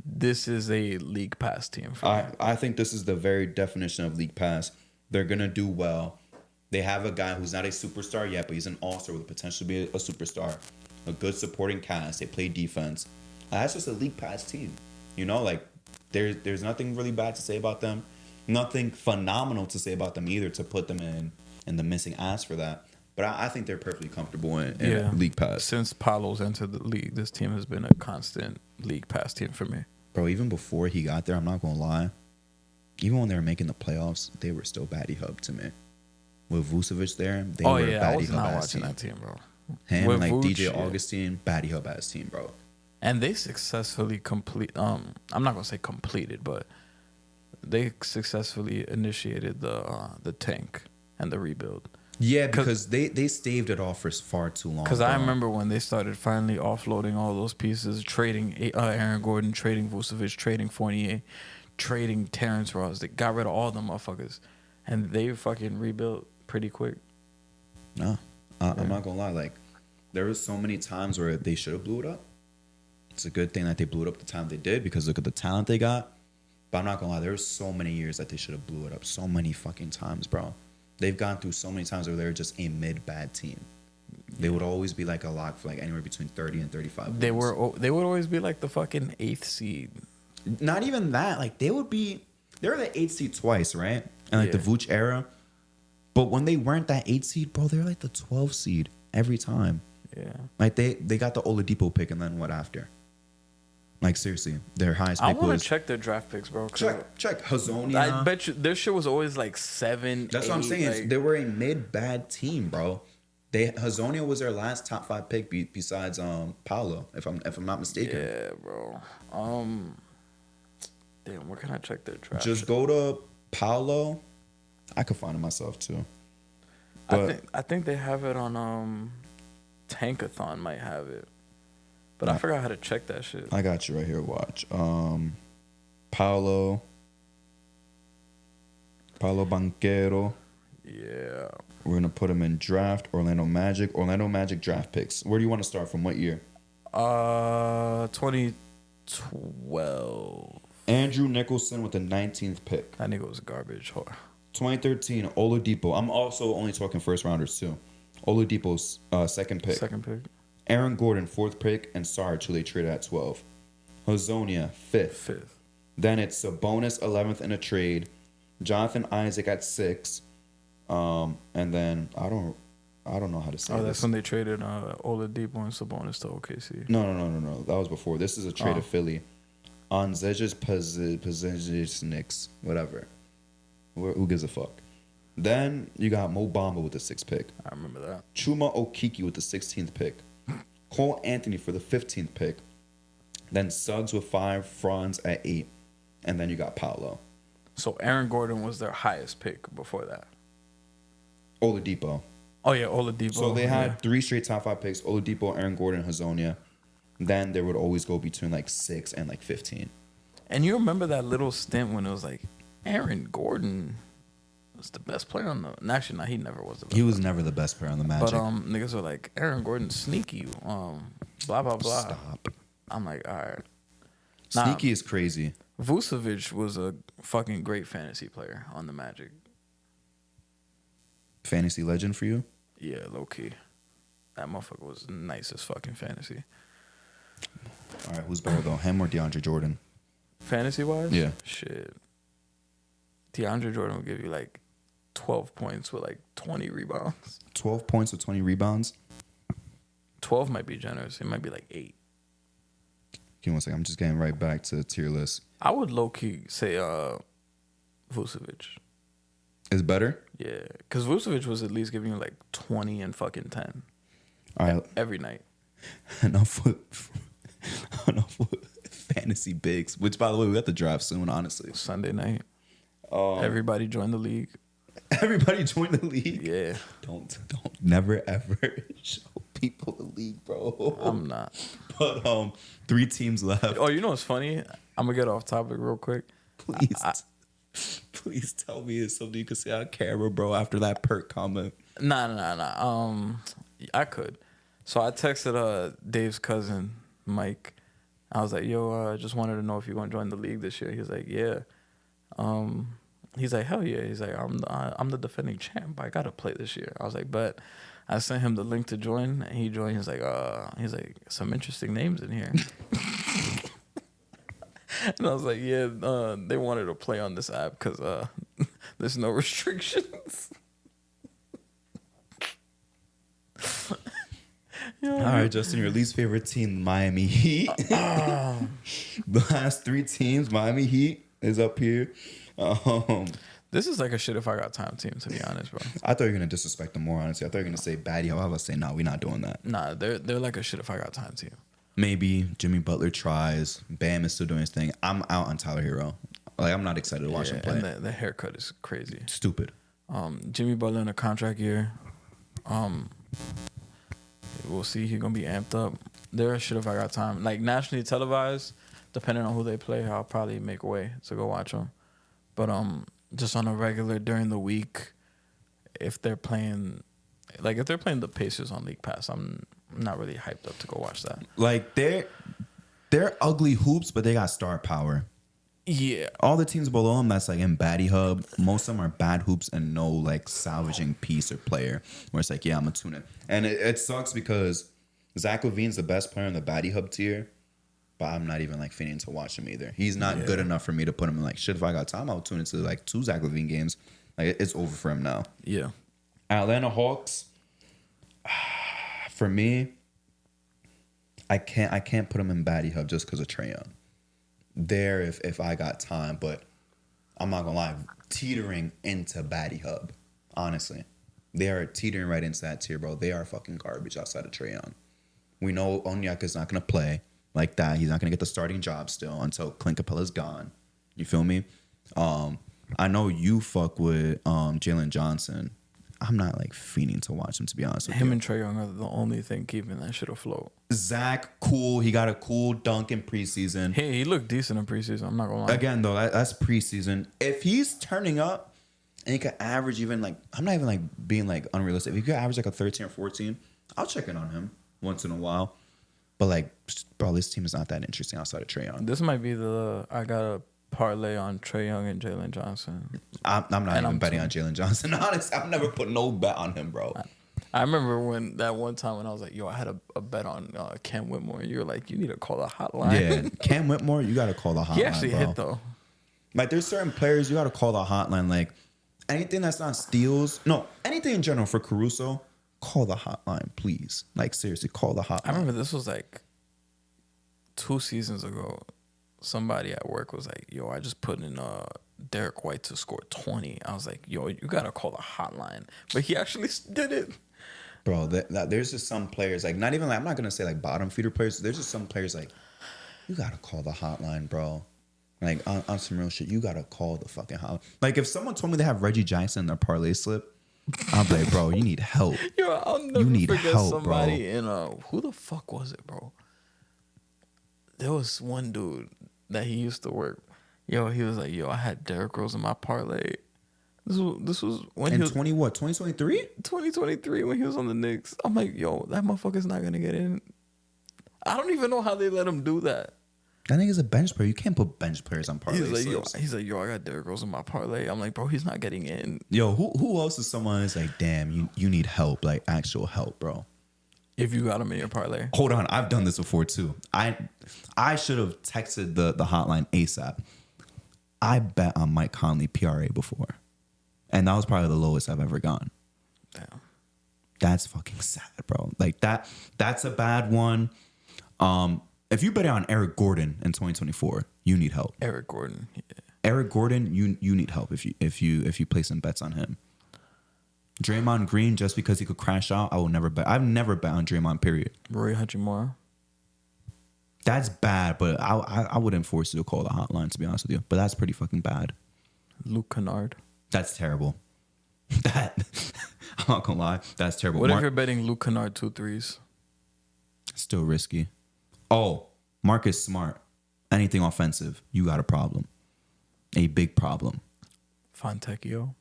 This is a league pass team. For me. I think this is the very definition of league pass. They're going to do well. They have a guy who's not a superstar yet, but he's an all-star with the potential to be a superstar. A good supporting cast. They play defense. That's just a league pass team. You know, like, there's nothing really bad to say about them. Nothing phenomenal to say about them either to put them in the missing ass for that. But I think they're perfectly comfortable in league pass. Since Paolo's entered the league, this team has been a constant league pass team for me. Bro, even before he got there, I'm not going to lie. Even when they were making the playoffs, they were still baddie hub to me. With Vucevic there, they were I baddie was hub not ass watching team. that team, bro. Him, With like Vooch, DJ yeah. Augustine, baddie hub ass team, bro. And they successfully I'm not gonna say completed, but they successfully initiated the tank and the rebuild. Yeah, because they staved it off for far too long. Because I bro. remember when they started finally offloading all those pieces, trading Aaron Gordon, trading Vucevic, trading Fournier, trading Terrence Ross. They got rid of all them motherfuckers, and they fucking rebuilt pretty quick. No, I'm not gonna lie. Like, there was so many times where they should have blew it up. It's a good thing that they blew it up the time they did because look at the talent they got. But I'm not gonna lie, there were so many years that they should have blew it up so many fucking times, bro. They've gone through so many times where they're just a mid-bad team. They would always be like a lock for like anywhere between 30 and 35 wins. They would always be like the fucking 8th seed. Not even that. Like they were the 8th seed twice, right? And like the Vooch era. But when they weren't that 8th seed, bro, they were like the 12th seed every time. Yeah. Like they got the Oladipo pick, and then what after? Like seriously, their highest pick was. I want to check their draft picks, bro. Check Hazonia. I bet you their shit was always like 7. That's 8, what I'm saying. Like, They were a mid-bad team, bro. Hazonia was their last top 5 pick besides Paolo, if I'm not mistaken. Yeah, bro. Damn, where can I check their draft? Just go to Paolo. I could find it myself too. But I think they have it on Tankathon might have it. But I forgot how to check that shit. I got you right here. Watch. Paolo Banchero. Yeah. We're gonna put him in draft. Orlando Magic draft picks. Where do you want to start from? What year? 2012. Andrew Nicholson with the 19th pick. That nigga was garbage. 2013, Oladipo. I'm also only talking first rounders too. Oladipo's second pick. Second pick. Aaron Gordon, 4th pick, and Sarge, who they traded at 12. Hazonia, 5th. Then it's Sabonis, 11th in a trade. Jonathan Isaac at 6. And then I don't know how to say this. That's when they traded Oladipo and Sabonis to OKC. No. That was before. This is a trade of Philly. On Zejas Pazicniks, whatever. Who gives a fuck? Then you got Mo Bamba with the 6th pick. I remember that. Chuma Okiki with the 16th pick. Cole Anthony for the 15th pick. Then Suggs with 5, Franz at 8. And then you got Paolo. So Aaron Gordon was their highest pick before that. Oladipo. Oh, yeah, Oladipo. So they had 3 straight top 5 picks. Oladipo, Aaron Gordon, Hazonia. Then they would always go between like 6 and like 15. And you remember that little stint when it was like, Aaron Gordon was the best player on the... Actually, no, he never was the best. He was never the best player on the Magic. But niggas were like, Aaron Gordon's sneaky. Blah, blah, blah. Stop. I'm like, all right. Sneaky is crazy. Vucevic was a fucking great fantasy player on the Magic. Fantasy legend for you? Yeah, low key. That motherfucker was nice as fucking fantasy. All right, who's better though, him or DeAndre Jordan? Fantasy wise? Yeah. Shit. DeAndre Jordan will give you like 12 points with like 20 rebounds. 12 points with 20 rebounds? 12 might be generous. It might be like 8. Give me one second. I'm just getting right back to the tier list. I would low key say Vucevic. Is better? Yeah. Because Vucevic was at least giving you like 20 and fucking 10. All right. Every night. enough with fantasy bigs, which by the way, we got the draft soon, honestly. Sunday night. Everybody join the league. Everybody join the league? Yeah. Don't never ever show people the league, bro. I'm not. But 3 teams left. Oh, you know what's funny? I'm gonna get off topic real quick. Please tell me it's something you can say on camera, bro, after that perk comment. Nah. I could. So I texted Dave's cousin, Mike. I was like, yo, I just wanted to know if you want to join the league this year. He's like, yeah. He's like, hell yeah. He's like, I'm the defending champ. I gotta play this year. I was like, but I sent him the link to join, and he joined. He's like, some interesting names in here. And I was like, yeah, they wanted to play on this app because there's no restrictions. All right, Justin, your least favorite team, Miami Heat. The last 3 teams, Miami Heat is up here. This is like a shit if I got time team, to be honest, bro. I thought you were gonna disrespect them more, honestly. I thought you were gonna say baddie. I was say, no, we're not doing that. Nah, they're like a shit if I got time team. Maybe Jimmy Butler tries. Bam is still doing his thing. I'm out on Tyler Hero. Like, I'm not excited to watch him play. And the haircut is crazy. Stupid. Jimmy Butler in a contract year. We'll see. He's gonna be amped up. They're a shit if I got time. Like nationally televised, depending on who they play, I'll probably make way to go watch them. But just on a regular during the week, if they're playing the Pacers on League Pass, I'm not really hyped up to go watch that. Like they're ugly hoops, but they got star power. Yeah. All the teams below him that's like in baddie hub, most of them are bad hoops and no like salvaging piece or player where it's like, yeah, I'm gonna tune it. And it sucks because Zach LaVine's the best player in the baddie hub tier, but I'm not even like feeling to watch him either. He's not good enough for me to put him in like, shit, if I got time, I'll tune into like 2 Zach LaVine games. Like it's over for him now. Yeah. Atlanta Hawks, for me, I can't put him in baddie hub just because of Trae Young. There if I got time, but I'm not gonna lie, teetering into baddie hub. Honestly, they are teetering right into that tier, bro. They are fucking garbage outside of Trae Young. We know Onyeka's not gonna play like that. He's not gonna get the starting job still until Clint Capella's gone. You feel me? I know you fuck with Jalen Johnson. I'm not like fiending to watch him, to be honest with you. Him and Trae Young are the only thing keeping that shit afloat. Zach, cool. He got a cool dunk in preseason. Hey, he looked decent in preseason. I'm not gonna lie. Again, though, that's preseason. If he's turning up and he could average even like, I'm not even like being like unrealistic. If he could average like a 13 or 14, I'll check in on him once in a while. But like, bro, this team is not that interesting outside of Trae Young. This might be I got a parlay on Trae Young and Jalen Johnson. I'm not even betting on Jalen Johnson. Honestly, I've never put no bet on him, bro. I remember when that one time when I was like, yo, I had a bet on Cam Whitmore. You were like, you need to call the hotline. Yeah, Cam Whitmore, you got to call the hotline, He actually bro. hit, though. Like, there's certain players, you got to call the hotline. Like, anything that's not steals, no, anything in general for Caruso, call the hotline, please. Like, seriously, call the hotline. I remember this was like 2 seasons ago. Somebody at work was like, yo, I just put in Derek White to score 20. I was like, yo, you got to call the hotline. But he actually did it. Bro, there's just some players, like, not even like, I'm not going to say like bottom feeder players. There's just some players like, you got to call the hotline, bro. Like, on some real shit, you got to call the fucking hotline. Like, if someone told me they have Reggie Jackson in their parlay slip, I'll be like, bro, you need help. Yo, I'll never You need forget help, somebody in who the fuck was it, bro? There was one dude that he used to work. Yo, he was like, yo, I had Derrick Rose in my parlay. This was when In he was 2023? 2023 when he was on the Knicks. I'm like, yo, that motherfucker's not gonna get in. I don't even know how they let him do that. That nigga's a bench player. You can't put bench players on parlay slips. He's like, yo, I got Derrick Rose in my parlay. I'm like, bro, he's not getting in. Yo, who else is someone that's like, damn, you need help, like actual help, bro? If you got him in your parlay. Hold on, I've done this before too. I should have texted the hotline ASAP. I bet on Mike Conley PRA before, and that was probably the lowest I've ever gone. Damn. That's fucking sad, bro. Like that's a bad one. If you bet on Eric Gordon in 2024, you need help. Eric Gordon. Yeah. Eric Gordon, you need help if you place some bets on him. Draymond Green, just because he could crash out, I will never bet. I've never bet on Draymond, period. Roy Hachimura. That's bad, but I wouldn't force you to call the hotline, to be honest with you. But that's pretty fucking bad. Luke Kennard. That's terrible. I'm not gonna lie. That's terrible. What if you're betting Luke Kennard 2 threes? Still risky. Oh, Marcus Smart. Anything offensive, you got a problem. A big problem. Fontecchio.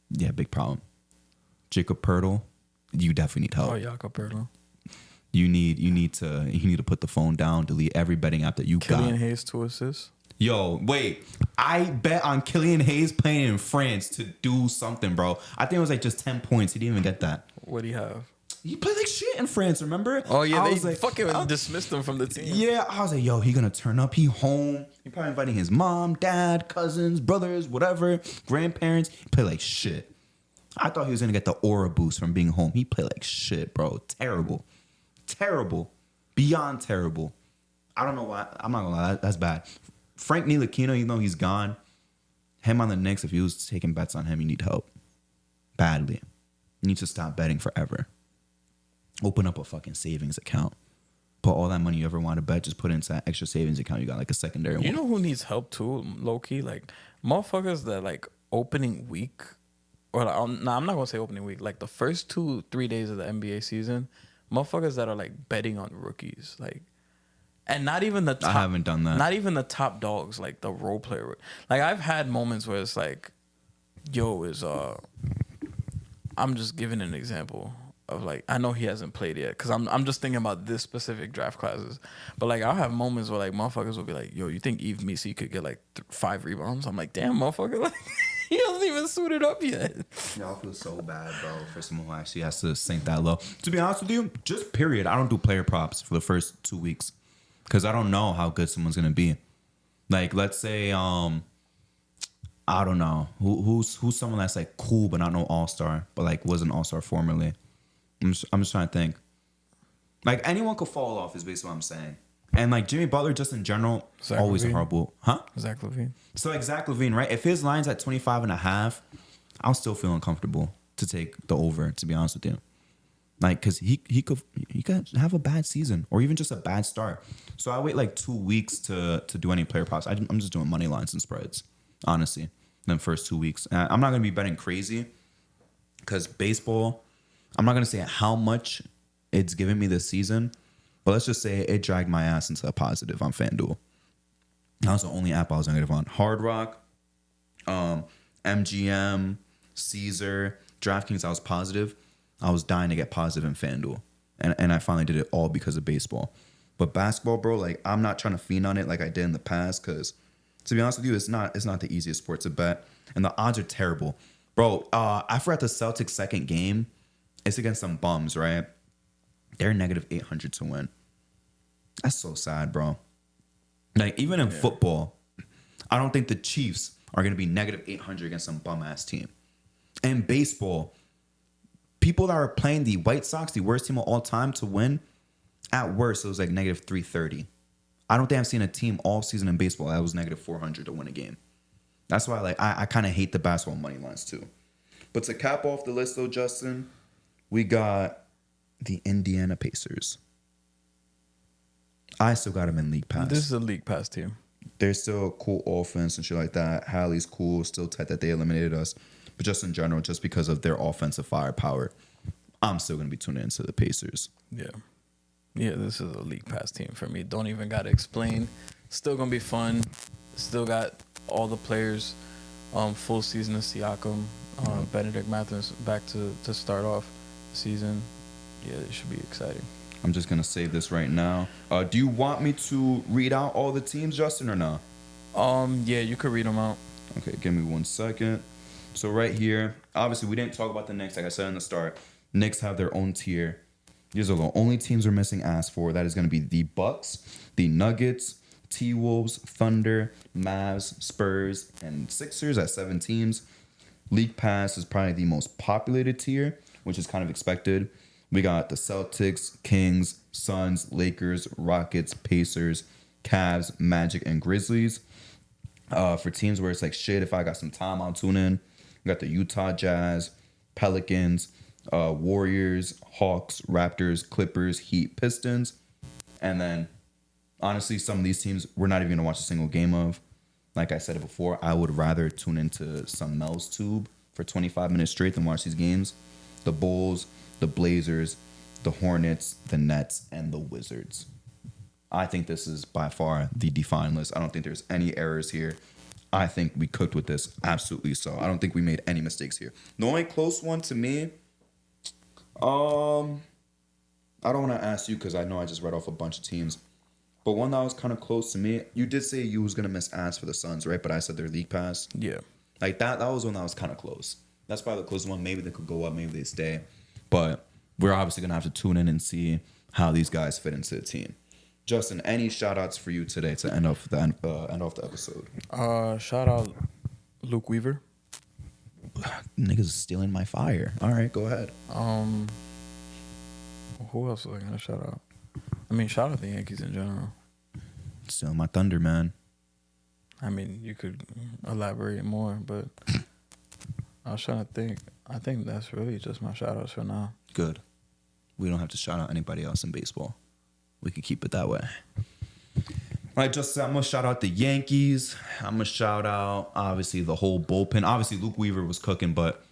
Yeah, big problem. Jacob Pertl, you definitely need help. Oh, Jakob Pertl. You need to put the phone down, delete every betting app that you got. Killian Hayes 2 assists. Yo, wait. I bet on Killian Hayes playing in France to do something, bro. I think it was like just 10 points. He didn't even get that. What do you have? He played like shit in France, remember? Oh, yeah, they like, fucking dismissed him from the team. Yeah, I was like, yo, he gonna turn up. He home. He probably inviting his mom, dad, cousins, brothers, whatever, grandparents. He played like shit. I thought he was gonna get the aura boost from being home. He played like shit, bro. Terrible. Terrible. Beyond terrible. I don't know why. I'm not gonna lie. That's bad. Frank Ntilikina, even though he's gone, him on the Knicks, if he was taking bets on him, you need help. Badly. You need to stop betting forever. Open up a fucking savings account. Put all that money you ever want to bet, just put it into that extra savings account. You got like a secondary one. You know who needs help too, low key? Like motherfuckers that like opening week, or like, I'm not gonna say opening week. Like the first 2-3 days of the NBA season, motherfuckers that are like betting on rookies, like, and not even the top, I haven't done that. Not even the top dogs, like the role player. Like I've had moments where it's like, yo, I'm just giving an example. of like, I know he hasn't played yet because I'm just thinking about this specific draft classes. But like, I'll have moments where like motherfuckers will be like, yo, you think Yves Missi could get like 5 rebounds? I'm like, damn, motherfucker, like he hasn't even suited up yet. Y'all feel so bad, bro, for someone who actually has to sink that low. To be honest with you, just period. I don't do player props for the first 2 weeks because I don't know how good someone's gonna be. Like, let's say, I don't know who's someone that's like cool but not no all-star, but like was an all-star formerly. I'm just trying to think. Like, anyone could fall off is basically what I'm saying. And like Jimmy Butler, just in general, Zach always LaVine. a horrible, huh? Zach LaVine. So like Zach LaVine, right? If his line's at 25.5, I'll still feel uncomfortable to take the over, to be honest with you. Like, cause he could have a bad season or even just a bad start. So I wait like 2 weeks to do any player props. I'm just doing money lines and spreads, honestly. The first 2 weeks, and I'm not gonna be betting crazy, cause baseball, I'm not gonna say how much it's given me this season, but let's just say it dragged my ass into a positive on FanDuel. That was the only app I was negative on. Hard Rock, MGM, Caesar, DraftKings, I was positive. I was dying to get positive in FanDuel. And I finally did it all because of baseball. But basketball, bro, like, I'm not trying to fiend on it like I did in the past, because to be honest with you, it's not the easiest sport to bet. And the odds are terrible. Bro, I forgot the Celtics' second game. It's against some bums, right? They're negative 800 to win. That's so sad, bro. Like, even in football, I don't think the Chiefs are going to be negative 800 against some bum-ass team. In baseball, people that are playing the White Sox, the worst team of all time, to win, at worst, it was like negative 330. I don't think I've seen a team all season in baseball that was negative 400 to win a game. That's why, like, I kind of hate the basketball money lines, too. But to cap off the list, though, Justin, we got the Indiana Pacers. I still got them in League Pass. This is a League Pass team. They're still a cool offense and shit like that. Hallie's cool. Still tight that they eliminated us. But just in general, just because of their offensive firepower, I'm still going to be tuning into the Pacers. Yeah. Yeah, this is a League Pass team for me. Don't even got to explain. Still going to be fun. Still got all the players. Full season of Siakam. Benedict Matthews back to start off the season. Yeah, it should be exciting. I'm just going to save this right now. Do you want me to read out all the teams, Justin, or not? Yeah, you could read them out. Okay, give me 1 second. So right here, obviously we didn't talk about the Knicks. Like I said in the start, Knicks have their own tier. These are the only teams we're missing ass for. That is going to be the Bucks, the Nuggets, T-Wolves, Thunder, Mavs, Spurs, and Sixers at 7 teams. League Pass is probably the most populated tier, which is kind of expected. We got the Celtics, Kings, Suns, Lakers, Rockets, Pacers, Cavs, Magic, and Grizzlies. For teams where it's like, shit, if I got some time, I'll tune in. We got the Utah Jazz, Pelicans, Warriors, Hawks, Raptors, Clippers, Heat, Pistons. And then, honestly, some of these teams we're not even going to watch a single game of. Like I said it before, I would rather tune into some Mel's Tube for 25 minutes straight than watch these games. The Bulls, the Blazers, the Hornets, the Nets, and the Wizards. I think this is by far the defined list. I don't think there's any errors here. I think we cooked with this. Absolutely so. I don't think we made any mistakes here. The only close one to me, I don't want to ask you because I know I just read off a bunch of teams. But one that was kind of close to me, you did say you was going to miss ass for the Suns, right? But I said their League Pass. Yeah. Like that was one that was kind of close. That's probably the closest one. Maybe they could go up, maybe they stay. But we're obviously going to have to tune in and see how these guys fit into the team. Justin, any shout-outs for you today to end off the episode? Shout out Luke Weaver. Niggas stealing my fire. All right, go ahead. Who else was I gonna shout out? I mean, shout out the Yankees in general. Stealing my thunder, man. I mean, you could elaborate more, but I was trying to think. I think that's really just my shout outs for now. Good. We don't have to shout out anybody else in baseball. We could keep it that way. All right, Justin, I'm going to shout out the Yankees. I'm going to shout out, obviously, the whole bullpen. Obviously, Luke Weaver was cooking, but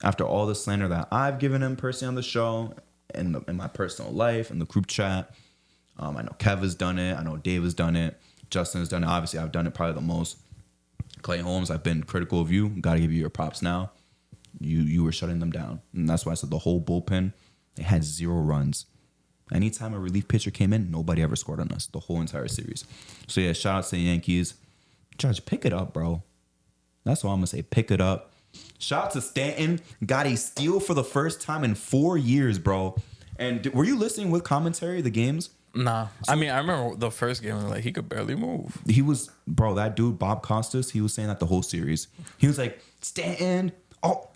after all the slander that I've given him personally on the show, in my personal life, in the group chat, I know Kev has done it. I know Dave has done it. Justin has done it. Obviously, I've done it probably the most. Clay Holmes, I've been critical of you. Got to give you your props now. You were shutting them down. And that's why I said the whole bullpen. They had 0 runs. Anytime a relief pitcher came in, nobody ever scored on us the whole entire series. So yeah, shout out to the Yankees. Judge, pick it up, bro. That's all I'm gonna say. Pick it up. Shout out to Stanton. Got a steal for the first time in 4 years, bro. And were you listening with commentary the games? Nah. I mean, I remember the first game, like, he could barely move. He was, bro, that dude, Bob Costas, he was saying that the whole series. He was like, Stanton,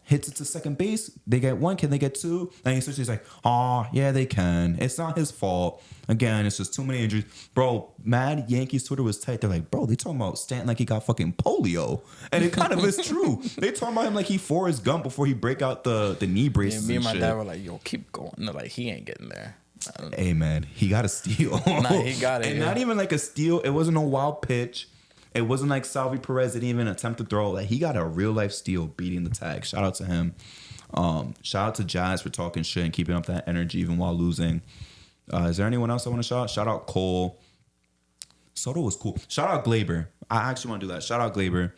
hits it to second base. They get 1, can they get 2? And he's like, yeah, they can. It's not his fault. Again, it's just too many injuries. Bro, mad Yankees Twitter was tight. They're like, bro, they talking about Stanton like he got fucking polio. And it kind of is true. They talking about him like he Forrest Gump before he break out the knee braces. Me and my shit. dad were like, yo, keep going. No, like, he ain't getting there. Hey, man, he got a steal. Nah, he got it. And not even like a steal. It wasn't a wild pitch. It wasn't like Salvi Perez didn't even attempt to throw. Like, he got a real life steal beating the tag. Shout out to him. Shout out to Jazz for talking shit and keeping up that energy even while losing. Is there anyone else I want to shout out? Shout out Cole. Soto was cool. Shout out Glaber. I actually want to do that. Shout out Glaber.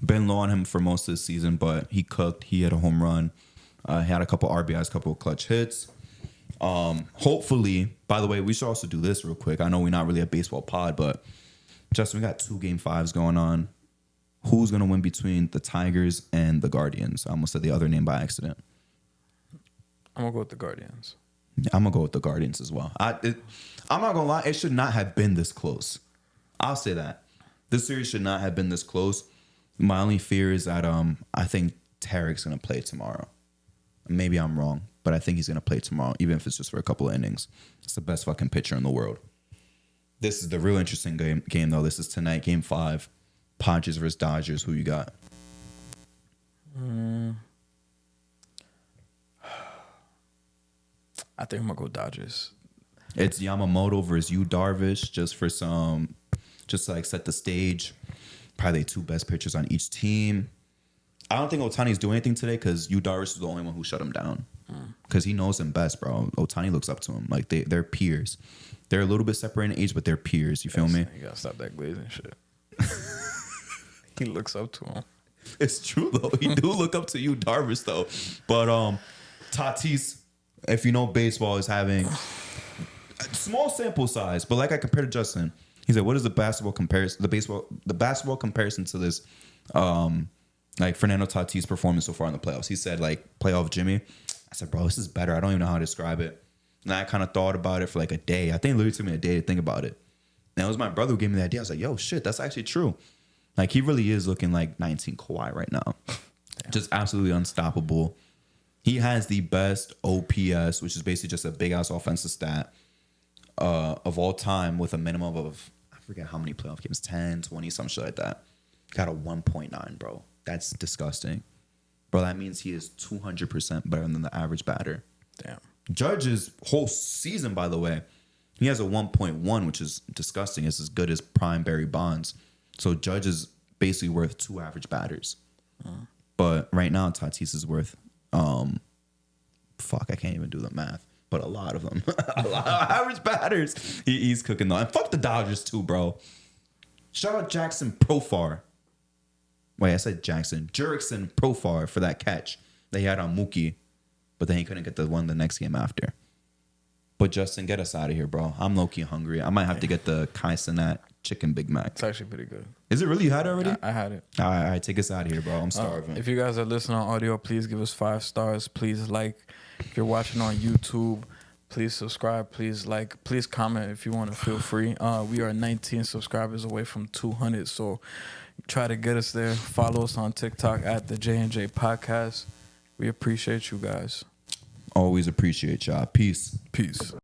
Been low on him for most of the season, but he cooked. He had a home run. He had a couple RBIs, a couple of clutch hits. Hopefully, by the way, we should also do this real quick. I know we're not really a baseball pod, but Justin, we got 2 Game 5s going on. Who's going to win between the Tigers and the Guardians? I almost said the other name by accident. I'm going to go with the Guardians. I'm going to go with the Guardians as well. I'm not going to lie. It should not have been this close. I'll say that. This series should not have been this close. My only fear is that I think Tarek's going to play tomorrow. Maybe I'm wrong, but I think he's going to play tomorrow, even if it's just for a couple of innings. It's the best fucking pitcher in the world. This is the real interesting game, though. This is tonight, Game 5. Padres versus Dodgers. Who you got? I think I'm going to go Dodgers. It's Yamamoto versus Yu Darvish, just to like set the stage. Probably the 2 best pitchers on each team. I don't think Ohtani's doing anything today because Yu Darvish is the only one who shut him down. Because he knows him best, bro. Ohtani looks up to him. Like, they're peers. They're a little bit separated in age, but they're peers. You feel me? You got to stop that glazing shit. He looks up to him. It's true, though. He do look up to Yu Darvish, though. But Tatis, if you know baseball, is having a small sample size. But like I compared to Justin, he said, what is the basketball comparison to this like Fernando Tatis performance so far in the playoffs? He said, like, playoff Jimmy. I said, bro, this is better. I don't even know how to describe it. And I kind of thought about it for like a day. I think it literally took me a day to think about it. And it was my brother who gave me the idea. I was like, yo, shit, that's actually true. Like, he really is looking like 19 Kawhi right now. Damn. Just absolutely unstoppable. He has the best OPS, which is basically just a big-ass offensive stat of all time with a minimum of, I forget how many playoff games, 10, 20, some shit like that. Got a 1.9, bro. That's disgusting. Bro, that means he is 200% better than the average batter. Damn. Judge's whole season, by the way, he has a 1.1, which is disgusting. It's as good as prime Barry Bonds. So Judge is basically worth 2 average batters. But right now, Tatis is worth, I can't even do the math. But a lot of them. A lot of average batters. He's cooking though. And fuck the Dodgers too, bro. Shout out Jackson Profar. Wait, I said Jackson. Jurickson Profar for that catch that he had on Mookie. But then he couldn't get the one the next game after. But Justin, get us out of here, bro. I'm low-key hungry. I might have to get the Kai Cenat chicken Big Mac. It's actually pretty good. Is it really? You had it already? I had it. All right, take us out of here, bro. I'm starving. If you guys are listening on audio, please give us 5 stars. Please like. If you're watching on YouTube, please subscribe. Please like. Please comment if you want to. Feel free. We are 19 subscribers away from 200, so try to get us there. Follow us on TikTok at the J&J Podcast. We appreciate you guys. Always appreciate y'all. Peace. Peace.